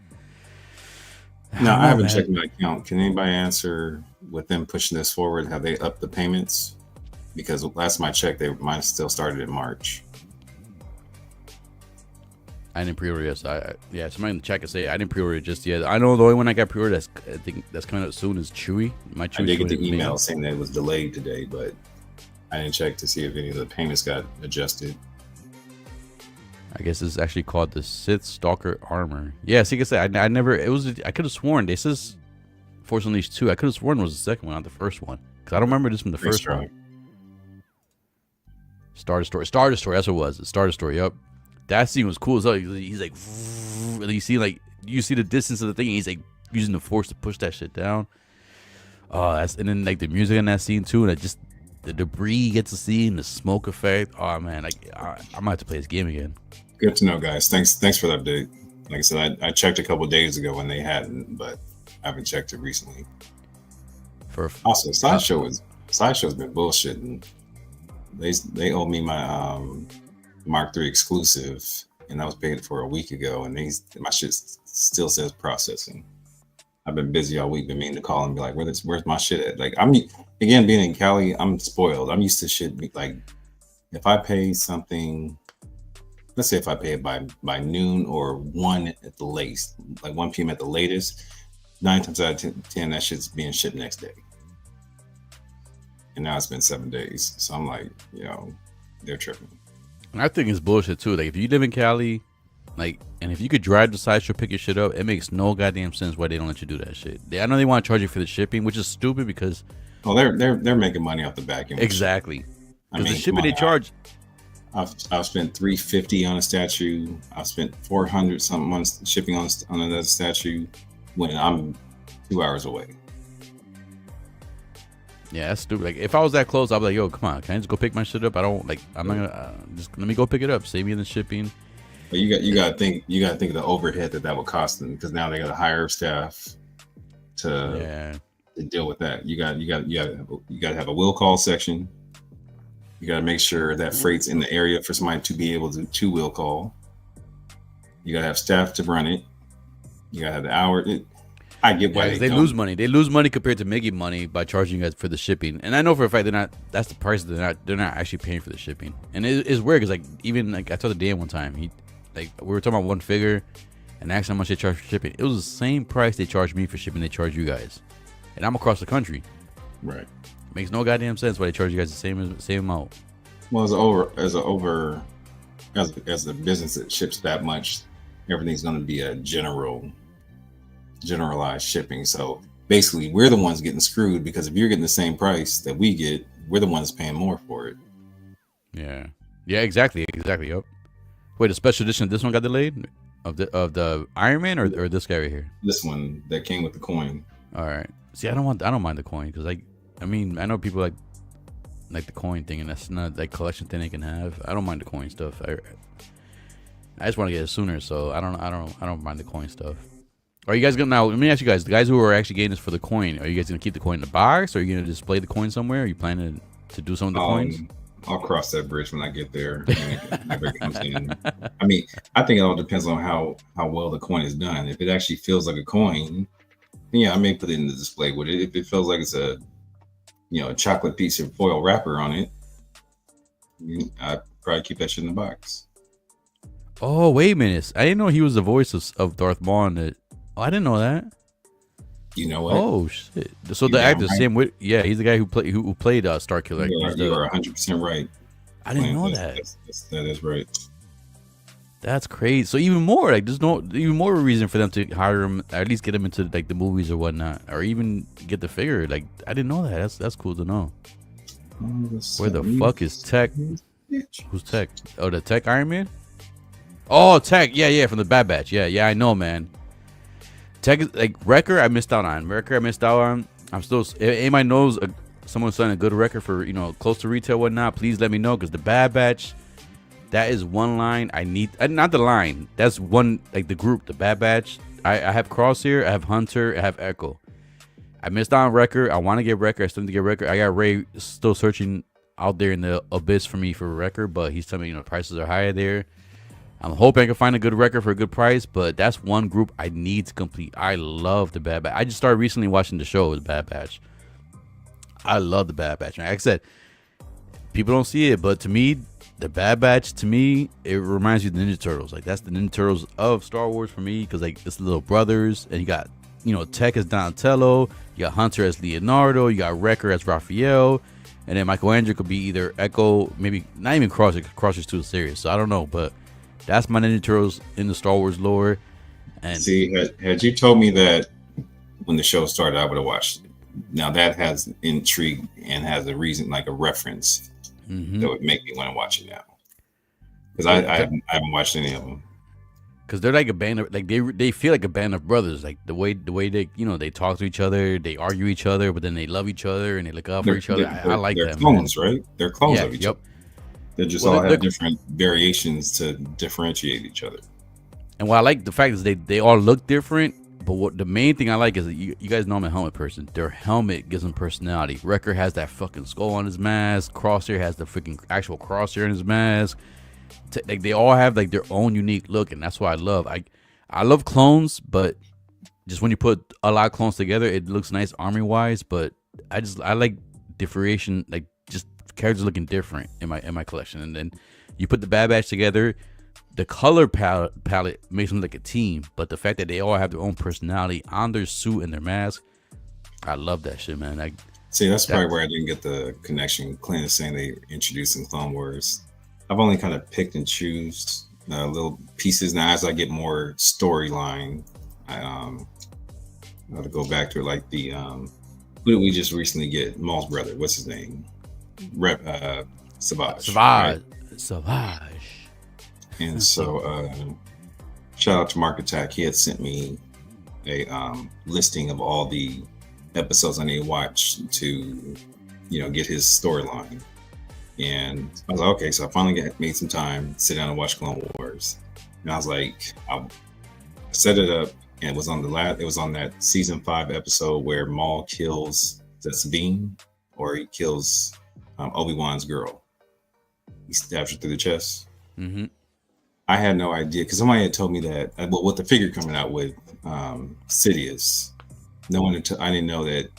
No, I haven't checked my account. Can anybody answer with them pushing this forward? Have they upped the payments? Because last time I checked, mine still started in March. I didn't pre-order yet. Yeah, somebody in the chat can say I didn't pre-order it just yet. I know the only one I got pre-ordered I think that's coming out soon is Chewy. I did get the email saying that it was delayed today, but I didn't check to see if any of the payments got adjusted. I guess it's actually called the Sith Stalker Armor. Yeah, so you can say I could have sworn this is Force Unleashed 2. I could have sworn it was the second one, not the first one. Because I don't remember this from the first one. Star Destroyer. That's what it was. Star Destroyer, yep. That scene was cool as hell. He's like, and you see the distance of the thing, and he's like using the force to push that shit down. And then like the music in that scene too, and just the debris you get to see and the smoke effect. Oh man, I might have to play this game again. Good to know, guys. Thanks for the update. Like I said, I checked a couple of days ago when they hadn't, but I haven't checked it recently. Also, Sideshow's been bullshitting. They owe me my Mark III exclusive, and I was paid for a week ago, and my shit still says processing. I've been busy all week, been meaning to call and be like, where's my shit at? Like, again, being in Cali, I'm spoiled. I'm used to shit like, if I pay something, let's say if I pay it by noon or 1 at the latest, like 1 p.m. at the latest, 9 times out of 10, that shit's being shipped next day. And now it's been 7 days. So I'm like, they're tripping. And I think it's bullshit too. Like, if you live in Cali, like, and if you could drive to Sideshow, pick your shit up, it makes no goddamn sense why they don't let you do that shit. I know they want to charge you for the shipping, which is stupid because they're making money off the back end. Exactly. Because the shipping they charge. I've spent $350 on a statue. I've spent $400 something on shipping on another statue when I'm 2 hours away. Yeah, that's stupid. Like, if I was that close, I'd be like, yo, come on, can I just go pick my shit up? I'm not gonna just let me go pick it up. Save me the shipping. But you gotta think of the overhead that would cost them, because now they gotta hire staff to deal with that. You gotta have a will call section. You gotta make sure that freight's in the area for somebody to be able to will call. You gotta have staff to run it. You gotta have the hour. I get why they lose money. They lose money compared to making money by charging you guys for the shipping. And I know for a fact that's the price they're not actually paying for the shipping. And it's weird because, like, even like I told Dan one time, we were talking about one figure and asked how much they charge for shipping. It was the same price they charged me for shipping they charge you guys. And I'm across the country. Right. Makes no goddamn sense why they charge you guys the same amount. Well, as a business that ships that much, everything's going to be a generalized shipping. So basically, we're the ones getting screwed, because if you're getting the same price that we get, we're the ones paying more for it. Yeah, exactly. Yep. Wait, a special edition of this one got delayed of the Iron Man or this guy right here? This one that came with the coin. All right. See, I don't mind the coin, because I know people like the coin thing, and that's not like collection thing they can have. I don't mind the coin stuff. I just want to get it sooner, so I don't mind the coin stuff. Are you guys gonna now? Let me ask you guys: the guys who are actually getting this for the coin, are you guys gonna keep the coin in the box, or are you gonna display the coin somewhere? Are you planning to do some of the coins? I'll cross that bridge when I get there. Whenever it comes in. I mean, I think it all depends on how well the coin is done. If it actually feels like a coin, yeah, I may put it in the display with it. If it feels like it's a chocolate piece of foil wrapper on it, I'd probably keep that shit in the box. Oh, wait a minute! I didn't know he was the voice of Darth Maul. Oh, I didn't know that. You know what? Oh shit! So the actor, Sam Whit, he's the guy who played Starkiller. You are 100% right. I didn't know that. That is right. That's crazy. So even more, like, there's even more reason for them to hire him, or at least get him into like the movies or whatnot, or even get the figure. Like, I didn't know that. That's cool to know. Where the fuck is Tech? Who's Tech? Oh, the Tech Iron Man. Oh, Tech. Yeah, from the Bad Batch. Yeah, I know, man. Tech is like Wrecker. I missed out on. I'm still. If anybody knows someone selling a good Wrecker for close to retail, whatnot, please let me know, because the Bad Batch, that is one line I need. Not the line. That's one, like, the group, the Bad Batch. I have Crosshair. I have Hunter. I have Echo. I missed out on Wrecker. I want to get Wrecker. I still need to get Wrecker. I got Ray still searching out there in the abyss for me for Wrecker, but he's telling me prices are higher there. I'm hoping I can find a good Wrecker for a good price, but that's one group I need to complete. I love the Bad Batch. I just started recently watching the show, The Bad Batch. I love the Bad Batch. Like I said, people don't see it, but to me, the Bad Batch, it reminds you of the Ninja Turtles. Like, that's the Ninja Turtles of Star Wars for me, because like, it's the little brothers, and you got Tech as Donatello, you got Hunter as Leonardo, you got Wrecker as Raphael, and then Michelangelo could be either Echo, maybe not even Crosshair's too serious, so I don't know, but that's my Ninja Turtles in the Star Wars lore. And see, had you told me that when the show started, I would have watched it. Now that has intrigue and has a reason, like a reference, that would make me want to watch it now. Because I haven't watched any of them. Because they're like a band of, like, they feel like a band of brothers. Like the way they they talk to each other, they argue each other, but then they love each other and they look out for each other. I like that. They're clones, man. Right? They're clones of each other. They just all have different variations to differentiate each other. And what I like the fact is they all look different, But what the main thing I like is that you guys know I'm a helmet person. Their helmet gives them personality. Wrecker has that fucking skull on his mask. Crosshair has the freaking actual crosshair in his mask. Like they all have like their own unique look, and that's what I love. I love clones, but just when you put a lot of clones together, it looks nice army wise. But I like differentiation, like just characters looking different in my collection. And then you put the Bad Batch together. The color palette makes them like a team, but the fact that they all have their own personality on their suit and their mask, I love that shit, man. See, that's probably where I didn't get the connection. Clint is saying they introduced in Clone Wars. I've only kind of picked and choose little pieces. Now, as I get more storyline, I got to go back to it. Like the who did we just recently get? Maul's brother. What's his name? Savage. Right? Savage. And so, shout out to Mark Attack. He had sent me a listing of all the episodes I need to watch to, get his storyline. And I was like, okay, so I finally made some time, sit down and watch Clone Wars. And I was like, I set it up, and it was on that season 5 episode where Maul kills Sabine, or he kills Obi-Wan's girl. He stabs her through the chest. Mm-hmm. I had no idea because somebody had told me that with the figure coming out with Sidious, I didn't know that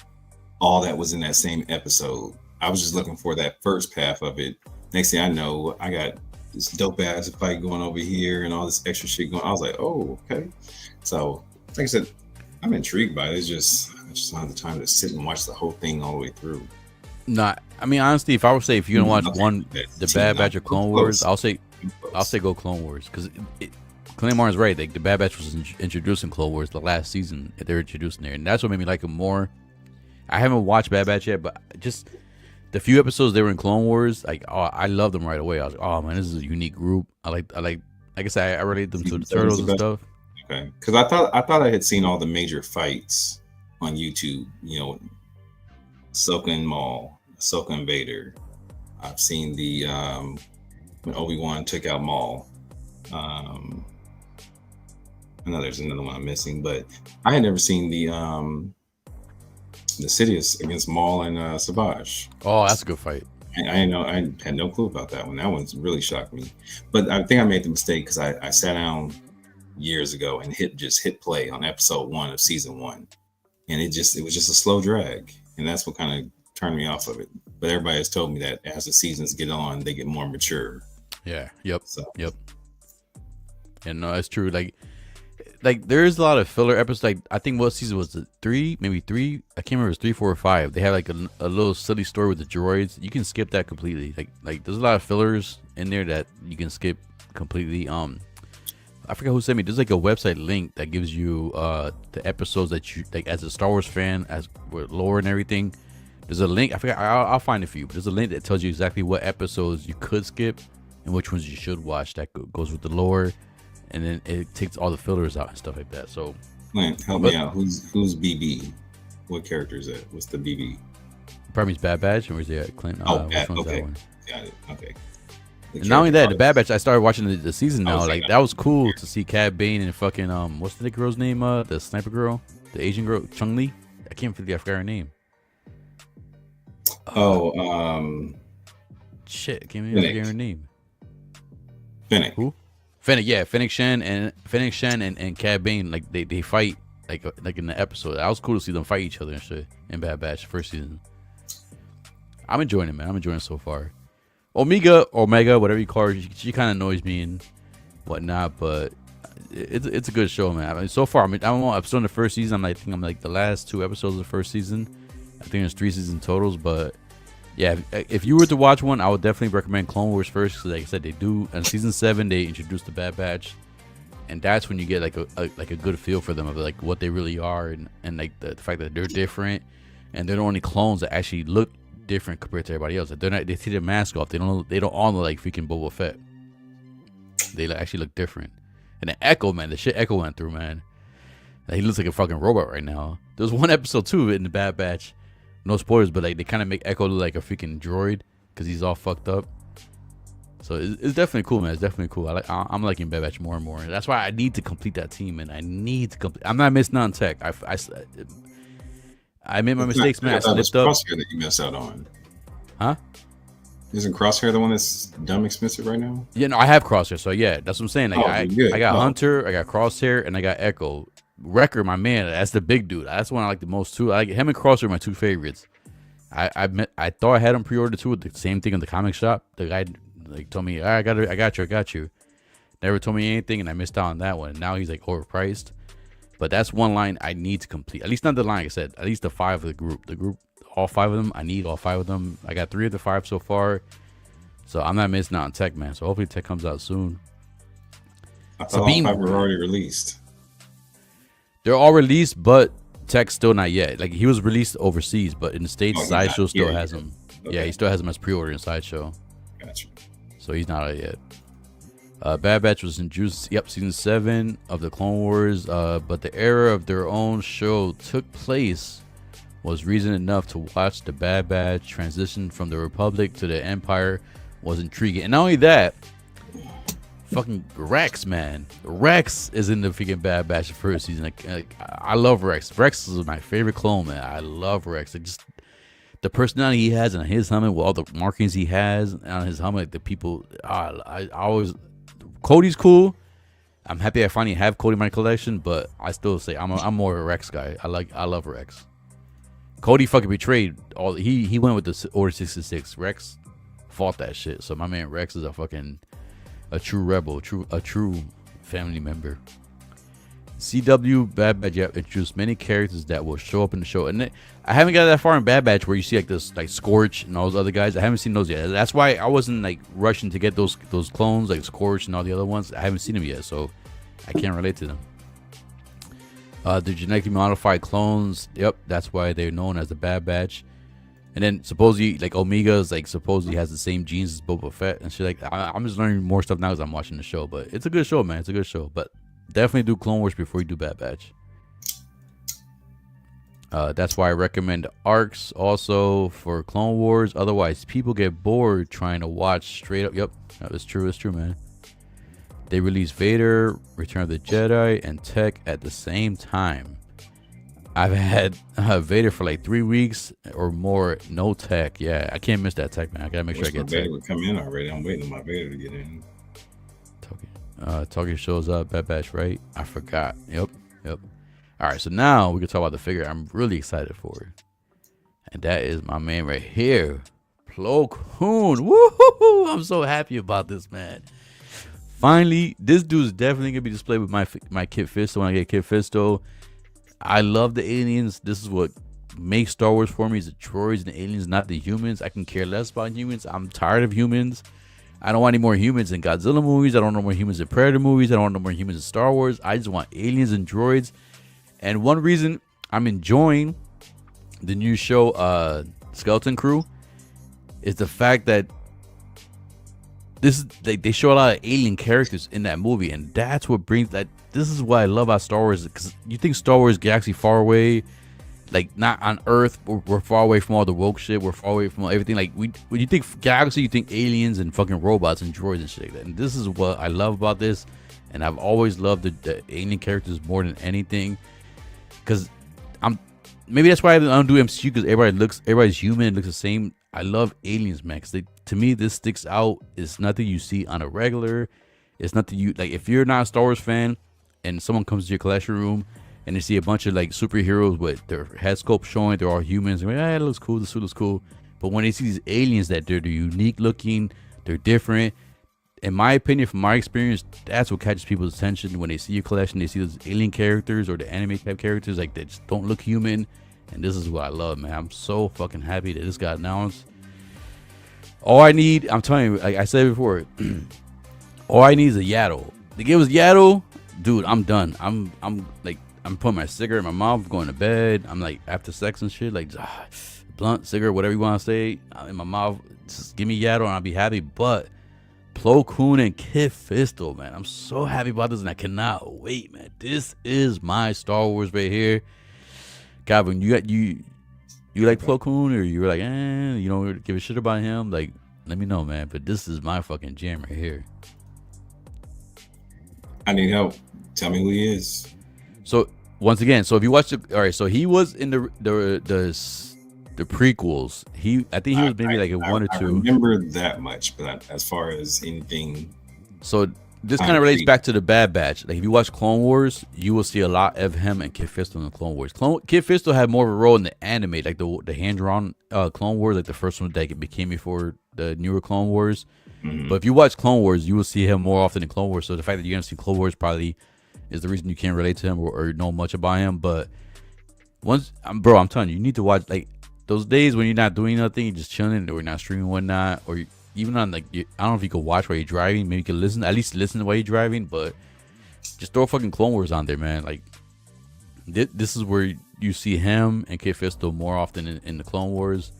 all that was in that same episode. I was just looking for that first half of it. Next thing I know, I got this dope ass fight going over here and all this extra shit going. I was like, oh, okay. So, like I said, I'm intrigued by it. I just don't have the time to sit and watch the whole thing all the way through. Nah, I mean, honestly, if I would say if you're gonna watch the Bad Batch or Clone Wars, I'll say go Clone Wars, because Clay Martin's right. Like the Bad Batch was introduced in Clone Wars the last season. They're introducing there, and that's what made me like them more. I haven't watched Bad Batch yet, but just the few episodes they were in Clone Wars, like I loved them right away. I was like, oh man, this is a unique group. Like I said, I relate them to the Turtles and stuff. Okay, because I thought I had seen all the major fights on YouTube. Ahsoka and Maul, Ahsoka and Vader. I've seen the when Obi-Wan took out Maul. I know there's another one I'm missing, but I had never seen the Sidious against Maul and Savage. Oh, that's a good fight. I had no clue about that one. That one's really shocked me. But I think I made the mistake because I sat down years ago and hit play on episode 1 of season 1, and it was just a slow drag, and that's what kind of turned me off of it. But everybody has told me that as the seasons get on, they get more mature. Yeah. Yep. Yep. And no, that's true. Like there's a lot of filler episodes. Like I think what season was it? 3, maybe 3. I can't remember. It was 3, 4, or 5. They had like a little silly story with the droids. You can skip that completely. Like there's a lot of fillers in there that you can skip completely. I forgot who sent me. There's like a website link that gives you the episodes that you like as a Star Wars fan, as with lore and everything. There's a link. I forgot. I'll find it for you. But there's a link that tells you exactly what episodes you could skip and which ones you should watch. That goes with the lore, and then it takes all the fillers out and stuff like that. So, Clint, help me out. Who's BB? What character is that? What's the BB? Probably Bad Batch, and where's the Clint? Okay, that one? Got it. Okay. And not only that, the Bad Batch. I started watching the season now. Like that was cool to see Cad Bane and fucking what's the girl's name? The sniper girl, the Asian girl, Chung Li. I forgot her name. Shit, I can't even forget her name. Fennec. Who? Fennec, yeah, Fennec Shen and Cad Bane, like they fight like in the episode. That was cool to see them fight each other and shit in Bad Batch first season. I'm enjoying it, man. I'm enjoying it so far. Omega, whatever you call her, she kind of annoys me and whatnot, but it's a good show, man. I mean, so far, I'm still in the first season. I think I'm like the last 2 episodes of the first season. I think there's 3 season totals, but yeah, if you were to watch one, I would definitely recommend Clone Wars first, because like I said, they do in season 7 they introduce the Bad Batch, and that's when you get like a good feel for them, of like what they really are, and like the fact that they're different, and they're the only clones that actually look different compared to everybody else. Like they take their mask off. They don't all look like freaking Boba Fett. They actually look different. And the Echo, man, the shit Echo went through, man. Like, he looks like a fucking robot right now. There was one episode too in the Bad Batch. No spoilers, but like they kind of make Echo look like a freaking droid because he's all fucked up. So it's definitely cool, man. It's definitely cool. I'm liking Bad Batch more and more. That's why I need to complete that team, and I need to complete. I'm not missing on tech. I made my mistakes, man. I slipped up. Crosshair that you missed out on. Huh? Isn't Crosshair the one that's dumb expensive right now? Yeah, no, I have Crosshair, so yeah, that's what I'm saying. Like, I got Hunter, I got Crosshair, and I got Echo. Wrecker, my man, that's the big dude. That's the one I like the most too. I like him and Crosshair are my two favorites. I thought I had him pre-ordered too with the same thing in the comic shop. The guy like told me, I got you. Never told me anything, and I missed out on that one. Now he's like overpriced. But that's one line I need to complete. At least not the line, like I said. At least the 5 of the group. The group, all 5 of them. I need all 5 of them. I got 3 of the 5 so far. So I'm not missing out on tech, man. So hopefully tech comes out soon. I thought all 5 were already released. They're all released, but tech still not yet. Like he was released overseas, but in the States, Sideshow still has him. Okay. Yeah, he still has him as pre-order in Sideshow. Gotcha. So he's not out yet. Bad Batch was introduced, season 7 of the Clone Wars, but the era of their own show took place was reason enough to watch the Bad Batch transition from the Republic to the Empire was intriguing. And not only that, fucking Rex, man. Rex is in the freaking Bad Batch the first season. Like, I love Rex. Rex is my favorite clone, man. I love Rex. Like, just the personality he has on his helmet, with all the markings he has on his helmet, like the people, I always... Cody's cool. I'm happy I finally have Cody in my collection, but I still say I'm more a Rex guy. I love Rex. Cody fucking betrayed all. He went with the Order 66. Rex fought that shit. So my man Rex is a true rebel, a true family member. CW Bad Batch introduced many characters that will show up in the show, and I haven't got that far in Bad Batch where you see like this, like Scorch and all those other guys. I haven't seen those yet. That's why I wasn't like rushing to get those clones like Scorch and all the other ones. I haven't seen them yet, so I can't relate to them. The genetically modified clones. Yep, that's why they're known as the Bad Batch. And then supposedly like Omega's like supposedly has the same genes as Boba Fett and shit. Like I'm just learning more stuff now as I'm watching the show. But it's a good show, man. It's a good show. But definitely do Clone Wars before you do Bad Batch. That's why I recommend arcs also for Clone Wars. Otherwise, people get bored trying to watch straight up. Yep, that's true. It's true, man. They release Vader, Return of the Jedi, and Tech at the same time. I've had Vader for like 3 weeks or more. No Tech. Yeah, I can't miss that Tech, man. I gotta make sure I get Tech. Vader would come in already. I'm waiting on my Vader to get in. Toki shows up. Bad Batch, right? I forgot. Yep. All right, so now we can talk about the figure I'm really excited for, and that is my man right here, Plo Koon. Woo-hoo-hoo! I'm so happy about this, man. Finally, this dude's definitely gonna be displayed with my Kit Fisto when I get Kit Fisto. I love the aliens. This is what makes Star Wars for me: is the droids and the aliens, not the humans. I can care less about humans. I'm tired of humans. I don't want any more humans in Godzilla movies. I don't want no more humans in Predator movies. I don't want no more humans in Star Wars. I just want aliens and droids. And one reason I'm enjoying the new show, Skeleton Crew, is the fact that they show a lot of alien characters in that movie, and that's what brings that. This is what I love about Star Wars, because you think Star Wars galaxy far away, like not on Earth. We're far away from all the woke shit. We're far away from everything. Like when you think galaxy, you think aliens and fucking robots and droids and shit like that. And this is what I love about this, and I've always loved the alien characters more than anything. Because maybe that's why I don't do MCU, because everybody's human and looks the same. I love aliens, man, because to me this sticks out. It's nothing you see on a regular. It's nothing you like. If you're not a Star Wars fan and someone comes to your collection room and they see a bunch of like superheroes with their head sculpt showing, they're all humans, and it looks cool, the suit looks cool. But when they see these aliens that they're unique looking, they're different. In my opinion, from my experience, that's what catches people's attention when they see your collection. They see those alien characters or the anime type characters, like they just don't look human. And this is what I love, man. I'm so fucking happy that this got announced. All I need, I'm telling you, like I said before, all I need is a Yaddle. They give us Yaddle, dude. I'm done. I'm putting my cigarette in my mouth, going to bed. I'm like after sex and shit, like blunt cigarette, whatever you want to say, in my mouth. Just give me Yaddle and I'll be happy. But Plo Koon and Kit Fisto, man. I'm so happy about this, and I cannot wait, man. This is my Star Wars right here. God, when you like Plo Koon, or you were like, you don't give a shit about him, like let me know, man. But this is my fucking jam right here. I need help. Tell me who he is. So once again, so if you watch all right, so he was in the prequels. I think he was maybe like a one or two. I remember that much, but as far as anything, so this kind of relates back to the Bad Batch. Like if you watch Clone Wars, you will see a lot of him and Kit Fisto in the Clone Wars. Kit Fisto had more of a role in the anime, like the hand drawn Clone Wars, like the first one that became before the newer Clone Wars. Mm-hmm. But if you watch Clone Wars, you will see him more often in Clone Wars. So the fact that you're gonna see Clone Wars probably is the reason you can't relate to him or know much about him. But I'm telling you, you need to watch like those days when you're not doing nothing, you're just chilling or you're not streaming whatnot, or even on like I don't know if you could watch while you're driving. Maybe you could listen, at least listen while you're driving. But just throw fucking Clone Wars on there, man. Like this is where you see him and Kit Fisto more often in the Clone Wars.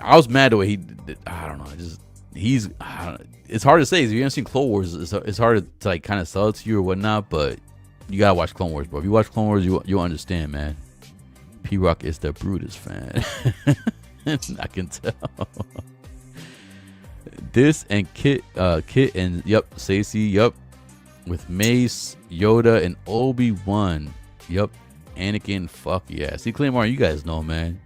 I was mad the way he did. I don't know. It's hard to say. If you haven't seen Clone Wars, it's hard to like kind of sell it to you or whatnot. But you gotta watch Clone Wars, bro. If you watch Clone Wars, you'll understand, man. P-Rock is the Brutus fan. I can tell. This and Kit and Stacey, with Mace, Yoda, and Obi-Wan, Anakin, fuck yeah. See, Claymore, you guys know, man.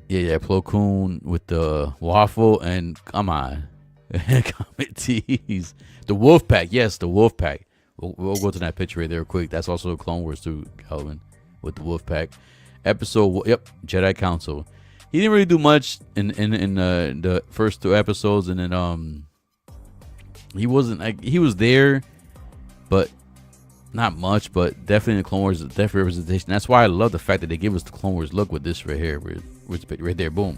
Yeah, Plo Koon with the waffle, and come on, Comet tease. The Wolf Pack, yes, the Wolf Pack. We'll go to that picture right there quick. That's also Clone Wars too, Calvin, with the Wolf Pack. Episode, Jedi Council. He didn't really do much in the first two episodes, and then he wasn't like he was there, but not much. But definitely in the Clone Wars, definitely representation. That's why I love the fact that they give us the Clone Wars look with this right here, right there, boom.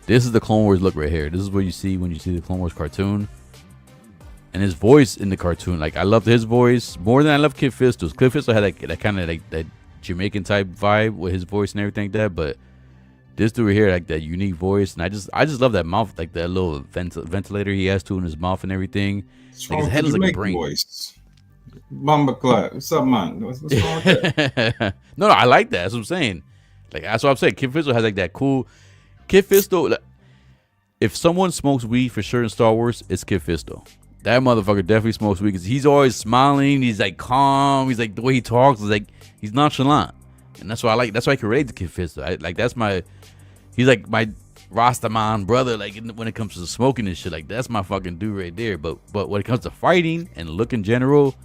This is the Clone Wars look right here. This is what you see when you see the Clone Wars cartoon. And his voice in the cartoon, like I loved his voice more than I love Kit Fisto's. Kit Fisto had that kind of like that Jamaican type vibe with his voice and everything like that, but this dude right here, like that unique voice, and I just love that mouth, like that little ventilator he has too in his mouth and everything. Like his head is like a brain. Voice. Bumba Clot, what's up, man? What's wrong with that? No, I like that. That's what I'm saying. Like that's what I'm saying. Kit Fisto has like that cool. Kit Fisto. Like, if someone smokes weed for sure in Star Wars, it's Kit Fisto. That motherfucker definitely smokes weed because he's always smiling. He's like calm. He's like the way he talks is like he's nonchalant, and that's why I like. That's why I can relate to Kit Fisto. He's like my Rastaman brother. Like when it comes to smoking and shit, like that's my fucking dude right there. But when it comes to fighting and look in general,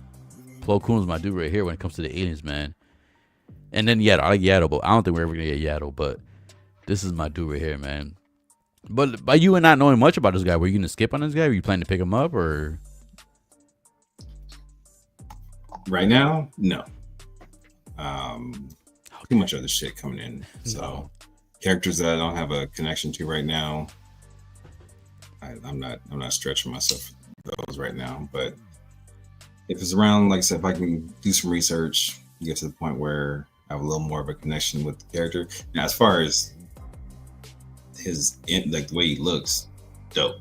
Plo Koon is my dude right here. When it comes to the aliens, man. And then Yaddle, I like Yaddle, but I don't think we're ever gonna get Yaddle. But this is my dude right here, man. But by you and not knowing much about this guy, were you gonna skip on this guy? Were you planning to pick him up or? Right now, no. Too much other shit coming in. So characters that I don't have a connection to right now, I'm not stretching myself for those right now. But if it's around, like I said, if I can do some research, get to the point where I have a little more of a connection with the character. Now, as far as like the way he looks, dope.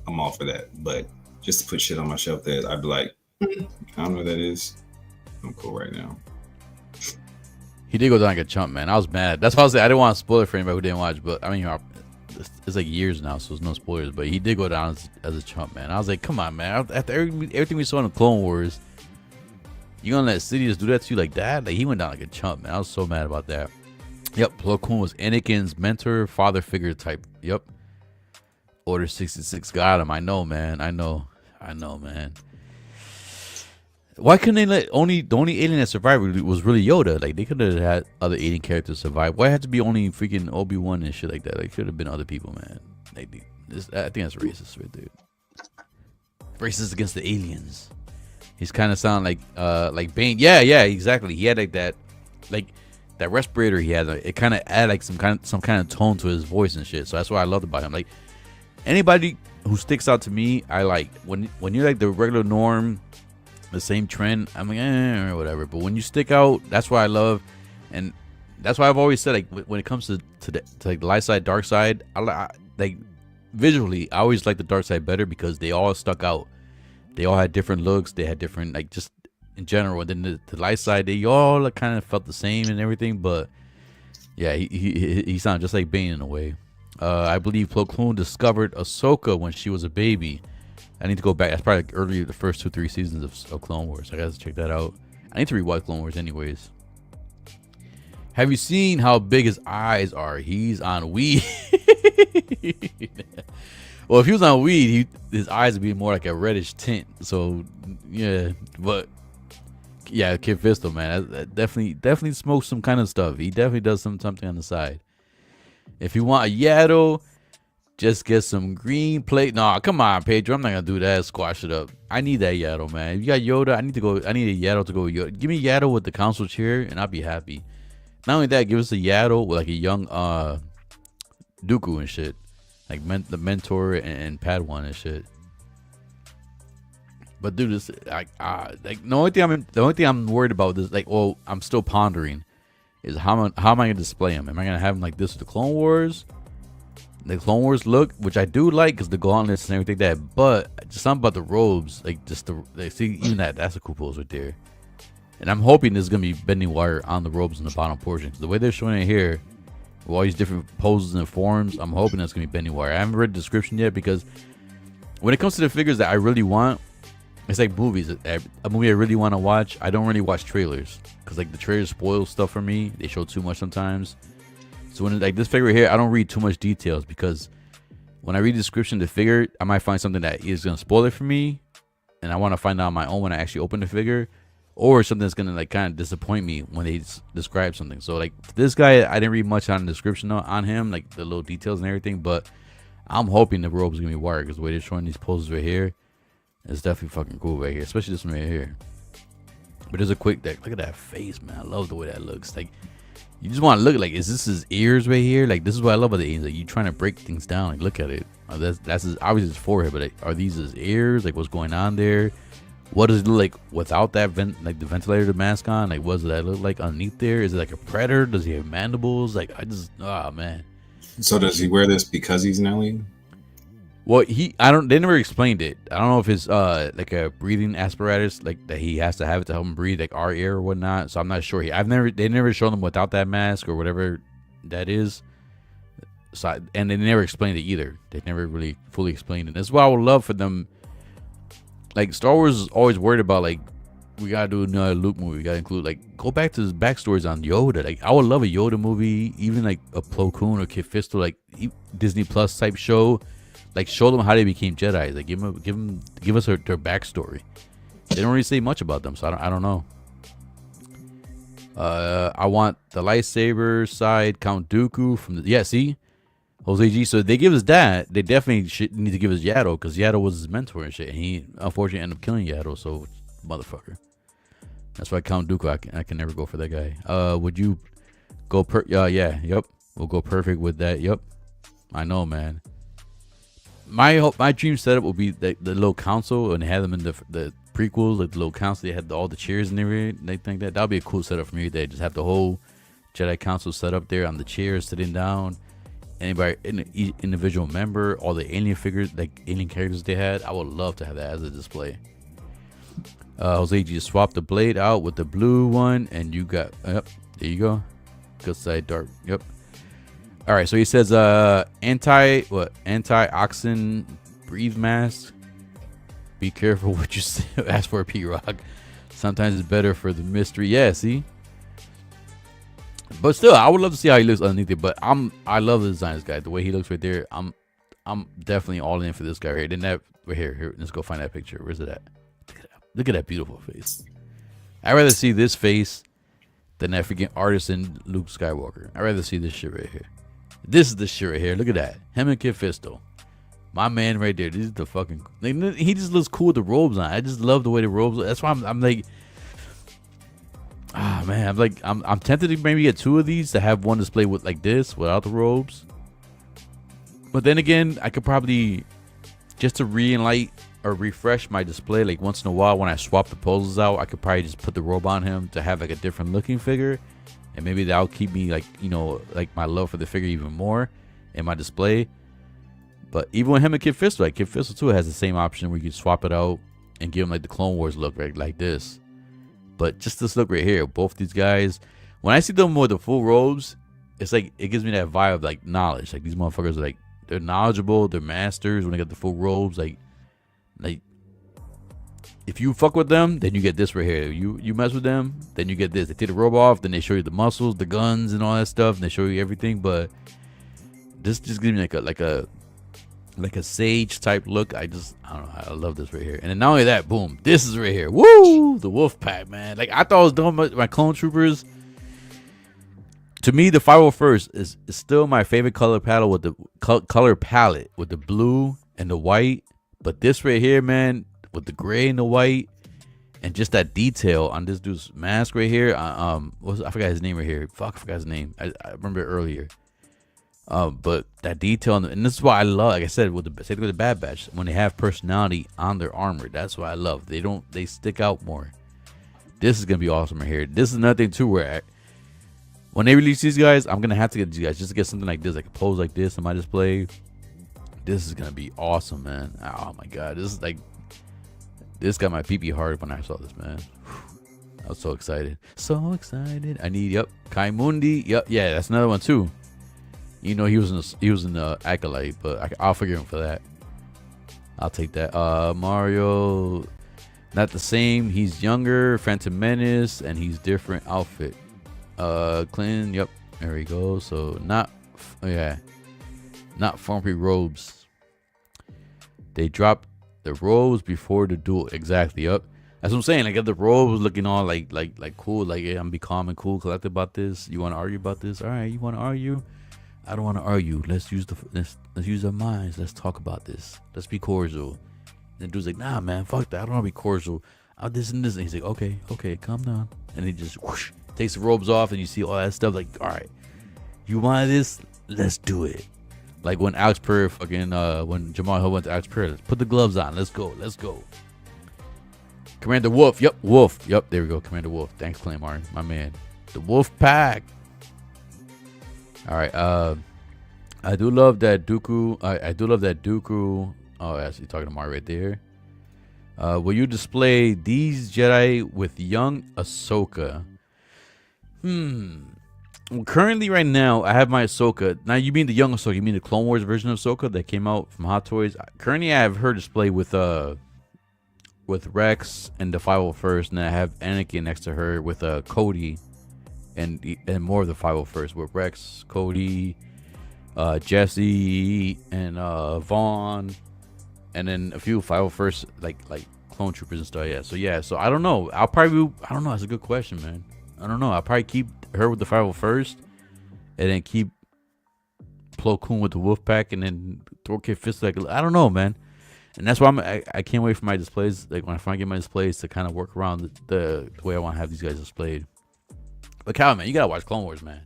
I'm all for that. But just to put shit on my shelf that I'd be like, I don't know what that is. I'm cool right now. He did go down like a chump, man. I was mad. That's why I was like, I didn't want to spoil it for anybody who didn't watch. But I mean, it's like years now, so there's no spoilers. But he did go down as a chump, man. I was like, come on, man. After everything we saw in the Clone Wars, you gonna let Sidious do that to you like that? Like he went down like a chump, man. I was so mad about that. Yep, Plo Koon was Anakin's mentor, father figure type. Yep. Order 66 got him. I know, man. I know, man. Why couldn't they let the only alien that survived was really Yoda? Like they could have had other alien characters survive. Why had to be only freaking Obi-Wan and shit like that? Like should have been other people, man. Like I think that's racist, right, dude. Racist against the aliens. He's kind of sound like Bane. Yeah, exactly. He had like that respirator he had. It kind of added like some kind of tone to his voice and shit. So that's what I loved about him. Like anybody who sticks out to me, I like when you're like the regular norm. The same trend, I'm like, or whatever. But when you stick out, that's what I love, and that's why I've always said, like, when it comes to like the light side, dark side, I like visually, I always like the dark side better because they all stuck out. They all had different looks. They had different, like, just in general. And then the light side, they all kind of felt the same and everything. But Yeah, he sounds just like Bane in a way. I believe Plo Koon discovered Ahsoka when she was a baby. I need to go back. That's probably like earlier, the first 2-3 seasons of Clone Wars. I gotta check that out. I need to rewatch Clone Wars anyways. Have you seen how big his eyes are? He's on weed. Well, if he was on weed, his eyes would be more like a reddish tint. So yeah, but yeah, Kid Fisto, man, that definitely smokes some kind of stuff. He definitely does something on the side. If you want a Yaddle, just get some green plate. Nah, come on, Pedro. I'm not gonna do that. Squash it up. I need that Yaddle, man. If you got Yoda, I need a Yaddle to go with Yoda. Give me Yaddle with the council chair, and I'll be happy. Not only that, give us a Yaddle with like a young Dooku and shit, like the mentor and Padawan and shit. But dude, this like the only thing I'm worried about is like, well, I'm still pondering is how am I gonna display him? Am I gonna have him like this with the Clone Wars? The Clone Wars look, which I do like, because the gauntlets and everything like that. But just something about the robes, like just see, even that's a cool pose right there. And I'm hoping there's gonna be bending wire on the robes in the bottom portion. Cause the way they're showing it here, with all these different poses and forms, I'm hoping that's gonna be bending wire. I haven't read the description yet, because when it comes to the figures that I really want, it's like movies. A movie I really want to watch, I don't really watch trailers, because like the trailers spoil stuff for me. They show too much sometimes. So when like this figure here, I don't read too much details, because when I read the description of the figure, I might find something that is gonna spoil it for me, and I want to find out on my own when I actually open the figure, or something that's gonna like kind of disappoint me when they describe something. So like this guy, I didn't read much on the description on him, like the little details and everything, but I'm hoping the robe is gonna be wired, because the way they're showing these poses right here, it's definitely fucking cool right here, especially this one right here. But there's a quick deck. Look at that face, man. I love the way that looks. Like, you just want to look like, is this his ears right here? Like, this is what I love about the ears. Like, you trying to break things down. Like, look at it. That's his, obviously his forehead, but like, are these his ears? Like, what's going on there? What does it look like without that like the ventilator, the mask on? Like, what does that look like underneath there? Is it like a predator? Does he have mandibles? Like, man. So does he wear this because he's an alien? Well, they never explained it. I don't know if it's like a breathing apparatus, like that he has to have it to help him breathe, like our air or whatnot. So I'm not sure. They never shown him without that mask or whatever that is. So and they never explained it either. They never really fully explained it. That's why I would love for them. Like Star Wars is always worried about, like, we gotta do another Luke movie. We gotta include, like, go back to his backstories on Yoda. Like, I would love a Yoda movie, even like a Plo Koon or Kid Fisto, like Disney Plus type show. Like, show them how they became Jedi. Like, give us their backstory. They don't really say much about them, so I don't know. I want the lightsaber side Count Dooku from the see Jose G. So they give us that. They definitely need to give us Yaddle, because Yaddle was his mentor and shit. And he unfortunately ended up killing Yaddle. So motherfucker. That's why Count Dooku, I can never go for that guy. Would you go yep. We'll go perfect with that. Yep. I know, man. My dream setup would be the little council, and they had them in the prequels, like the little council. They had all the chairs and everything. They think that would be a cool setup for me. They just have the whole Jedi Council set up there on the chairs, sitting down. Anybody, individual member, all the alien figures, like alien characters they had. I would love to have that as a display. Jose, you swap the blade out with the blue one, and you got there you go. Good side dark. Yep. All right, so he says anti-oxin breathe mask. Be careful what you say. Ask for a P-Rock. Sometimes it's better for the mystery. Yeah, see. But still, I would love to see how he looks underneath it. But I love the design of this guy. The way he looks right there, I'm definitely all in for this guy right here. Then that right here. Let's go find that picture. Where's it at? Look at that beautiful face. I'd rather see this face than that freaking artisan Luke Skywalker. I'd rather see this shit right here. This is the shit right here. Look at that. Him and Kid Fisto. My man right there. This is the fucking... Like, he just looks cool with the robes on. I just love the way the robes look. That's why I'm like... Ah, man. I'm tempted to maybe get two of these to have one display with like this without the robes. But then again, I could probably... Just to re-enlight or refresh my display, like once in a while when I swap the poses out, I could probably just put the robe on him to have like a different looking figure. And maybe that'll keep me like, you know, like my love for the figure even more in my display. But even with him and Kid Fisto, like Kid Fisto too has the same option where you can swap it out and give him like the Clone Wars look, right, like this. But just this look right here, both these guys, when I see them with the full robes, it's like it gives me that vibe of like knowledge. Like these motherfuckers are like they're knowledgeable, they're masters when they got the full robes. Like if you fuck with them, then you get this right here. You mess with them, then you get this. They take the robe off, then they show you the muscles, the guns, and all that stuff, and they show you everything. But this just gives me like a sage type look. I don't know. I love this right here. And then not only that, boom, this is right here. Woo, the wolf pack, man. Like I thought I was doing my clone troopers. To me, the 501st is still my favorite color palette with the blue and the white. But this right here, man, with the gray and the white, and just that detail on this dude's mask right here. I forgot his name right here. Fuck, I forgot his name. I remember it earlier. But that detail, and this is why I love. Like I said, with the Bad Batch, when they have personality on their armor, that's what I love. They stick out more. This is gonna be awesome right here. This is another thing too, where when they release these guys, I'm gonna have to get these guys just to get something like this, like a pose like this on my display. This is gonna be awesome, man. Oh my god, this got my pee hard when I saw this, man. I was so excited. So excited. I need, Kai Mundi. Yep, yeah, that's another one too. You know, he was in the Acolyte, but I'll forgive him for that. I'll take that. Mario, not the same. He's younger. Phantom Menace, and he's different outfit. Clinton, yep, there we go. So not Frumpy robes. They dropped the robes before the duel. Exactly. Yep. That's what I'm saying. I got the robes looking all like cool. Like, yeah, I'm be calm and cool, collected about this. You want to argue about this? All right. You want to argue? I don't want to argue. Let's use our minds. Let's talk about this. Let's be cordial. And the dude's like, nah, man, fuck that. I don't want to be cordial. I'll this and this. And he's like, okay, calm down. And he just whoosh, takes the robes off, and you see all that stuff. Like, all right, you want this? Let's do it. Like when Alex Perry when Jamal Hill went to Alex Perry, let's put the gloves on. Let's go. Commander Wolf. Yep, Wolf. Yep, there we go. Commander Wolf. Thanks, Claymore, my man. The Wolf Pack. All right. I do love that Dooku. I do love that Dooku. Oh, actually, talking to Mario right there. Will you display these Jedi with young Ahsoka? Well, currently, right now, I have my Ahsoka. Now, you mean the young Ahsoka? You mean the Clone Wars version of Ahsoka that came out from Hot Toys? Currently, I have her display with Rex and the 501st, and then I have Anakin next to her with Cody and more of the 501st with Rex, Cody, Jesse, and Vaughn, and then a few 501st like clone troopers and stuff. So I don't know. I don't know. That's a good question, man. I don't know. I'll probably keep her with the 501st, and then keep Plo Koon with the Wolfpack, and then throw Kid Fist. Like, I don't know, man. And that's why I can't wait for my displays. Like when I finally get my displays to kind of work around the way I want to have these guys displayed. But Cal, man, you gotta watch Clone Wars, man.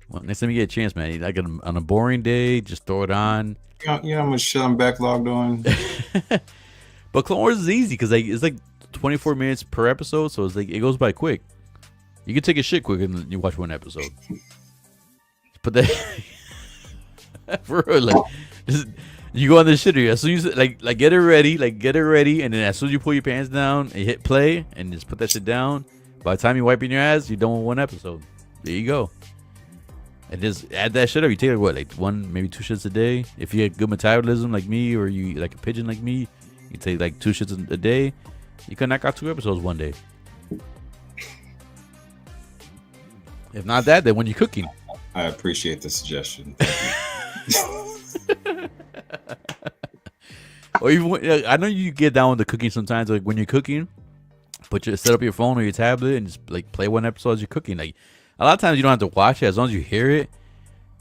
Well, next time you get a chance, man, like on a boring day, just throw it on. You know how much shit I'm backlogged on. But Clone Wars is easy because it's like 24 minutes per episode, so it's like it goes by quick. You can take a shit quick and you watch one episode. But that for real, like you go on this shit here as soon as you like get it ready, and then as soon as you pull your pants down and hit play and just put that shit down, by the time you're wiping your ass, you're done with one episode. There you go. And just add that shit up. You take like one, maybe 2 shits a day. If you get good metabolism like me, or you like a pigeon like me, you take like 2 shits a day. You can knock out 2 episodes one day. If not that, then when you're cooking. I appreciate the suggestion. Or even I know you get down with the cooking sometimes. Like when you're cooking, set up your phone or your tablet and just like play one episode as you're cooking. Like a lot of times you don't have to watch it as long as you hear it.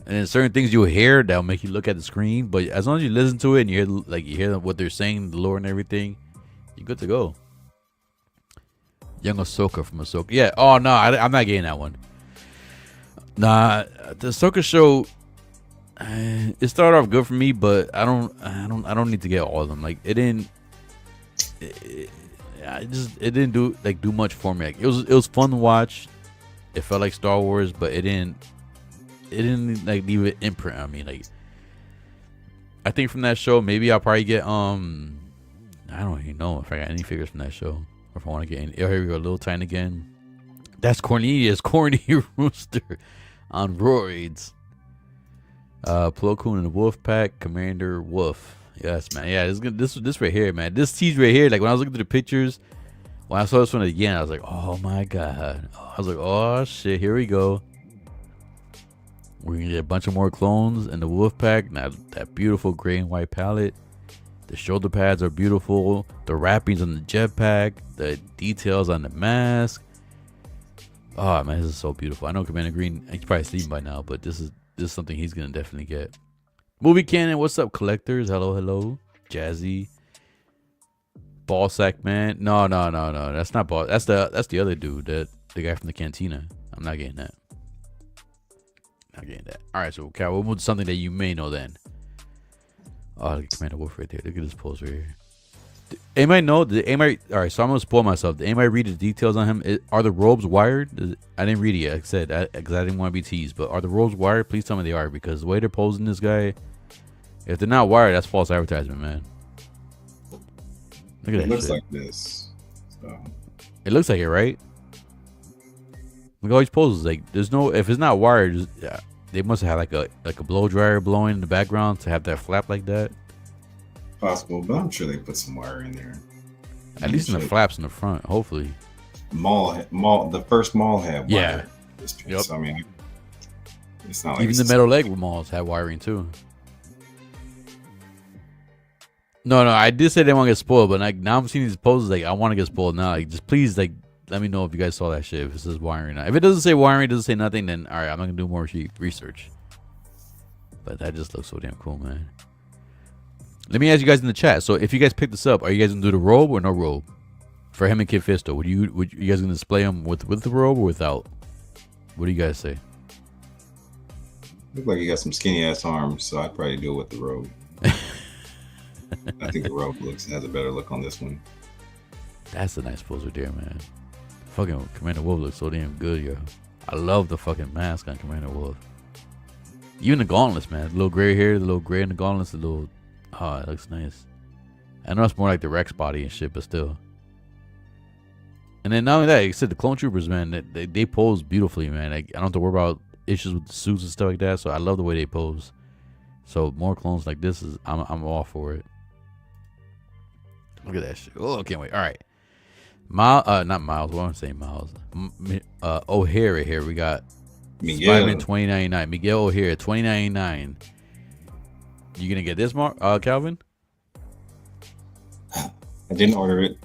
And then certain things you'll hear that'll make you look at the screen. But as long as you listen to it and you hear what they're saying, the lore and everything, you're good to go. Young Ahsoka from Ahsoka. Yeah. Oh no, I'm not getting that one. Nah, the Ahsoka show. It started off good for me, but I don't need to get all of them. Like it didn't do much for me. Like, it was fun to watch. It felt like Star Wars, but it didn't like leave an imprint on me. Like I think from that show, maybe I'll probably get I don't even know if I got any figures from that show, or if I want to get any. Oh, here we go, Little Tiny again. That's Cornelius, Corny Rooster. on roids. Plo Koon and the Wolf Pack, Commander Wolf. Yes, man. Yeah, this right here, man. This tease right here. Like when I was looking through the pictures, when I saw this one again, I was like, oh my god. I was like, oh shit, here we go. We're gonna get a bunch of more clones and the Wolf Pack. Now that beautiful gray and white palette. The shoulder pads are beautiful. The wrappings on the jetpack. The details on the mask. Oh man, this is so beautiful. I know Commander Green, he's probably seen by now, but this is something he's gonna definitely get. Movie canon, what's up, collectors? Hello, Jazzy. Ballsack man. No. That's not Ball. That's the other dude, the guy from the cantina. I'm not getting that. All right, so Cal, what's something that you may know then? Oh, look at Commander Wolf right there. Look at this pose right here. Anybody know? All right, so I'm gonna spoil myself. Did anybody read the details on him? Are the robes wired? I didn't read it yet. Like I said, because I didn't want to be teased. But are the robes wired? Please tell me they are, because the way they're posing this guy, if they're not wired, that's false advertisement, man. Look at that. It looks shit. Like this. So. It looks like it, right? Look at all these poses. Like, there's no. If it's not wired, they must have had like a blow dryer blowing in the background to have that flap like that. Possible, but I'm sure they put some wire in there. At least in the flaps in the front, hopefully. The first mall had wire. Yeah. Yep. So, I mean, it's not like even the metal leg malls had wiring too. No, I did say they want to get spoiled, but like now I'm seeing these poses, like I want to get spoiled now. Like, just please, like, let me know if you guys saw that shit. If it says wiring or not. If it doesn't say wiring, it doesn't say nothing, then all right, I'm not gonna do more research. But that just looks so damn cool, man. Let me ask you guys in the chat. So if you guys pick this up, are you guys gonna do the robe or no robe for him and Kid Fisto? Would you guys gonna display him with the robe or without? What do you guys say? Look like he got some skinny ass arms, so I'd probably do it with the robe. I think the robe has a better look on this one. That's a nice pose right there, man. Fucking Commander Wolf looks so damn good, yo. I love the fucking mask on Commander Wolf. Even the gauntlets, man. The little gray hair, the little gray in the gauntlets, the little. Oh, it looks nice. I know it's more like the Rex body and shit, but still. And then not only that, like I said, the clone troopers, man, they pose beautifully, man. Like, I don't have to worry about issues with the suits and stuff like that. So I love the way they pose. So more clones like this I'm all for it. Look at that shit. Oh, I can't wait. All right. Not Miles. What am I saying, Miles? O'Hare here. We got Miguel. Spider-Man 2099. Miguel O'Hare 2099. You gonna get this, Calvin? I didn't order it.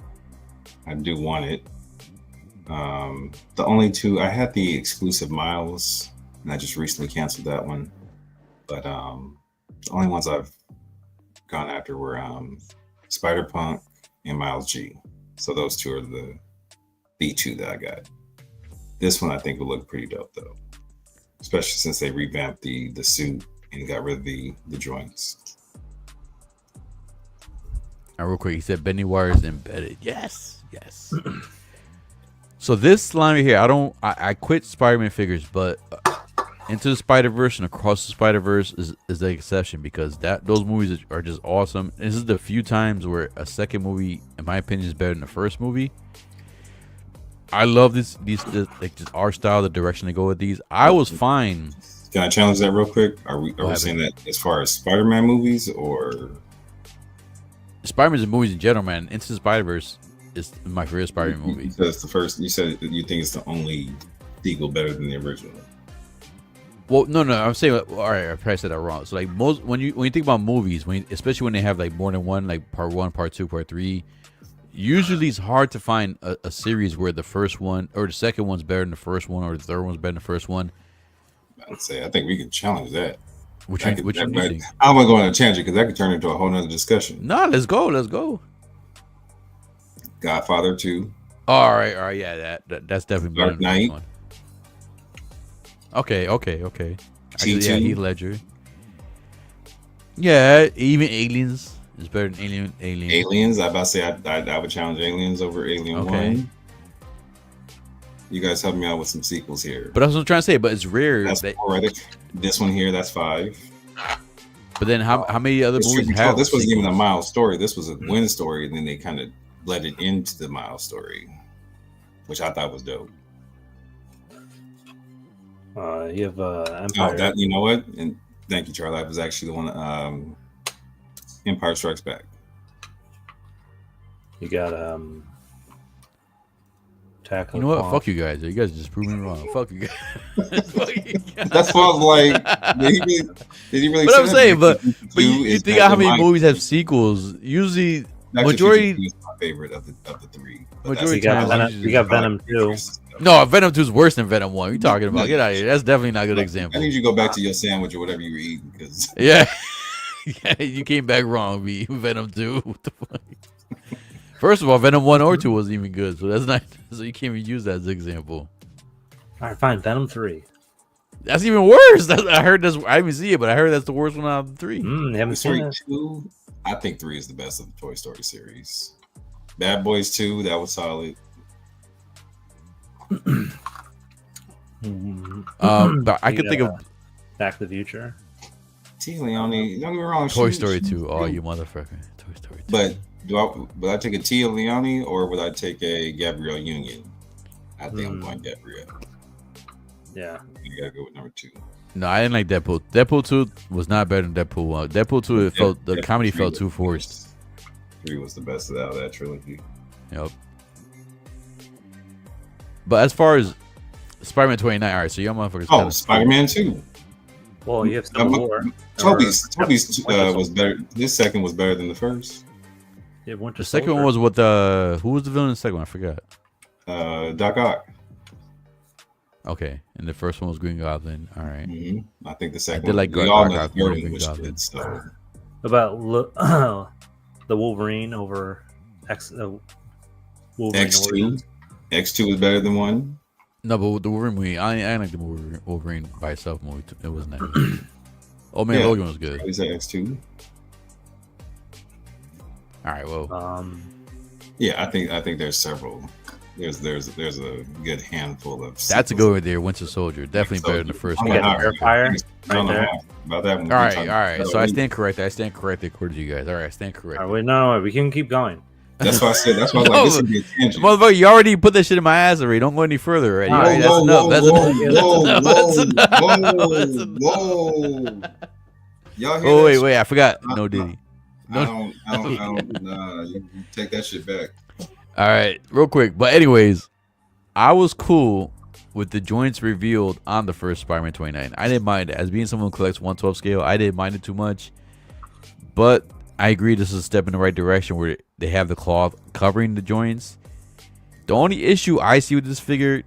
I do want it. The only two I had the exclusive Miles, and I just recently canceled that one. But the only ones I've gone after were Spider-Punk and Miles G. So those two are the two that I got. This one I think will look pretty dope though, especially since they revamped the suit and got rid of the joints. Now, real quick, he said bending wires embedded. Yes. So this line right here, I quit Spider-Man figures, but Into the Spider-Verse and Across the Spider-Verse is the exception, because those movies are just awesome. This is the few times where a second movie, in my opinion, is better than the first movie. I love this like just art style, the direction they go with these. I was fine. Can I challenge that real quick? Are we saying that as far as Spider-Man movies or Spider-Man's movies in general, man? Into the Spider-Verse is my favorite Spider-Man movie. Because the first, you said you think it's the only sequel better than the original. Well, no, I'm saying, all right, I probably said that wrong. So like when you think about movies, especially when they have like more than one, like part 1, part 2, part 3, usually it's hard to find a series where the first one or the second one's better than the first one, or the third one's better than the first one. I'd say I think we can challenge that. Which one do you think? I'm gonna go on a tangent because that could turn into a whole nother discussion. No, let's go. Godfather 2. All right, yeah, that's definitely better Dark Knight. One. Okay. Actually, yeah, Heath Ledger. Yeah, even Aliens is better than Alien. Aliens, I about to say I would challenge Aliens over Alien 1. You guys help me out with some sequels here. But that's what I'm trying to say. But it's rare. That's 4, right? This one here, that's 5. But then how many other movies have? This wasn't even a Miles story. This was a Gwen story, and then they kind of bled it into the Miles story, which I thought was dope. You have Oh, Empire. that you know what? And thank you, Charlie. That was actually the one. Empire Strikes Back. You got Attack of You the know what? Clones. Fuck you guys. You guys just proved me wrong. Fuck you guys. Fuck you guys. That's why I was like, did he really? But say I'm that? saying, but Two you is think how better many than movies have mine. sequels? Usually, Back to the majority- Future is my favorite of the three. But Majority that's- times You got Venom 2. no, Venom 2 is worse than Venom 1. What are you talking about? Get out of here. That's definitely not a good I example. need you to go back to your sandwich or whatever you were eating because Yeah. Yeah, you came back wrong, B. Venom 2. What the fuck? First of all, Venom 1 or 2 wasn't even good, so that's not. So you can't even use that as an example. All right, fine. Venom 3. That's even worse. I heard that's. I didn't see it, but I heard that's the worst one out of the 3. You haven't Toy seen Story it? 2, I think 3 is the best of the Toy Story series. Bad Boys 2, that was solid. But I could think of Back to the Future. T. Leone, don't get me wrong. Toy she- Story she- 2. Oh, you motherfucker. Toy Story 2. But would I take a Tia Leone or would I take a Gabrielle Union? I think I'm going Gabrielle. Yeah. You gotta go with number 2. No, I didn't like Deadpool. Deadpool 2 was not better than Deadpool 1. Deadpool 2, it felt the comedy 3 felt was too the forced. best. 3 was the best out of that trilogy. Yep. But as far as Spider-Man 29, all right, so y'all motherfuckers. Oh, Spider-Man 2. Well, you have Civil War. Toby's Winter was better. His second was better than the first. Yeah, Winter The second Soldier. one was with who was the villain in the second one? I forgot. Doc Ock. Okay, and the first one was Green Goblin. All right. I think the second did one. like we Doc all know Ock the more third than one was Green Goblin. good. So About the Wolverine over Wolverine X2. Origins. X2 is better than 1. No, but with the Wolverine movie, I like the Wolverine by itself movie. It wasn't that good. Oh man, Yeah. Logan was good. Is that X2? All right, well, Yeah, I think there's several. There's a good handful of. that's a good one there. Winter Soldier, definitely better than the first I'm one. gonna got Air Fire I don't know right there. how about that one. All right. So I stand corrected. I stand corrected according to you guys. All right, I stand All corrected. right, wait, no, we can keep going. That's why I said. That's why I was like, this would be a tangent. Motherfucker, you already put that shit in my ass already. Don't go any further already. All right, that's enough. That's enough. That's enough. Whoa. Y'all hear Oh that wait, I forgot. No Diddy. I don't. Nah, you take that shit back. All right, real quick. But anyways, I was cool with the joints revealed on the first Spider-Man 29. I didn't mind it. As being someone who collects 1/12 scale, I didn't mind it too much. But I agree this is a step in the right direction where they have the cloth covering the joints. The only issue I see with this figure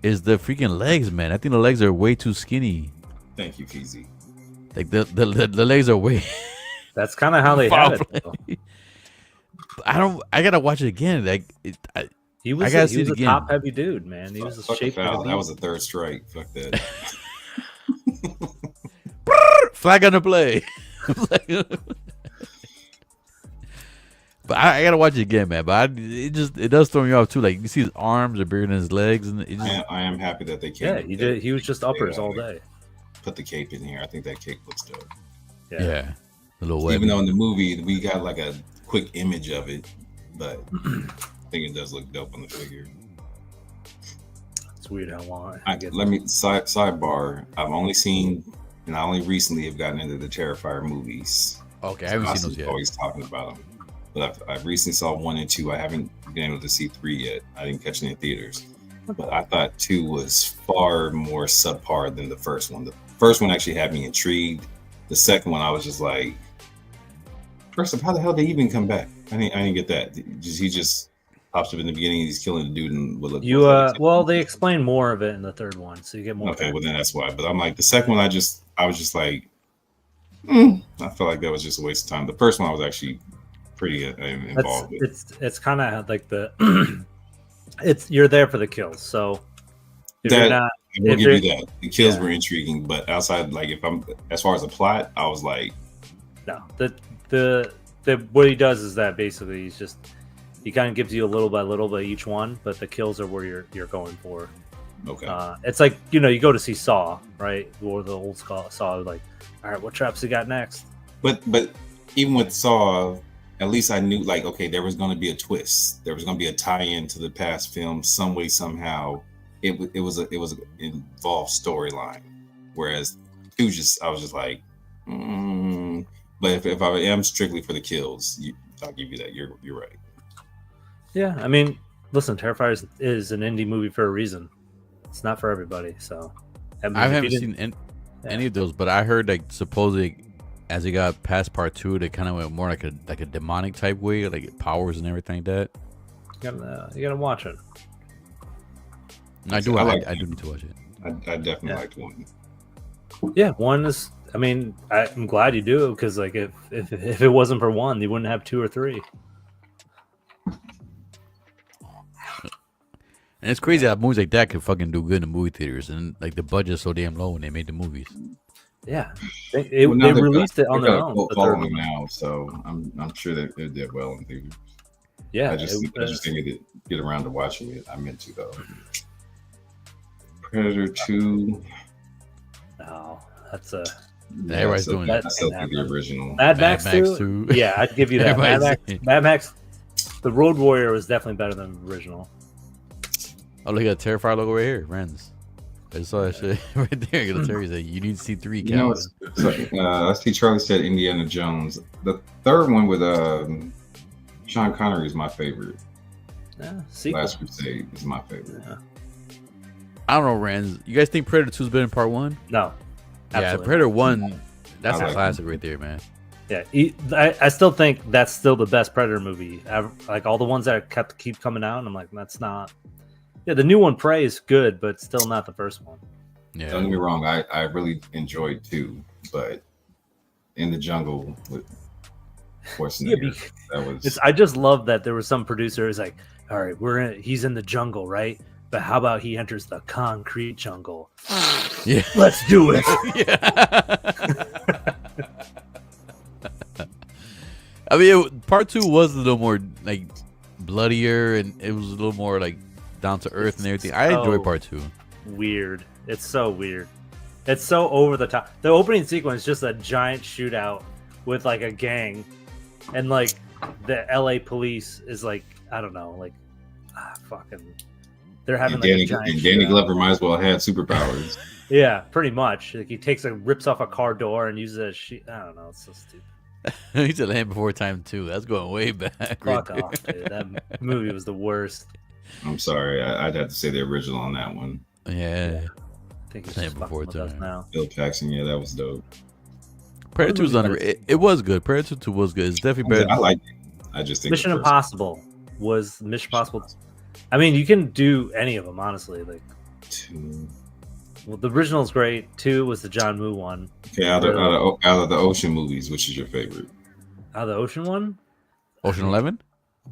is the freaking legs, man. I think the legs are way too skinny. Thank you, Feezy. Like the legs are way. That's kind of how they have it. Though. I gotta watch it again. Like He was, gotta he see was it a again. top heavy dude, man. He was a Fuck the shape. foul. That was a third strike. Fuck that. flag on the play. But I gotta watch it again, man. But it does throw me off too. Like you see his arms are bigger than his legs, and it just I am happy that they came. Yeah, he did. He was just uppers all day. Put the cape in here. I think that cape looks dope. yeah, a little wet. Even though in the movie we got like a quick image of it, but I think it does look dope on the figure. It's weird how long. Let me sidebar. I've only seen, and I only recently have gotten into the Terrifier movies. Okay, I haven't seen those yet. Always talking about them, but I've recently saw 1 and 2. I haven't been able to see 3 yet. I didn't catch any in theaters, but I thought 2 was far more subpar than the first one. The first one actually had me intrigued. The second one, I was just like, first of all, how the hell did he even come back? I didn't get that. He just pops up in the beginning. He's killing the dude and Well, they explain more of it in the third one, so you get more. Okay, well then that's why. But I'm like the second one. I was just like, I felt like that was just a waste of time. The first one I was actually pretty involved with. It's kind of like the you're there for the kills. So if That- you're not, I will if give you you're- that. The kills yeah. were intriguing, but outside, like if I'm as far as the plot, I was like, no, the what he does is that basically he kind of gives you a little by little by each one, but the kills are where you're going for. okay, It's like you go to see Saw, right? Or the old Saw, like, all right, what traps he got next? but even with Saw, at least I knew like okay, there was going to be a twist. There was going to be a tie-in to the past film some way somehow. it was an involved storyline, whereas two I was just like, but if I am strictly for the kills, I'll give you that. You're right. Yeah, I mean, listen, Terrifier is an indie movie for a reason. It's not for everybody, so. I haven't seen any of those, but I heard like supposedly as it got past part 2, they kind of went more like a demonic type way, like powers and everything like that. You gotta watch it. I do need to watch it. I definitely liked 1. Yeah, 1 is. I mean, I'm glad you do, because like if it wasn't for 1, you wouldn't have 2 or 3. And it's crazy how movies like that could fucking do good in movie theaters, and like the budget's so damn low when they made the movies. Yeah, they released it on their own. Following now, so I'm sure that it did well in theaters. Yeah, I just didn't get around to watching it. I meant to though. Predator 2. No, that's a. Everybody's doing that. I still think the original. Mad Max 2. Yeah, I'd give you that. Mad Max. The Road Warrior was definitely better than the original. Oh, look at the Terrifier logo right here, friends. I saw that shit right there. You need to see 3. You know, I see Charlie said Indiana Jones. The third one with Sean Connery is my favorite. Yeah, Last Crusade is my favorite. Yeah. I don't know, Rand. You guys think Predator 2 is better than part 1? No. Yeah, Predator 1, that's a classic right there, man. Yeah, I still think that's still the best Predator movie. Like all the ones that keep coming out, and I'm like, that's not. Yeah, the new one, Prey, is good, but still not the first one. Yeah. Don't get me wrong, I really enjoyed 2, but In the Jungle with Schwarzenegger, that was. I just love that there was some producer who's like, all right, he's in the jungle, right? But how about he enters the concrete jungle? Yeah, let's do it. Yeah. I mean, part 2 was a little more like bloodier, and it was a little more like down to earth and everything. I enjoy part 2. Weird. It's so weird. It's so over the top. The opening sequence is just a giant shootout with like a gang, and like the LA police is like, I don't know, like fucking. They're having like a giant. And Danny Glover might as well have had superpowers. Yeah, pretty much. Like he rips off a car door and uses a sheet. I don't know. It's so stupid. He's a Land Before Time 2. That's going way back. Fuck off, dude. That movie was the worst. I'm sorry. I'd have to say the original on that one. Yeah. I think it's Land Before Time. Now. Bill Paxton, yeah, that was dope. Predator 2 was underrated. It was good. Predator 2 was good. It's definitely better. I like it. I just think Mission Impossible was Mission Impossible. I mean, you can do any of them, honestly. Like 2. Well, the original is great. 2 was the John Woo one. Okay, out of the ocean movies, which is your favorite? Out of the ocean one? Ocean 11?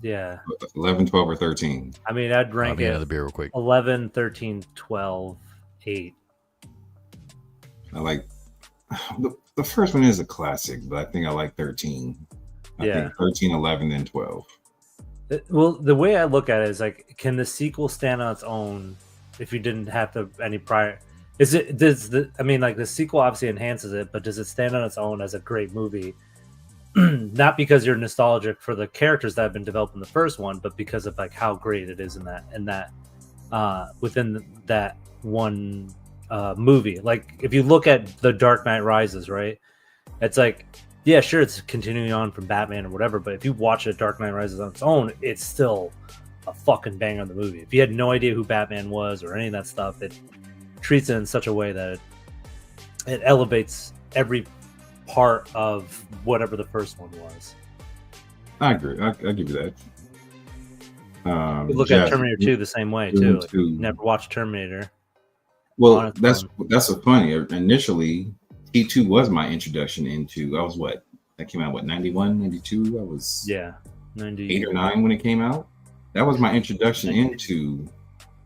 Yeah. 11, 12, or 13? I mean, I'd rank it another beer real quick. 11, 13, 12, 8. I like the first one is a classic, but I think I like 13. I think 13, 11, then 12. Well, the way I look at it is like, can the sequel stand on its own if you didn't have any prior? I mean, like the sequel obviously enhances it, but does it stand on its own as a great movie? Not because you're nostalgic for the characters that have been developed in the first one, but because of like how great it is in that within that one movie. Like if you look at The Dark Knight Rises, right? It's like, yeah, sure, it's continuing on from Batman or whatever, but if you watch it, Dark Knight Rises on its own, it's still a fucking banger of the movie. If you had no idea who Batman was or any of that stuff, it treats it in such a way that it elevates every part of whatever the first one was. I agree. I give you that. You look at Terminator 2 the same way too. Like, you never watched Terminator. Well, that's what's funny. Initially, T2 was my introduction into. That came out 91, 92. I was 8 or 9 when it came out. That was my introduction into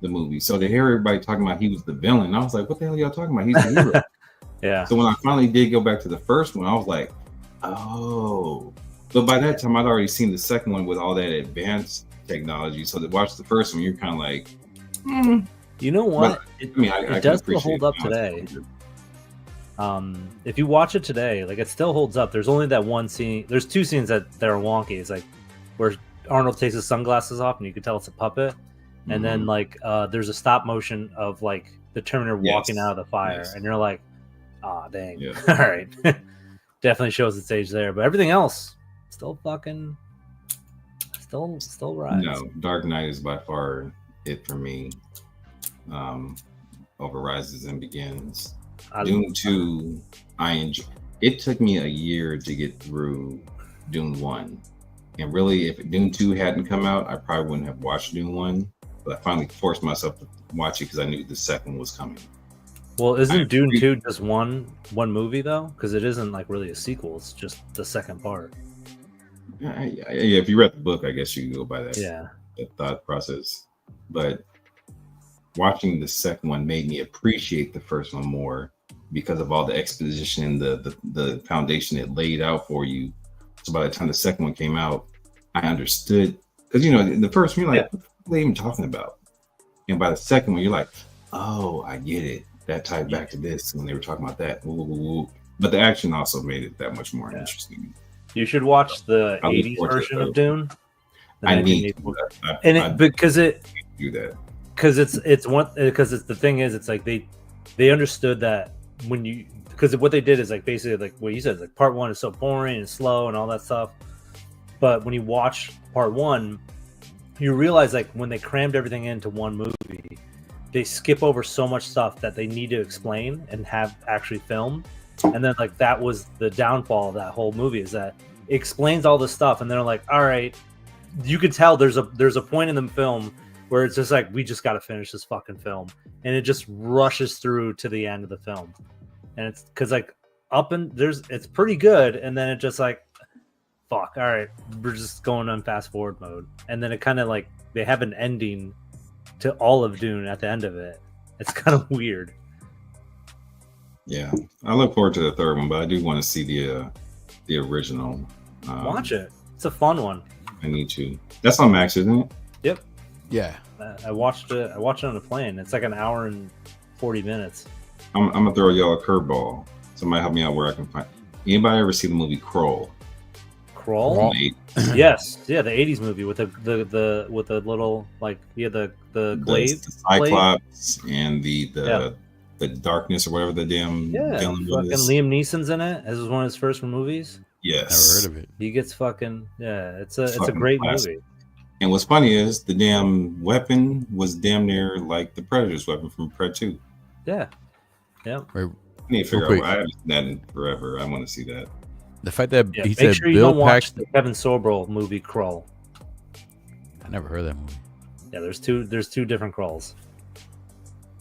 the movie. So to hear everybody talking about he was the villain, I was like, what the hell are y'all talking about? He's the hero. Yeah. So when I finally did go back to the first one, I was like, oh. But by that time, I'd already seen the second one with all that advanced technology. So to watch the first one, you're kind of like, You know what? But, it does still hold up today. If you watch it today, like it still holds up. There's only that one scene. There's 2 scenes that are wonky. It's like where Arnold takes his sunglasses off and you can tell it's a puppet. and then like there's a stop motion of like the Terminator walking out of the fire, and you're like, ah, dang. Yeah. All right. Definitely shows its age there, but everything else still fucking still rides. No, Dark Knight is by far it for me. Over Rises and Begins. Dune 2, I enjoy. It took me a year to get through Dune 1. And really, if Dune 2 hadn't come out, I probably wouldn't have watched Dune 1. But I finally forced myself to watch it because I knew the second was coming. Well, isn't Dune 2 just one movie, though? Because it isn't like really a sequel. It's just the second part. Yeah, if you read the book, I guess you can go by that, that thought process. But watching the second one made me appreciate the first one more because of all the exposition and the foundation it laid out for you. So by the time the second one came out, I understood. Because, you know, in the first one, you're like, what are they even talking about? And by the second one, you're like, oh, I get it. That tied back to this when they were talking about that. Ooh. But the action also made it that much more interesting. You should watch the 80s version of Dune. Because the thing is, it's like they understood that because what they did is like basically like what you said, like part one is so boring and slow and all that stuff. But when you watch part one, you realize like when they crammed everything into one movie, they skip over so much stuff that they need to explain and have actually filmed. And then like that was the downfall of that whole movie, is that it explains all this stuff and they're like, all right, you could tell there's a point in the film where it's just like, we just got to finish this fucking film, and it just rushes through to the end of the film. And it's because like it's pretty good, and then it just like, fuck, all right, we're just going on fast forward mode. And then it kind of like they have an ending to all of Dune at the end of it. It's kind of weird. Yeah, I look forward to the third one, but I do want to see the original. Watch it. It's a fun one. I need to. That's on Max, isn't it? Yep. Yeah. I watched it on the plane. It's like an hour and 40 minutes. I'm gonna throw y'all a curveball. Somebody help me out where I can find. Anybody ever see the movie Kroll? Kroll? Yes. Yeah, the 80s movie with the little like the glaive, the Cyclops and the darkness or whatever the damn fucking Liam Neeson's in it. This is one of his first movies. Yes. Never heard of it. He gets it's a great movie. And what's funny is the damn weapon was damn near like the Predator's weapon from Pred 2. Yeah. Yeah. I need to figure out. I haven't seen that in forever. I want to see that. The fact that he make said sure you Bill don't watch Paxton. the Kevin Sorbo movie Kroll. I never heard that movie. Yeah, there's two different Krolls.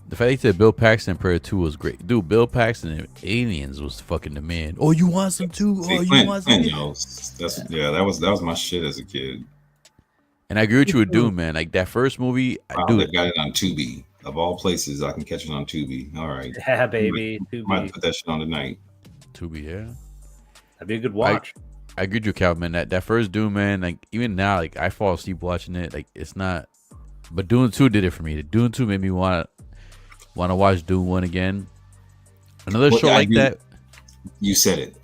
The fact that he said Bill Paxton in Predator 2 was great. Dude, Bill Paxton in Aliens was fucking the man. Oh, you want some too? Oh, you want some? That was my shit as a kid. And I agree with you with Doom, man. Like that first movie, I got it on Tubi. Of all places, I can catch it on Tubi. All right. Yeah, baby. Might put that shit on tonight. Tubi, yeah. That'd be a good watch. I agree with you, Calvin, man. That first Doom, man, like even now, like I fall asleep watching it. Like it's not, but Doom 2 did it for me. The Doom 2 made me want to watch Doom 1 again. Another show like that. You said it.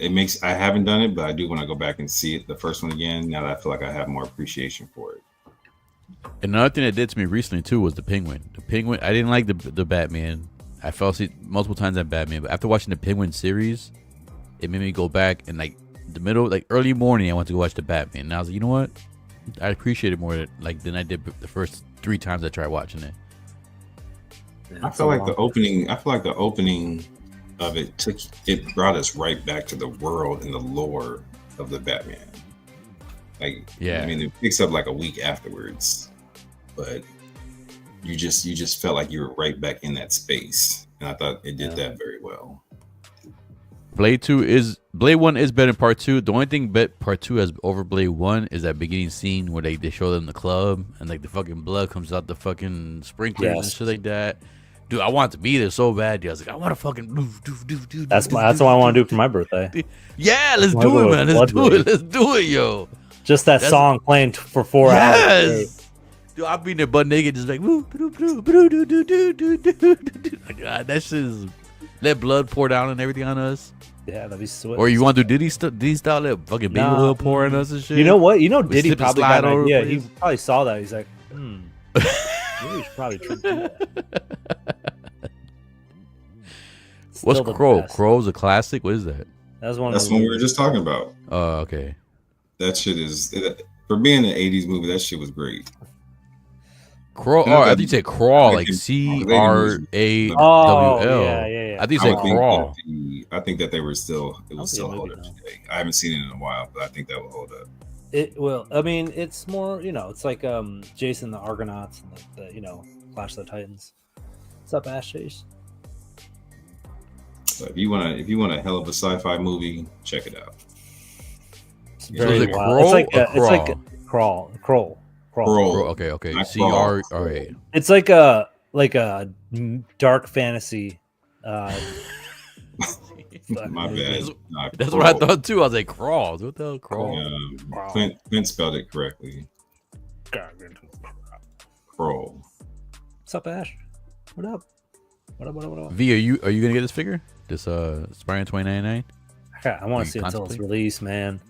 I haven't done it, but I do want to go back and see it, the first one again. Now that I feel like I have more appreciation for it. Another thing that did to me recently too was the Penguin. The Penguin. I didn't like the Batman. I fell asleep multiple times at Batman, but after watching the Penguin series, it made me go back and like early morning, I went to go watch the Batman. And I was like, you know what? I appreciate it more than I did the first 3 times I tried watching it. I feel like the opening of it brought us right back to the world and the lore of the Batman. Like, yeah, I mean, it picks up like a week afterwards, but you just felt like you were right back in that space, and I thought it did that very well. Blade 1 is better than Part 2. The only thing Part 2 has over Blade 1 is that beginning scene where they show them the club and like the fucking blood comes out the fucking sprinklers and shit like that. Dude, I want to be there so bad. Dude. I was like, I want to fucking do. That's what I want to do for my birthday. Yeah, let's do it, man. Let's do it, yo. Just that song playing for 4 hours. Yes. Dude, I'll be in there butt naked, just like God, that shit is let blood pour down and everything on us. Yeah, that'd be sweet. Or you want to do Diddy style, let fucking baby oil pour on us and shit. You know what? Diddy probably got an idea. He probably saw that. He's like, Maybe we should probably do that. What's Still the Crow? best. Crow's a classic. What is that? That was one. That's of what the we were just talking about. Oh, okay. That shit is for being an '80s movie. That shit was great. Crawl. Yeah, Oh, I that- think you said crawl, I like think- CRAWL. Oh, yeah. I think you I said would think crawl. I think that they were still. It I'll was see still a hold movie up now. today. I haven't seen it in a while, but I think that will hold up. It will. I mean, it's more. It's like Jason the Argonauts and the Clash of the Titans. What's up, Ash Chase? So if you want a hell of a sci-fi movie, check it out. It's So very is it wild. Crawl It's like or crawl. Crawl. Okay. Not CR. crawl. All right. It's like a dark fantasy. My bad. Nah, That's what I Crawl. thought too. I was like, crawls. What the hell, crawl? Crawl. Clint spelled it correctly. Crawl. What's up, Ash? What up? What up? V, are you gonna get this figure? This Spider-Man 2099? I want You to see it until it's contemplate? released, man.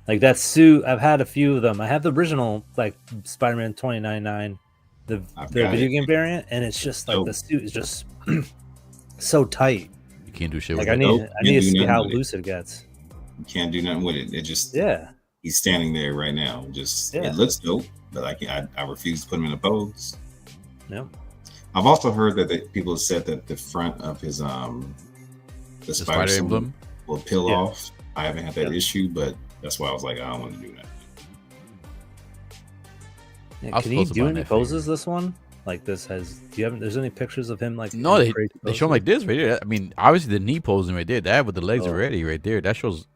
Like that suit, I've had a few of them. I have the original, like Spider-Man 2099, the I've the got video it. game variant, and it's just like Dope. the suit is just so tight. You can't do shit Like with I it. need, Nope, I need can't to do see how nothing with it. loose it gets. You can't do nothing with it. It just Yeah, he's standing there right now. Just Yeah. it looks dope, but I refuse to put him in a pose. no, I've also heard that people have said that the front of his the The spider spider suit emblem. will peel Yeah. off. I haven't had that Yeah. issue, but that's why I was like, I don't want to do that. yeah, I was can he supposed to do buy any that figure. poses? This one, like this has. Do you have? There's any pictures of him like? No, in they crazy show him poses? like this right there. I mean, obviously the knee posing right there. That with the legs Oh. already right there. That shows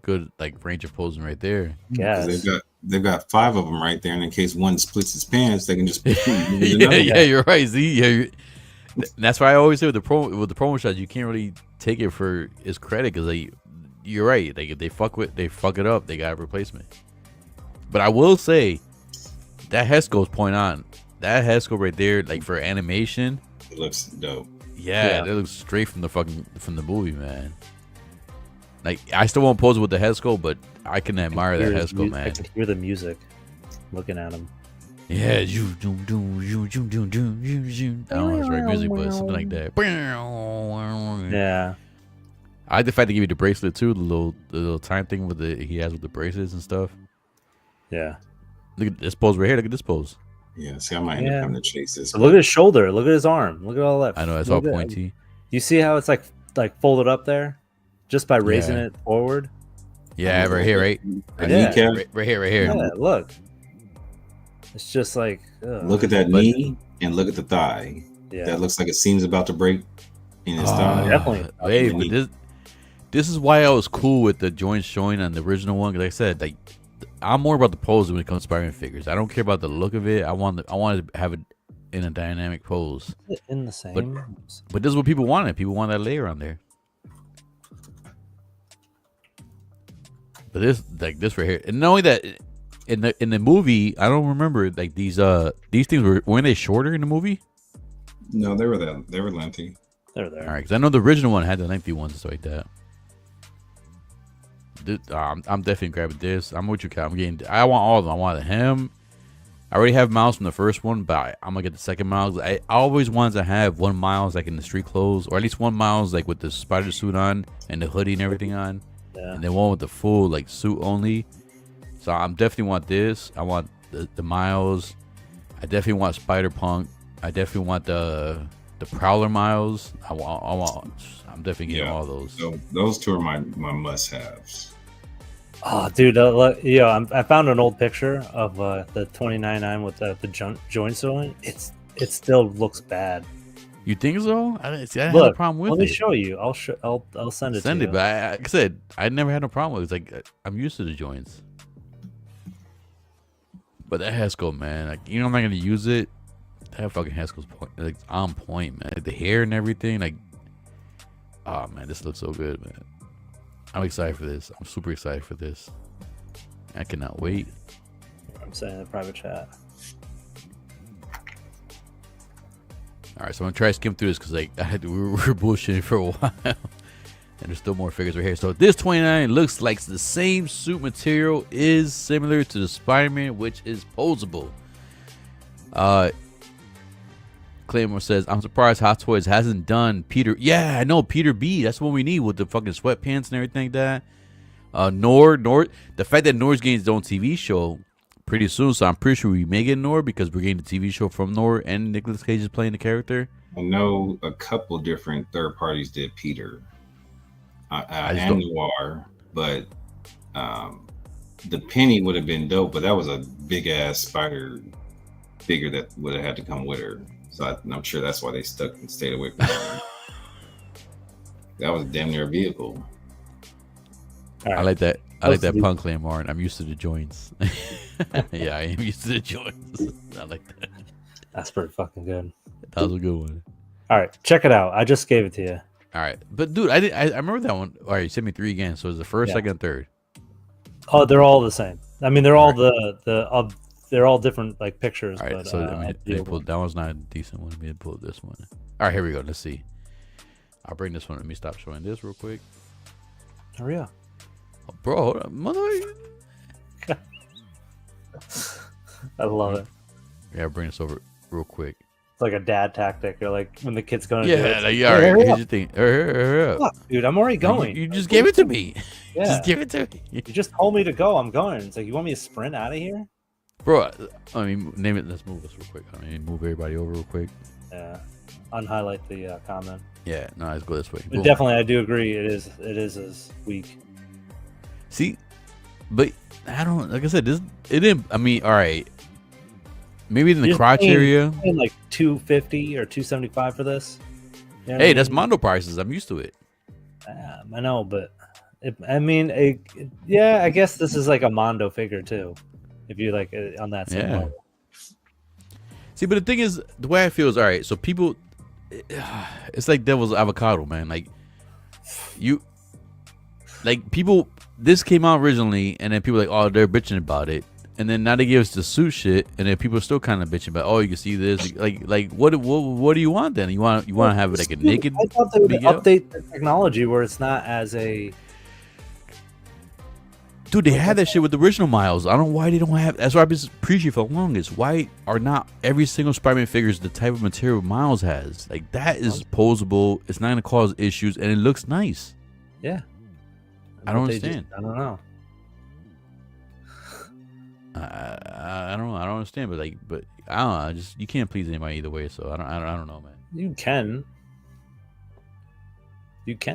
good like range of posing right there. 'Cause Yes. they've got 5 of them right there, and in case one splits his pants, they can just yeah, you're right. See, that's why I always say with the promo shots, you can't really take it for its credit because you're right. Like if they fuck it up, they got a replacement. But I will say that head sculpt's point on. That head sculpt right there, like for animation, It looks dope. yeah, that looks straight from the movie, man. Like I still won't pose it with the head sculpt, but I can admire that head sculpt, I man. can hear the music. Looking at him. Yeah, I don't know it's right music, but something like that. Yeah. I like the fact they give you the bracelet too, the little time thing he has with the bracelets and stuff. Yeah. Look at this pose right here. Look at this pose. Yeah, see, I might end up having to chase this. So look at his shoulder. Look at his arm. Look at all that. I know it's all Look at- pointy. You see how it's like folded up there, just by raising Yeah. it forward. Yeah, right here, right, A Yeah. kneecap. right here, right here. Yeah. Look. It's just like. Ugh. Look at that But- knee and look at the thigh. Yeah. That looks like it seems about to break in his Ah, thigh. Definitely. Hey, Knee. but this is why I was cool with the joints showing on the original one. Because like I said, like I'm more about the pose when it comes to Spider-Man figures. I don't care about the look of it. I want to have it in a dynamic pose. In the same. But this is what people wanted. People want that layer on there. But this right here, and not only that, in the movie, I don't remember like these things weren't they shorter in the movie? No, they were lengthy. They're there. All right, because I know the original one had the lengthy ones and stuff like that. I'm definitely grabbing this. I'm with you, Cal. I want all of them. I want him. I already have Miles from the first one, but I'm gonna get the second Miles. I always wanted to have one Miles like in the street clothes, or at least one Miles like with the spider suit on and the hoodie and everything on, Yeah. and then one with the full like suit only. So I'm definitely want this. I want the Miles. I definitely want Spider Punk. I definitely want the Prowler Miles. I'm definitely getting all those. So those two are my must-haves. Oh, dude, I found an old picture of the 29.9 with the joints on it. It still looks bad. You think so? I didn't have a Look, problem with let me it. show you. I'll send it. Send to it, you. but like I said, I never had no problem with it. It's like I'm used to the joints. But that Haskell, man, like I'm not gonna use it. That fucking Haskell's like on point, man. The hair and everything, like, oh man, this looks so good, man. I'm excited for this. I'm super excited for this. I cannot wait. I'm saying in the private chat. All right, so I'm gonna try to skim through this because like we were bullshitting for a while, and there's still more figures right here. So this 29 looks like the same suit material is similar to the Spider-Man, which is posable. Claymore says, I'm surprised Hot Toys hasn't done Peter. Yeah, I know, Peter B. That's what we need with the fucking sweatpants and everything like that. Nord. The fact that Nord's getting his own TV show pretty soon, so I'm pretty sure we may get Nord because we're getting the TV show from Nord and Nicolas Cage is playing the character. I know a couple different third parties did Peter and Noir, but the Penny would have been dope, but that was a big ass spider figure that would have had to come with her. So I'm sure that's why they stuck and stayed away from her. That was damn near a vehicle. Right. I like that. I like that punk Claymore. I'm used to the joints. Yeah, I am used to the joints. I like that. That's pretty fucking good. That was a good one. All right, check it out. I just gave it to you. All right, but dude, I remember that one. All right, you sent me 3 again. So it was the first, second, third. Oh, they're all the same. I mean, they're all they're all different like pictures. All right, but, so that one's not a decent one. Let me pull this one. All right, here we go. Let's see. I'll bring this one. Let me stop showing this real quick. Hurry up. Oh, bro, hold on. Mother. I love it. Yeah, I'll bring this over real quick. It's like a dad tactic, or like when the kid's going to do it. Like, all right, here's your thing. Hurry up. Fuck, dude, I'm already going. You just gave it to me. Yeah. Just give it to me. You just told me to go. I'm going. It's like, you want me to sprint out of here? Bro, I mean, name it. Let's move this real quick. I mean, move everybody over real quick. Yeah. Unhighlight the comment. Yeah, no, let's go this way. But definitely, I do agree. It is as weak. See, but I don't, like I said, it didn't, I mean, all right. Maybe in the crotch area. Like $250 or $275 for this. You know hey, that's Mondo prices. I'm used to it. I know, but I guess this is like a Mondo figure too. If you like on that same level. See, but the thing is, the way I feel is, all right, so people, it's like devil's avocado, man. Like, people, this came out originally, and then people are like, oh, they're bitching about it. And then now they give us the suit shit, and then people are still kind of bitching about, oh, you can see this. Like what do you want then? You want to have it like a naked? I thought they would update the technology where it's not as a. Dude, they had that shit with the original Miles. I don't know why they don't have. That's what I've been preaching for the longest. Why are not every single Spider-Man figures the type of material Miles has? Like, that is posable. It's not gonna cause issues, and it looks nice. Yeah. I don't understand. I don't know. I don't understand, but I don't know. You can't please anybody either way. So I don't know, man. You can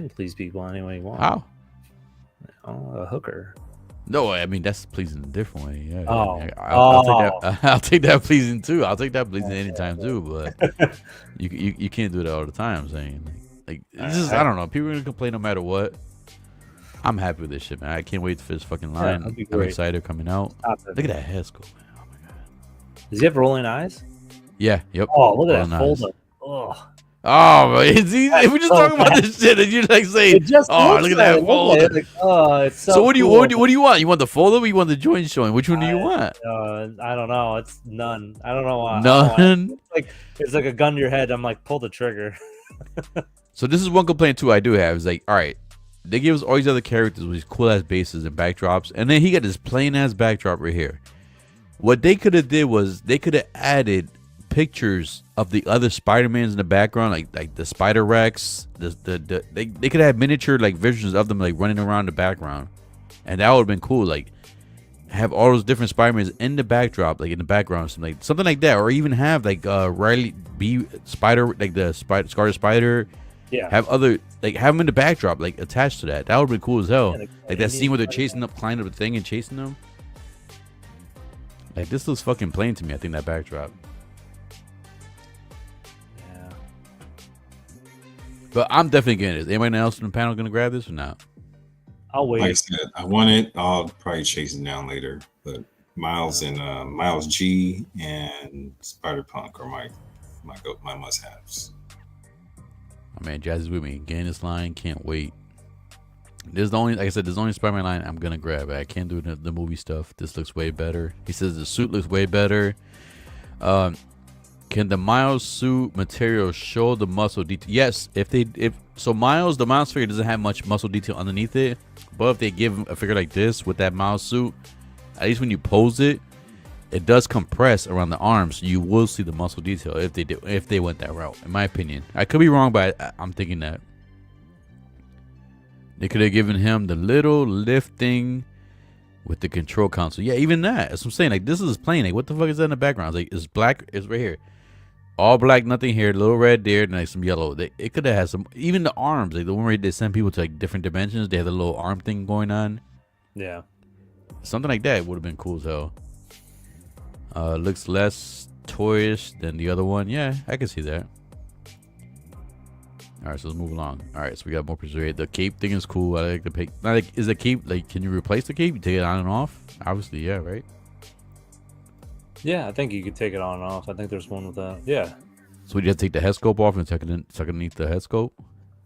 please people any way you want. How? Oh, a hooker. No, I mean that's pleasing a different way. Yeah. Oh. I'll take that. I'll take that pleasing too. I'll take that pleasing anytime too. But you can't do that all the time. I'm saying like it's just I don't know. People are gonna complain no matter what. I'm happy with this shit, man. I can't wait for this fucking line. I'm excited coming out. Look at that head sculpt, man. Oh my god. Does he have rolling eyes? Yeah. Yep. Oh, look at that fold up. Oh. Oh, it's easy. If we just talking about this shit, and you're like saying, "Oh, look at that fold." Like, oh, it's so. So what do you want? You want the fold up, or you want the joint showing? Which one do you want? I don't know. It's none. I don't know why. None. It's like a gun to your head. I'm like, pull the trigger. So this is one complaint too I do have. Is like, all right, they give us all these other characters with these cool ass bases and backdrops, and then he got this plain ass backdrop right here. What they could have did was they could have added pictures of the other Spider-Mans in the background, like the Spider Rex. They could have miniature like visions of them like running around the background, and that would have been cool. Like have all those different Spider-Mans in the backdrop, like in the background, something like that, or even have like Riley B Spider, like the Scarlet Spider. Yeah. Have them in the backdrop, like attached to that. That would be cool as hell. Yeah, like that scene where they're chasing up, climbing up the thing and chasing them. Like this looks fucking plain to me. I think that backdrop. Yeah. But I'm definitely getting this. Anybody else in the panel gonna grab this or not? I'll wait. Like I said, I want it. I'll probably chase it down later. But Miles and Miles G and Spider Punk are my must haves. Oh man, Jazz is with me. Getting this line, can't wait. There's the only Spider-Man line I'm gonna grab. I can't do the movie stuff. This looks way better. He says the suit looks way better. Can the Miles suit material show the muscle detail? Yes, if Miles, the Miles figure doesn't have much muscle detail underneath it, but if they give him a figure like this with that Miles suit, at least when you pose it, it does compress around the arms. You will see the muscle detail if they went that route. In my opinion, I could be wrong, but I'm thinking that they could have given him the little lifting with the control console. Yeah, even that. That's what I'm saying. Like, this is plain. Like, what the fuck is that in the background? It's like, it's black. It's right here. All black, nothing here. Little red there, and like some yellow. It could have had some. Even the arms. Like the one where they send people to like different dimensions. They have the little arm thing going on. Yeah. Something like that would have been cool as hell. Looks less toyish than the other one. Yeah, I can see that. All right, so let's move along. All right, so we got more preserved. The cape thing is cool. I like the cape. Like, is the cape like? Can you replace the cape? You take it on and off? Obviously, yeah, right. Yeah, I think you could take it on and off. I think there's one with that. Yeah. So you have to take the head scope off and tuck it underneath the head scope.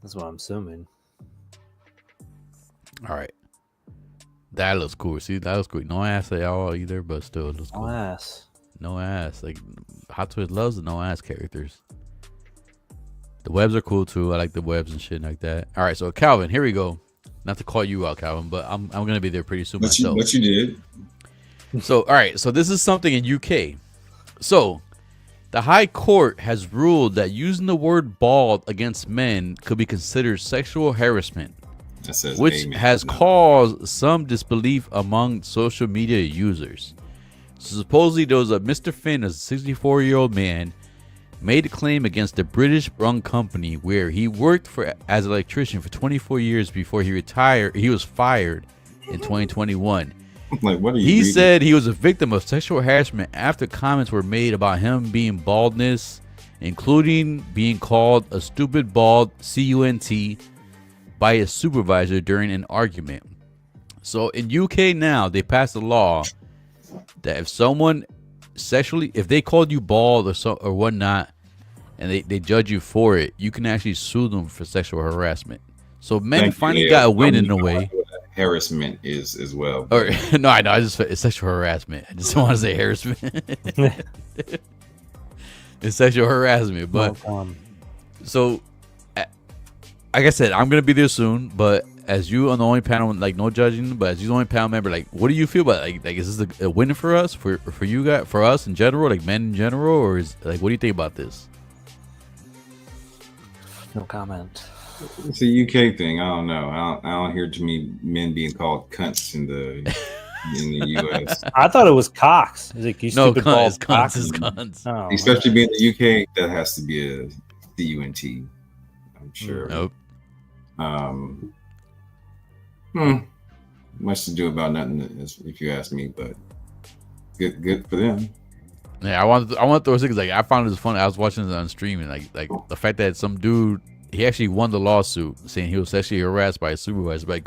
That's what I'm assuming. All right. That looks cool. See, that looks cool. No ass at all either, but still it looks cool. No ass. No ass. Like, Hot Toys loves the no ass characters. The webs are cool too. I like the webs and shit like that. All right, so Calvin, here we go. Not to call you out, Calvin, but I'm gonna be there pretty soon myself. What you did? So, all right, so this is something in UK. So, the High Court has ruled that using the word bald against men could be considered sexual harassment, which has caused some disbelief among social media users. So supposedly there was a Mr. Finn, a 64-year-old man, made a claim against the British-run company where he worked as an electrician for 24 years before he retired. He was fired in 2021. Like, what are you he reading? said he was a victim of sexual harassment after comments were made about him being baldness, including being called a stupid bald CUNT by his supervisor during an argument. So in UK now, they passed a law that if someone if they called you bald or whatnot, and they judge you for it, you can actually sue them for sexual harassment. So men finally got a win in a way. Harassment is as well. Or no, I know. It's sexual harassment. I just want to say harassment. It's sexual harassment, but so like I said, I'm gonna be there soon. But as you on the only panel, like no judging, but as you the only panel member, like what do you feel about it? Like is this a win for us, for you guys, for us in general, like men in general, or is like what do you think about this? No comment. It's a UK thing. I don't know. I don't hear too many men being called cunts in the US. I thought it was cocks. Is it, you No, stupid cunts, bald cunts, cunts. Oh, Especially being in the UK, that has to be a CUNT. I'm sure. Nope. Much to do about nothing, if you ask me. But good for them. Yeah, I want to throw things like I found this funny. I was watching this on stream and like the fact that some dude he actually won the lawsuit saying he was sexually harassed by a supervisor by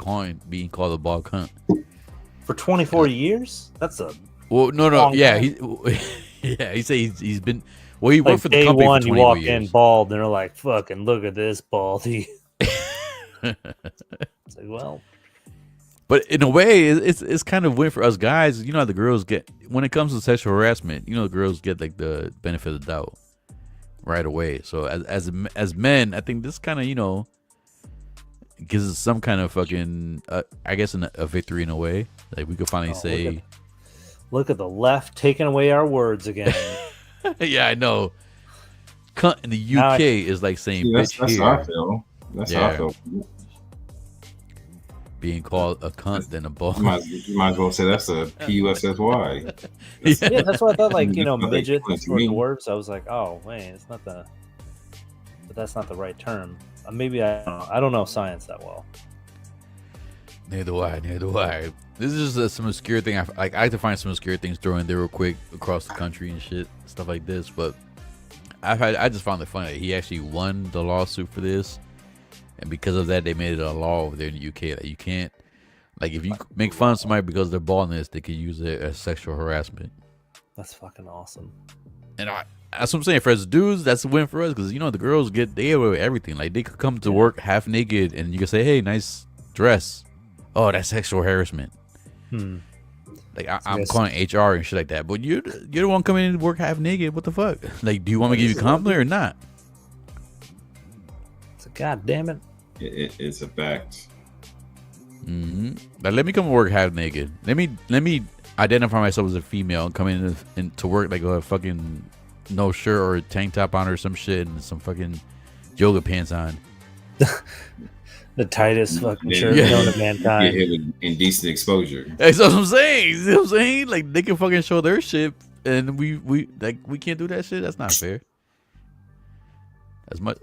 being called a bald cunt for 24 years. That's a no yeah he said he's been he worked for the day company one. for You 24 walk years. in bald, and they're like, "Fucking look at this baldy." It's like, well. But in a way, it's kind of win for us guys. You know how the girls get when it comes to sexual harassment. You know the girls get like the benefit of the doubt right away. So as men, I think this kind of gives us some kind of fucking I guess a victory in a way. Like we could finally say, look at the left taking away our words again. yeah, I know. Cunt in the UK is like saying bitch that's here. how I feel. That's how I feel. Being called a cunt than a bald. You might as well say that's a PUSSY. Yeah, that's what I thought. Like midget or me. dwarves. I was like, oh wait, it's not but that's not the right term. Maybe I don't know science that well. Neither do I. This is just some obscure thing. I like to find some obscure things thrown in there real quick across the country and shit, stuff like this. But I just found it funny that he actually won the lawsuit for this. And because of that, they made it a law over there in the UK that you can't, like, if you make fun of somebody because of their baldness, they could use it as sexual harassment. That's fucking awesome. And that's what I'm saying. For us dudes, that's a win for us because the girls they get away with everything. Like they could come to work half naked and you can say, "Hey, nice dress." Oh, that's sexual harassment. Like I'm calling HR and shit like that. But you're the one coming in to work half naked. What the fuck? Like, do you want me to give you a compliment or not? God damn it. It's a fact. Like, let me come to work half naked. Let me identify myself as a female and come into work like a fucking no shirt or a tank top on or some shit and some fucking yoga pants on. The tightest fucking shirt known to mankind. Get hit with indecent exposure. That's what I'm saying. You know what I'm saying? Like they can fucking show their shit and we can't do that shit. That's not fair. As much.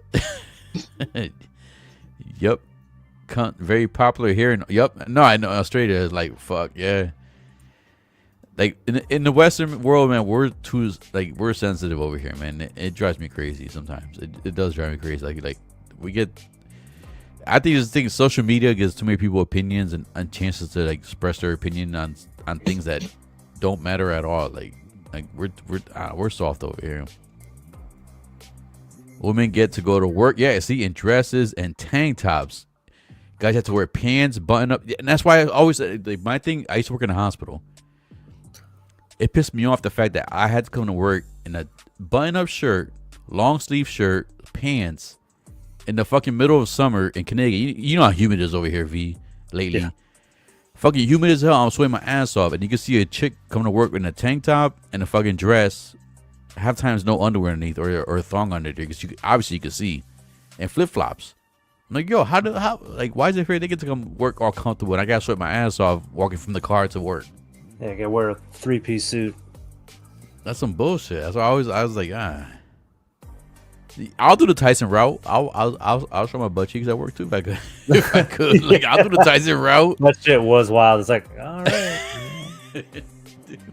Yep. Very popular here. Yep. No, I know Australia is like fuck yeah. Like in the Western world, man, we're sensitive over here, man. It drives me crazy sometimes. It does drive me crazy. Like we get. I think social media gives too many people opinions and chances to like express their opinion on things that don't matter at all. Like we're soft over here. Women get to go to work, yeah. See, in dresses and tank tops. Guys have to wear pants, button up, and that's why I always like my thing. I used to work in a hospital. It pissed me off the fact that I had to come to work in a button-up shirt, long sleeve shirt, pants. In the fucking middle of summer in Connecticut, you know how humid it is over here, V, lately. Yeah. Fucking humid as hell. I'm sweating my ass off. And you can see a chick coming to work in a tank top and a fucking dress. Half times no underwear underneath or a thong under there. Because obviously you can see. And flip-flops. I'm like, yo, why is it fair they get to come work all comfortable and I got to sweat my ass off walking from the car to work? Yeah, I got to wear a 3-piece suit. That's some bullshit. That's why I was like, I'll do the Tyson route. I'll show my butt cheeks at work too if I could. Like I'll do the Tyson route. That shit was wild. It's like, all right.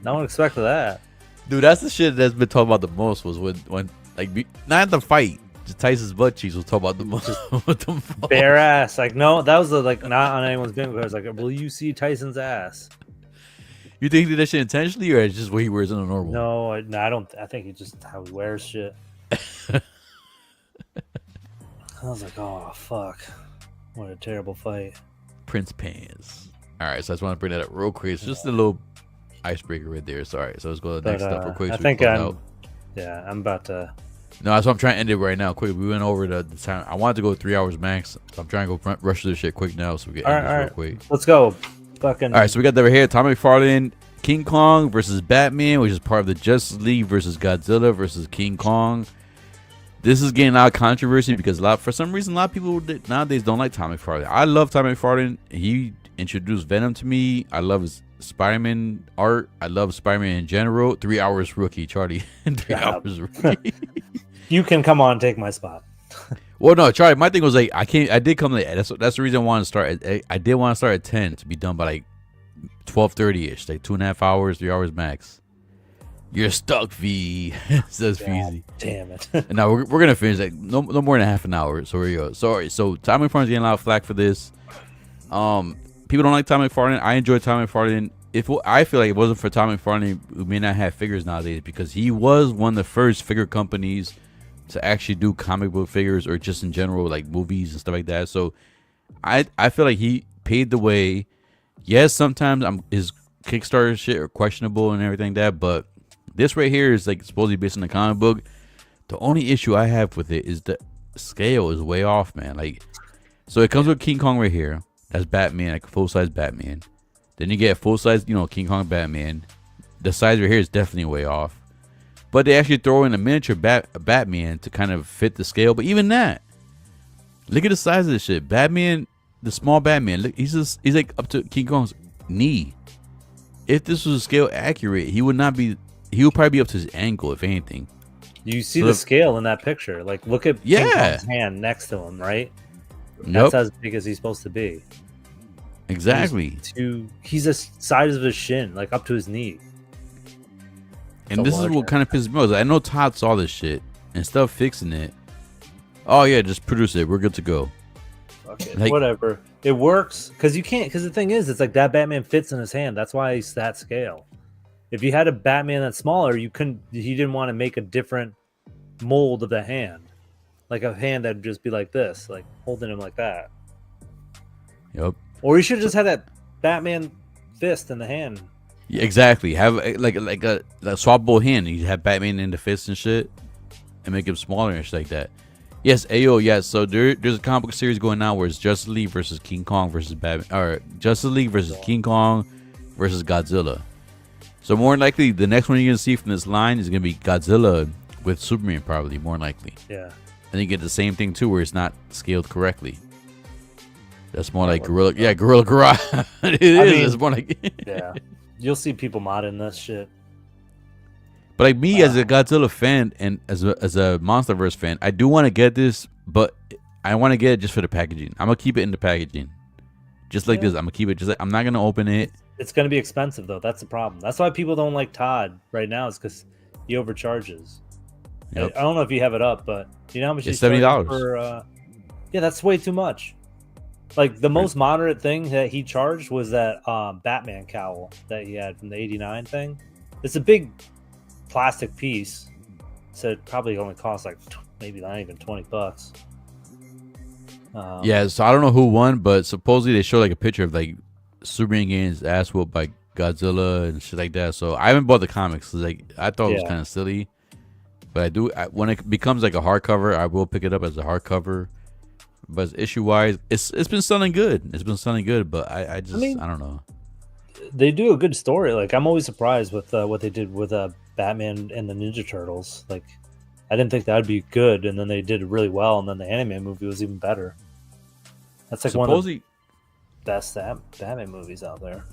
No one expected that. Dude, that's the shit that's been talked about the most was when like not the fight, just Tyson's butt cheeks was talked about the most. Bare ass. Like no, that was not on anyone's bingo. I was like, will you see Tyson's ass? You think he did that shit intentionally or it's just what he wears in a normal? No, I don't. I think it's just how he wears shit. I was like, oh, fuck. What a terrible fight. Prince Pants. All right, so I just want to bring that up real quick. It's just a little icebreaker right there. Sorry. So let's go to the next stuff real quick. I think I'm about to. No, that's what I'm trying to end it right now. Quick. We went over the time. I wanted to go 3 hours max. So I'm trying to go rush this shit quick now so we can end this real quick. Let's go. Fucking. All right, so we got over here Tom McFarlane, King Kong versus Batman, which is part of the Justice League versus Godzilla versus King Kong. This is getting a lot of controversy because for some reason, a lot of people nowadays don't like Tom McFarlane. I love Tom McFarlane. He introduced Venom to me. I love his Spider-Man art. I love Spider-Man in general. 3 hours rookie, Charlie. 3 hours rookie. You can come on and take my spot. Well, no, Charlie, my thing was like, I did come late. That's the reason I wanted to start. I did want to start at 10 to be done by like 12:30-ish, like 2.5 hours, 3 hours max. You're stuck, V. Says Feezy. Damn it. And now we're gonna finish like no more than half an hour. So here we go. Sorry. So Tom McFarlane's getting a lot of flack for this. People don't like Tom McFarlane. I enjoy Tom McFarlane. I feel like it wasn't for Tom McFarlane, we may not have figures nowadays because he was one of the first figure companies to actually do comic book figures or just in general like movies and stuff like that. So I feel like he paved the way. Yes, sometimes his Kickstarter shit are questionable and everything like that, but this right here is like supposedly based on the comic book. The only issue I have with it is the scale is way off, man. Like, so it comes with King Kong right here. That's Batman, like a full-size Batman. Then you get full-size, King Kong Batman. The size right here is definitely way off. But they actually throw in a miniature Batman to kind of fit the scale. But even that, look at the size of this shit. Batman, the small Batman, look, he's like up to King Kong's knee. If this was scale accurate, he would probably be up to his ankle, if anything. You see the scale in that picture. Like, look at King Kong's hand next to him, right? That's as big as he's supposed to be. Exactly. He's the size of his shin, like up to his knee. And this is what kind of pisses me off. I know Todd saw this shit and stuff fixing it. Oh yeah, just produce it. We're good to go. Okay, like, whatever. It works because you can't. Because the thing is, it's like that Batman fits in his hand. That's why he's that scale. If you had a Batman that's smaller, you couldn't. He didn't want to make a different mold of the hand, like a hand that'd just be like this, like holding him like that. Yep. Or you should have just had that Batman fist in the hand. Yeah, exactly. Have like a swappable hand. You have Batman in the fist and shit, and make him smaller and shit like that. Yes, Ayo, yes. So there's a comic book series going on where it's Justice League versus King Kong versus Batman, or Justice League versus King Kong versus Godzilla. So more than likely, the next one you're gonna see from this line is gonna be Godzilla with Superman, probably more than likely. Yeah. And you get the same thing too, where it's not scaled correctly. That's more like Gorilla. Yeah, Gorilla Garage. It is. mean, It's more like. Yeah. You'll see people modding this shit. But like me as a Godzilla fan and as a MonsterVerse fan, I do want to get this, but I want to get it just for the packaging. I'm gonna keep it in the packaging, just like this. I'm gonna keep it just like I'm not gonna open it. It's gonna be expensive though. That's the problem. That's why people don't like Todd right now. Is because he overcharges. Yep. I don't know if you have it up, but you know how much It's he's charging $70 for. Yeah, that's way too much. Like the most moderate thing that he charged was that Batman cowl that he had from the '89 thing. It's a big plastic piece, so it probably only costs like maybe not even $20. Yeah, so I don't know who won, but supposedly they showed like a picture of like Superman getting his ass whooped by Godzilla and shit like that. So I haven't bought the comics. Like I thought it was kind of silly, but I do. When it becomes like a hardcover, I will pick it up as a hardcover. But issue wise, it's been selling good. It's been selling good, but I don't know. They do a good story. Like I'm always surprised with what they did with Batman and the Ninja Turtles. Like I didn't think that would be good, and then they did really well, and then the anime movie was even better. That's like one of the best Batman movies out there.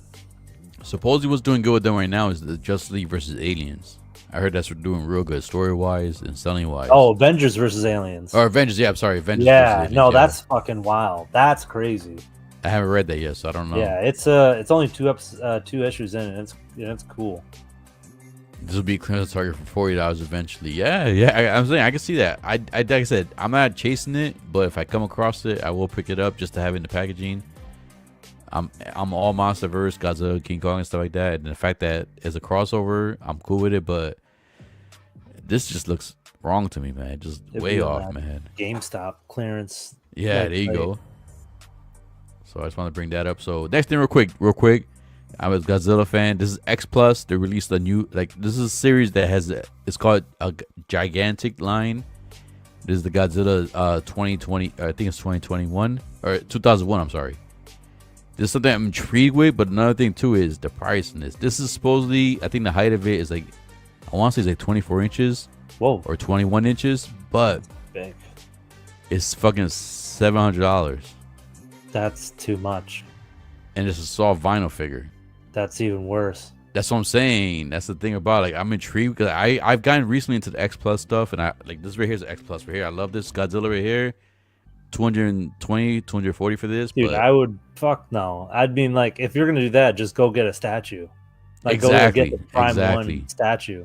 Supposedly what's doing good with them right now is the Justice League versus Aliens. I heard that's doing real good story-wise and selling-wise. Oh, Avengers versus Aliens. Or Avengers, yeah, I'm sorry. Avengers Yeah, versus Aliens, no, that's fucking wild. That's crazy. I haven't read that yet, so I don't know. Yeah, it's only two issues in, and it's cool. This will be clearance target for $40 eventually. Yeah. I'm saying I can see that. I like I said, I'm not chasing it, but if I come across it, I will pick it up just to have it in the packaging. I'm all MonsterVerse, Godzilla, King Kong, and stuff like that. And the fact that it's a crossover, I'm cool with it. But this just looks wrong to me, man. Just way off, man. GameStop clearance. Yeah, there you go. So I just want to bring that up. So next thing, real quick. I'm a Godzilla fan. This is X Plus. They released a new this is a series that has it's called a gigantic line. This is the Godzilla 2020. I think it's 2021 or 2001. I'm sorry. This is something I'm intrigued with, but another thing too is the price in this. This is supposedly, I think the height of it is like, I want to say it's like 24 inches. Whoa. Or 21 inches, but big. It's fucking $700. That's too much. And it's a soft vinyl figure. That's even worse. That's what I'm saying. That's the thing about it. Like, I'm intrigued because I've gotten recently into the X Plus stuff, and I like this right here is X Plus right here. I love this Godzilla right here. 220, 240 for this. Dude, but I would no. I'd mean like if you're gonna do that, just go get a statue. Like exactly, go get the Prime 1 statue.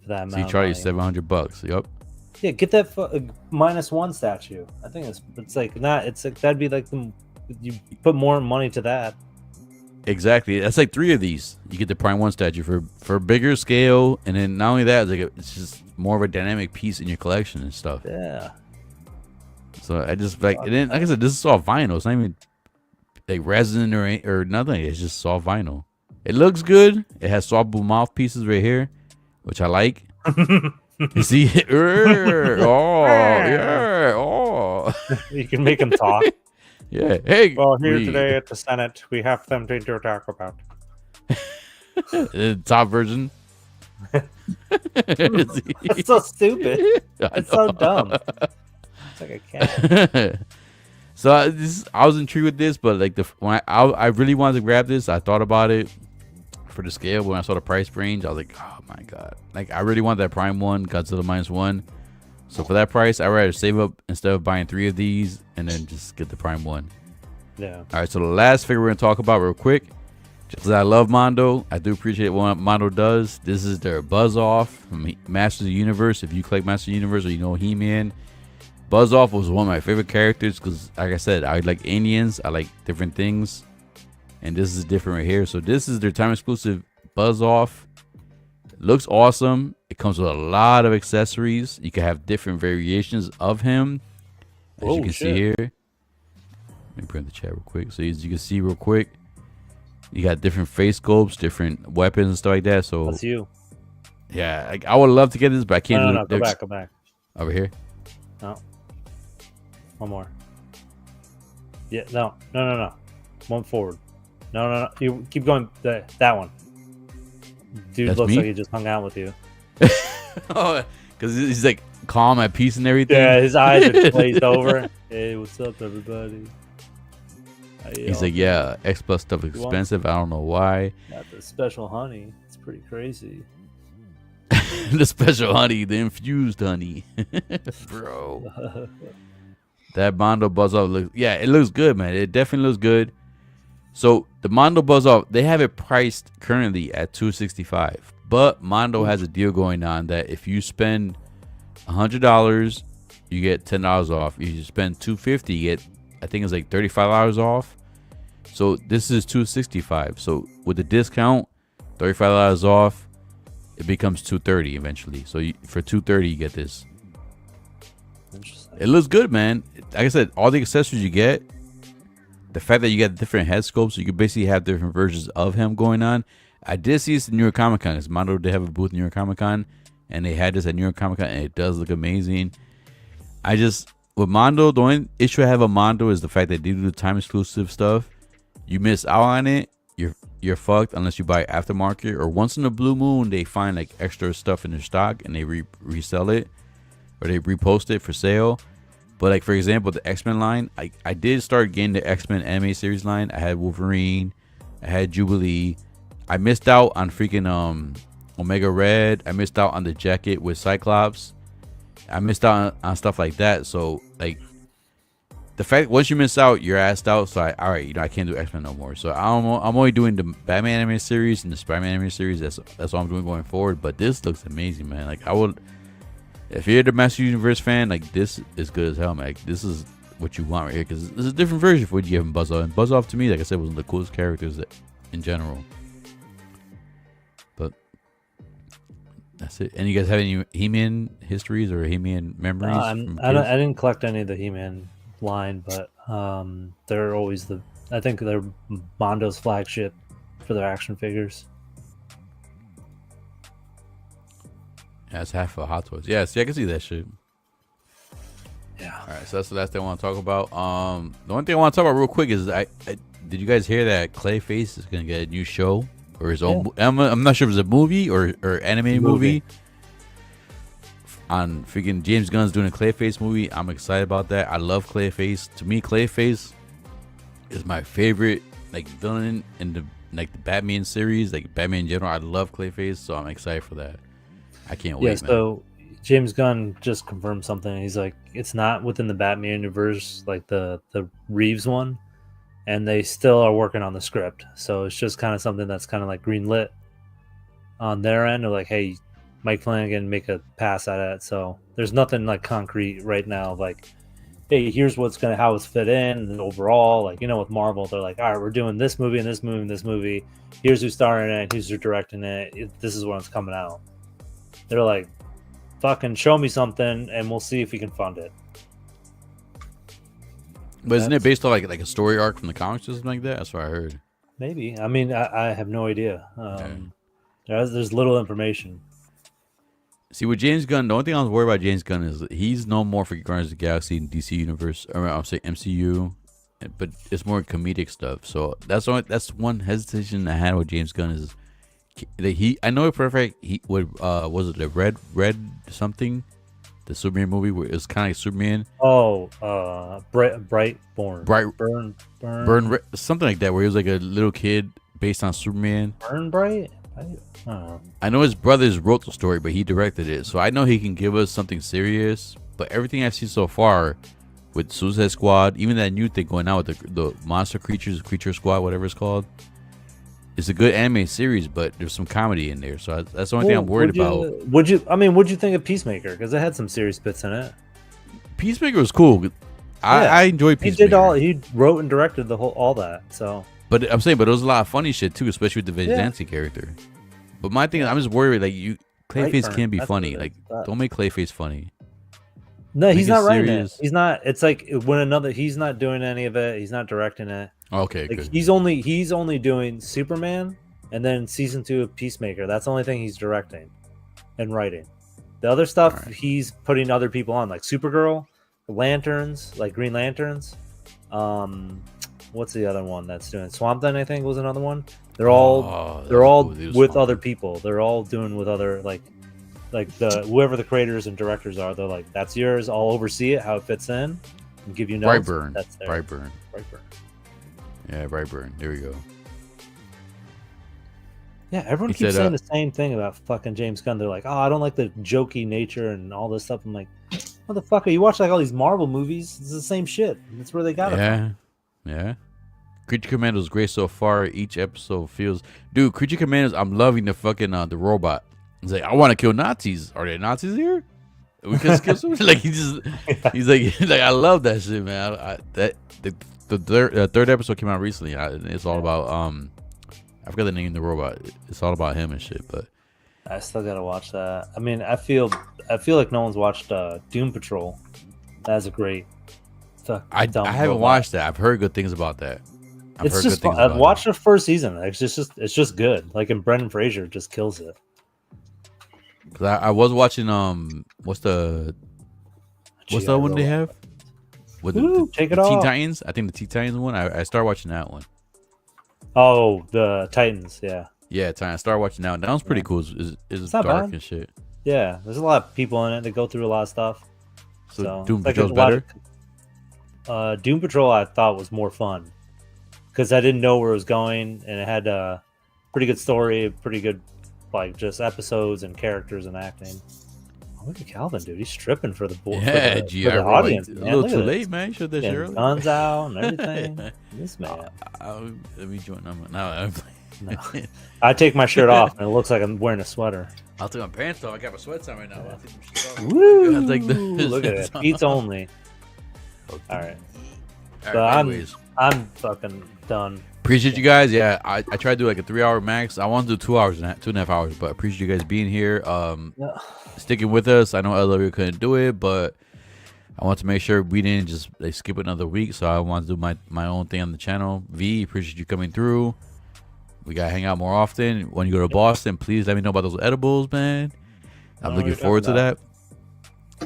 For that amount. So you charge you $700. Yep. Yeah, get that -1 statue. I think it's like not. It's like that'd be like you put more money to that. Exactly. That's like 3 of these. You get the Prime 1 statue for bigger scale, and then not only that, it's just more of a dynamic piece in your collection and stuff. Yeah. So I just like, and then like I said, this is all vinyl. It's not even like resin or nothing. It's just soft vinyl. It looks good. It has softball mouthpieces right here, which I like. You see, oh. You can make them talk. Yeah. Hey. Well, here today at the Senate, we have something to talk about. The top version. It's so stupid. It's so dumb. It's like a cat. So I was intrigued with this, but like when I really wanted to grab this, I thought about it for the scale. When I saw the price range, I was like, oh my god! Like I really want that Prime 1, Godzilla -1. So for that price, I'd rather save up instead of buying 3 of these and then just get the Prime 1. Yeah. All right. So the last figure we're gonna talk about real quick. Just as I love Mondo, I do appreciate what Mondo does. This is their Buzz Off from Masters of the Universe. If you collect Masters of the Universe or you know He-Man, Buzz Off was one of my favorite characters because, like I said, I like aliens. I like different things. And this is different right here. So this is their time exclusive Buzz Off. Looks awesome. It comes with a lot of accessories. You can have different variations of him. As you can see here. Let me print the chat real quick. So as you can see real quick, you got different face sculpts, different weapons and stuff like that. So that's you. Yeah, like I would love to get this, but I can't. No, go back. Over here. No. One more. Yeah, no. One forward. No. You keep going. That one. Dude That's looks me? like he just hung out with you. Oh, because he's like calm at peace and everything. Yeah, his eyes are glazed over. Hey, what's up, everybody? He's like, yeah, X Plus stuff is expensive. I don't know why. Got the special honey. It's pretty crazy. The special honey, the infused honey, bro. That Mondo Buzz Off looks, yeah, it looks good, man. It definitely looks good. So the Mondo Buzz Off, they have it priced currently at $265, but Mondo has a deal going on that if you spend $100, you get $10 off. If you spend $250, you get, I think it's like $35 off. So this is $265. So with the discount, $35 off, it becomes $230 eventually. So for $230, you get this. Interesting. It looks good, man. Like I said, all the accessories you get, the fact that you get different head sculpts, so you can basically have different versions of him going on. I did see this in New York Comic Con, because Mondo did have a booth in New York Comic Con, and they had this at New York Comic Con, and it does look amazing. With Mondo, the only issue I have with Mondo is the fact that they do the time exclusive stuff. You miss out on it, you're fucked unless you buy aftermarket, or once in a blue moon they find like extra stuff in their stock and they resell it, or they repost it for sale. But like, for example, the X-Men line, I did start getting the X-Men anime series line. I had Wolverine, I had Jubilee. I missed out on freaking Omega Red. I missed out on the jacket with Cyclops. I missed out on stuff like that. So like, the fact once you miss out, you're asked out. So all right, I can't do X-Men no more. So I'm only doing the Batman anime series and the Spider-Man anime series. That's all I'm doing going forward. But this looks amazing, man. Like, I would, if you're the Master Universe fan, like, this is good as hell, man. Like, this is what you want right here, because this is a different version of what you give him Buzz Off. And Buzz Off to me, like I said, was one of the coolest characters in general. But that's it. And you guys have any He-Man histories or He-Man memories? I didn't collect any of the He-Man line, but they're always I think they're Mondo's flagship for their action figures. Yeah, it's half of Hot Toys. Yeah, see, I can see that shit. Yeah. All right, so that's the last thing I want to talk about. The one thing I want to talk about real quick is did you guys hear that Clayface is gonna get a new show or his own? I'm not sure if it's a movie or animated movie. On freaking James Gunn's doing a Clayface movie. I'm excited about that. I love Clayface. To me, Clayface is my favorite like villain in the Batman series, like Batman in general. I love Clayface, so I'm excited for that. I can't wait. Yeah, so James Gunn just confirmed something. He's like, it's not within the Batman universe, like the Reeves one, and they still are working on the script. So it's just kind of something that's kind of like greenlit on their end. They're like, hey, Mike Flanagan, make a pass at it. So there's nothing like concrete right now. Like, hey, here's how it's fit in and overall. Like, with Marvel, they're like, all right, we're doing this movie and this movie and this movie. Here's who's starring in it. Here's who's directing it. This is when it's coming out. They're like, fucking show me something and we'll see if we can fund it. But isn't it based on like a story arc from the comics or something like that? That's what I heard. Maybe. I mean, I have no idea. There's little information. See, with James Gunn, the only thing I was worried about James Gunn is he's no more for Guardians of the Galaxy and DC Universe, or I'll say MCU, but it's more comedic stuff. So that's one hesitation I had with James Gunn is that I know for a fact he would was it the red something, the Superman movie where it was kind of like Superman. Oh, Bright Burn, something like that, where he was like a little kid based on Superman. Burn Bright. I know his brothers wrote the story, but he directed it, so I know he can give us something serious. But everything I've seen so far with Suicide Squad, even that new thing going out with the monster creature squad, whatever it's called, it's a good anime series, but there's some comedy in there. So that's the only thing I'm worried about. What'd you think of Peacemaker? Because it had some serious bits in it. Peacemaker was cool. I enjoyed Peacemaker. He wrote and directed all that. So. But I'm saying, there was a lot of funny shit too, especially with the Vigilante character. But my thing is, I'm just worried, like, Clayface can't be funny. Like, don't make Clayface funny. No, he's not writing it. He's not. It's like he's not doing any of it. He's not directing it. Okay, like, good. He's only doing Superman and then season 2 of Peacemaker. That's the only thing he's directing and writing. The other stuff he's putting other people on, like Supergirl, Lanterns, like Green Lanterns. What's the other one that's doing? Swamp Thing, I think, was another one. They're all Dude, with smart. other people. They're all doing with other like the whoever the creators and directors are. They're like, that's yours. I'll oversee it, how it fits in, and give you notes. Brightburn. That's there. Brightburn. Brightburn. Yeah, Brightburn. There we go. Yeah, everyone He keeps said, saying the same thing about fucking James Gunn. They're like, oh, I don't like the jokey nature and all this stuff. I'm like, motherfucker, you watch like all these Marvel movies, it's the same shit. That's where they got it from. Yeah. Creature Commandos great so far. Each episode feels, dude. Creature Commandos, I'm loving the fucking the robot. He's like, I want to kill Nazis. Are there Nazis here? We can kill some. Like he's like, I love that shit, man. The third episode came out recently. It's all about I forgot the name of the robot. It's all about him and shit. But I still gotta watch that. I mean, I feel like no one's watched Doom Patrol. That's a great. I haven't watched that. I've heard good things about that. It's just fun. I've watched the first season. It's just good. Like, and Brendan Fraser just kills it. Cause I was watching what's the one they have? With take it the Teen off. Titans? I think the Teen Titans one. I started watching that one. Oh, the Titans, yeah. Yeah, I started watching that one. That one's pretty cool. It's not dark bad. and shit. Yeah, there's a lot of people in it that go through a lot of stuff. So Doom it's Patrol's a lot better? Doom Patrol I thought was more fun because I didn't know where it was going, and it had a pretty good story, pretty good like just episodes and characters and acting. Oh, look at Calvin, dude. He's stripping for the board. Yeah, for GI the audience. a Man. little Look too at late, this. man. You showed that shit Getting early. guns out and everything. This man. Let me join them. No, No. I take my shirt off and it looks like I'm wearing a sweater. I'll take my pants off. I got my sweats on right now. I'll take my shit off. Woo! I'll take the Look at it. Beats only. All right. All So right, anyways. I'm fucking done. Appreciate you guys. Yeah, I tried to do like a 3-hour max. I want to do 2 hours and 2.5 hours, but appreciate you guys being here. Sticking with us. I know LW couldn't do it, but I want to make sure we didn't just skip another week. So I want to do my own thing on the channel. V, appreciate you coming through. We gotta hang out more often. When you go to Boston, please let me know about those edibles, man. I'm looking forward to that.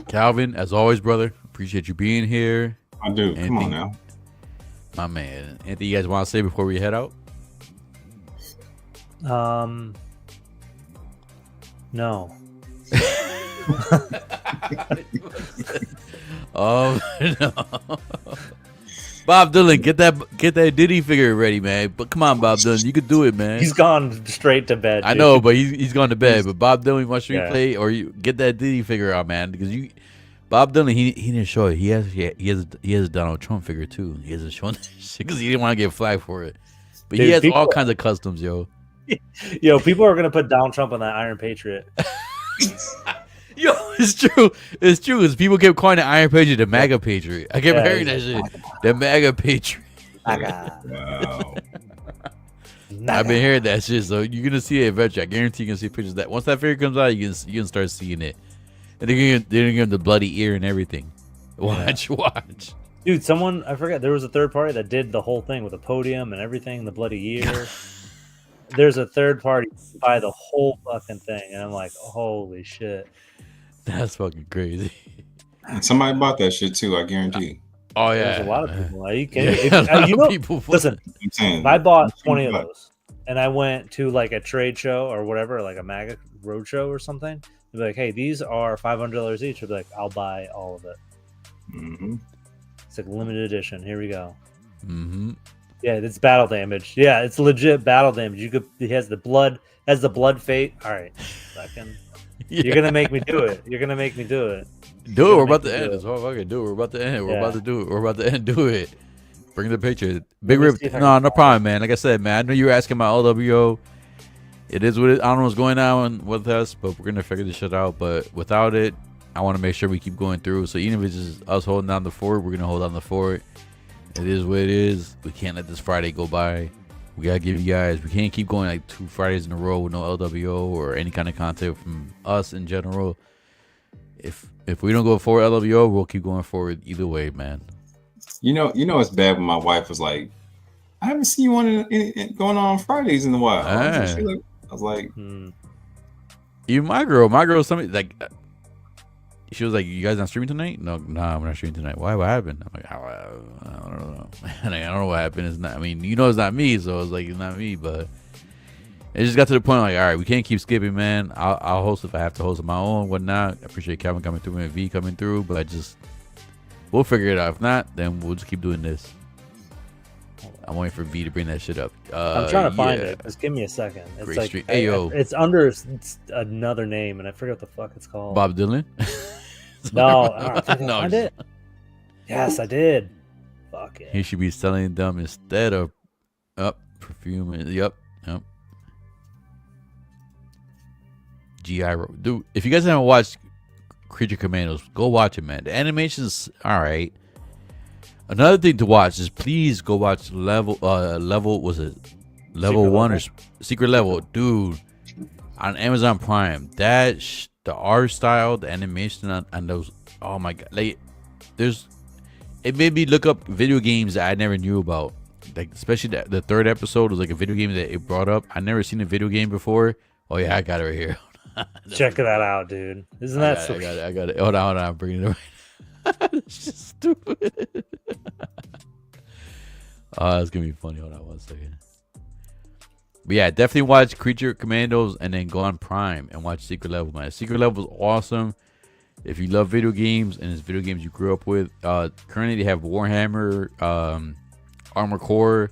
Calvin, as always, brother, appreciate you being here. I do. Come on now. My man. Anything you guys want to say before we head out? No. No. Bob Dylan, get that Diddy figure ready, man. But come on, Bob Dylan, you could do it, man. He's gone straight to bed. I dude. know, but he's gone to bed. But Bob Dylan wants you to Yeah. play, or you get that Diddy figure out, man. Because Bob Dylan, he didn't show it. He has a Donald Trump figure too. He hasn't shown that shit because he didn't want to get flagged for it. But Dude, he has people- all kinds of customs, yo. Yo, people are gonna put Donald Trump on that Iron Patriot. Yo, it's true. It's true. Because people kept calling the Iron Patriot the MAGA Patriot. I kept Yeah, hearing that shit. The MAGA Patriot. Wow. I've been hearing that shit, so you're gonna see it eventually. I guarantee you're gonna see pictures of that. Once that figure comes out, you can start seeing it. And they're gonna give him the bloody ear and everything. Watch. Dude, someone I forget. There was a third party that did the whole thing with a podium and everything, the bloody ear. There's a third party to buy the whole fucking thing, and I'm like, holy shit. That's fucking crazy. And somebody bought that shit too, I guarantee. Oh yeah, There's a lot of people. Are you Yeah, kidding? a lot You of know, people. listen, I'm saying, if I bought 20 of those and I went to like a trade show or whatever, like a MAGA road show or something, they'd be like, hey, these are $500 each. I'd be like, I'll buy all of it. Mhm. It's like limited edition. Here we go. Mm-hmm. Yeah, it's battle damage. Yeah, it's legit battle damage. It has the blood fate. All right, fucking. You're gonna make me do it. You're gonna make me do it. Do it. We're about make to me end. do That's all I can do. We're about to end. We're Yeah. about to do it. We're about to end. Do it. Bring the picture. Big me Rip. see if I No, can no find problem, man. Like I said, man, I know you were asking about LWO. It is what it. I don't know what's going on with us, but we're gonna figure this shit out. But without it, I want to make sure we keep going through. So even if it's just us holding down the fort, we're gonna hold down the fort. It is what it is. We can't let this Friday go by. We gotta give you guys. We can't keep going like 2 Fridays in a row with no LWO or any kind of content from us in general. If we don't go forward LWO, we'll keep going forward either way, man. You know, it's bad when my wife was like, "I haven't seen you on going on Fridays in a while." I was like, Even my girl, something like she was like, "You guys not streaming tonight?" No, nah, we're not streaming tonight. Why? What happened? I'm like, I don't know. I don't know what happened. It's not. I mean, you know, it's not me, so it's like it's not me. But It just got to the point like, all right, we can't keep skipping, man. I'll host if I have to host on my own, whatnot. I appreciate Calvin coming through and V coming through, but we'll figure it out. If not, then we'll just keep doing this. I'm waiting for V to bring that shit up. I'm trying to find it. Just give me a second. It's Great like Street. Ayo. it's under another name, and I forget what the fuck it's called. Bob Dylan? No, I don't No, find it. Yes, I did. Fuck it. He should be selling them instead of perfume. Yep. G.I. Dude, if you guys haven't watched Creature Commandos, go watch it, man. The animation's all right. Another thing to watch is please go watch level was it level Secret 1 Level? or Secret Level, dude, on Amazon Prime. That the art style, the animation on those, oh my god, like it made me look up video games that I never knew about. Like especially the third episode was like a video game that it brought up. I never seen a video game before. Oh yeah, I got it right here. Check that out, dude. Isn't that sweet? I got it. Hold on. I'm bringing it right. It's just stupid. Oh, that's gonna be funny. Hold on 1 second. But yeah, definitely watch Creature Commandos and then go on Prime and watch Secret Level, man. Secret Level is awesome. If you love video games and it's video games you grew up with, currently they have Warhammer, Armor Core,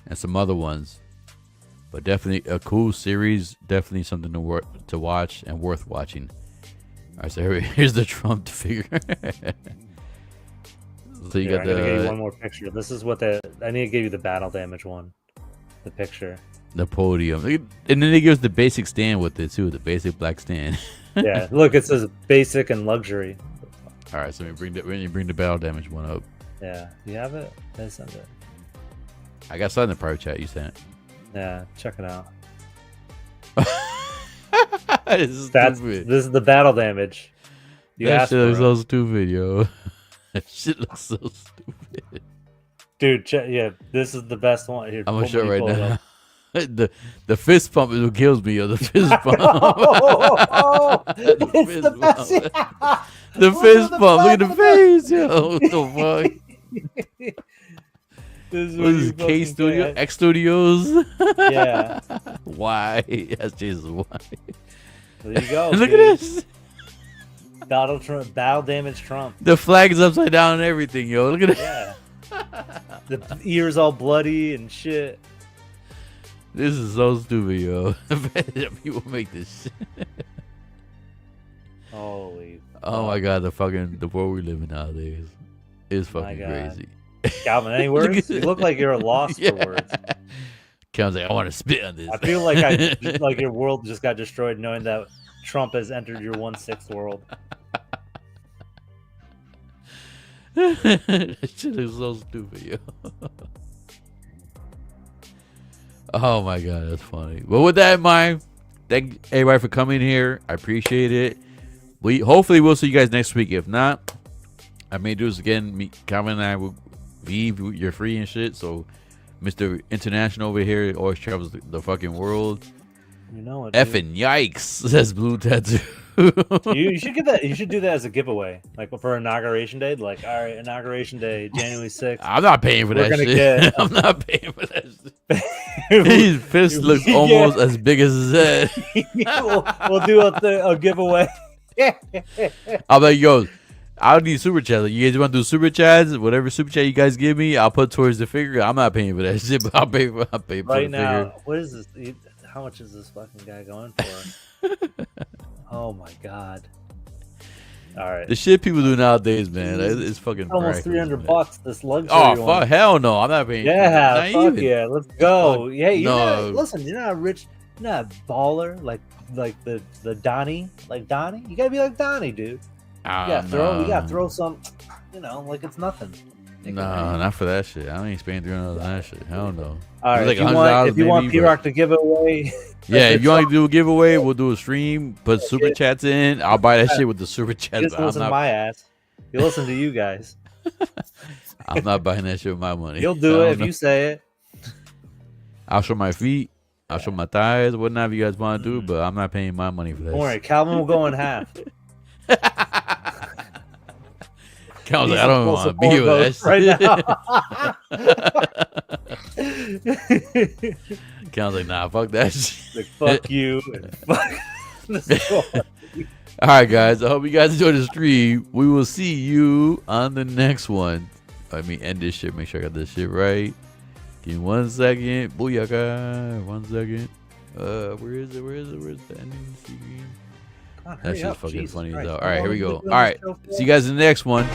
and some other ones. But definitely a cool series. Definitely something to watch and worth watching. All right, so here's the Trump figure. So you got I'm gonna give you one more picture. This is what I need to give you the battle damage one. The picture. The podium, and then they give us the basic stand with it too. The basic black stand. Yeah, look, it says basic and luxury. All right, so when you bring the battle damage one up. Yeah, you have it. I sent it. I got something in the private chat. You sent. Yeah, check it out. This is This stupid. is the battle damage. You That asked shit for looks it. so stupid, yo. That shit looks so stupid. Dude. Yeah, this is the best one. Here, I'm gonna let show me right pull it now. up. The fist pump is what kills me, yo. The fist pump. The It's fist the best. pump. The fist pump. Look at the face, yo. What the fuck? This is What is this? K Studio? X Studios? Yeah. Why? That's Jesus. Why? There you go. Look dude. at this. Donald Trump, battle damage Trump. The flag is upside down and everything, yo. Look at it. Yeah. The ears all bloody and shit. This is so stupid, yo. People make this shit. Holy. Oh my god, the world we live in nowadays is My fucking God. crazy. Calvin, any words? You look like you're a loss Yeah. for words. Calvin's like, I want to spit on this. I feel like like your world just got destroyed knowing that Trump has entered your 1/6 world. That shit looks so stupid, yo. Oh my god, that's funny. But with that in mind, thank everybody for coming here. I appreciate it. Hopefully we'll see you guys next week. If not, I may do this again. Me, Calvin, and I will be. You're free and shit. So, Mr. International over here always travels the fucking world. You know it. dude. Effing yikes, says Blue Tattoo. You should get that. You should do that as a giveaway, like for inauguration day. Like, all right, inauguration day, January 6th. I'm not paying for We're that gonna shit. get- I'm not paying for that shit. His fist looks Yeah. almost as big as his head. we'll do a giveaway. I'm like, yo, I'll need super chats. Like, you guys want to do super chats? Whatever super chat you guys give me, I'll put towards the figure. I'm not paying for that shit, but I'll pay for Right the now, figure. what is this? How much is this fucking guy going for? Oh my god! All right, The shit people do nowadays, man, it's fucking almost miraculous, man. $300 this luxury. Oh one. fuck, hell no, I'm not paying. Yeah, not fuck even. yeah, let's go. Fuck Yeah, you're no. not, listen, you're not rich, you're not a baller like the Donnie, like Donnie. You gotta be like Donnie, dude. You gotta throw some, like it's nothing. No, not for that shit. I ain't spending $300 on that shit. Hell no. All right, It's like if you want $100 P Rock to give away, Yeah, if you want to do a giveaway, we'll do a stream. Put super chats in. I'll buy that shit with the super chats. just But I'm listen to not, my ass. You listen to you guys. I'm not buying that shit with my money. You'll do I it don't if know. you say it. I'll show my feet. I'll show my thighs. Whatever you guys want to do, but I'm not paying my money for that. Don't worry, Calvin will go in half. Calvin's like, He's I don't full want to be with support that vote shit. right now. account. Like, nah, fuck that shit. Like, fuck you. And fuck. All right, guys. I hope you guys enjoyed the stream. We will see you on the next one. Let me end this shit. Make sure I got this shit right. Give me 1 second. Booyaka. 1 second. Where is it? Where's the ending screen? That shit's fucking funny as hell. All right, here we go. All right. See you guys in the next one.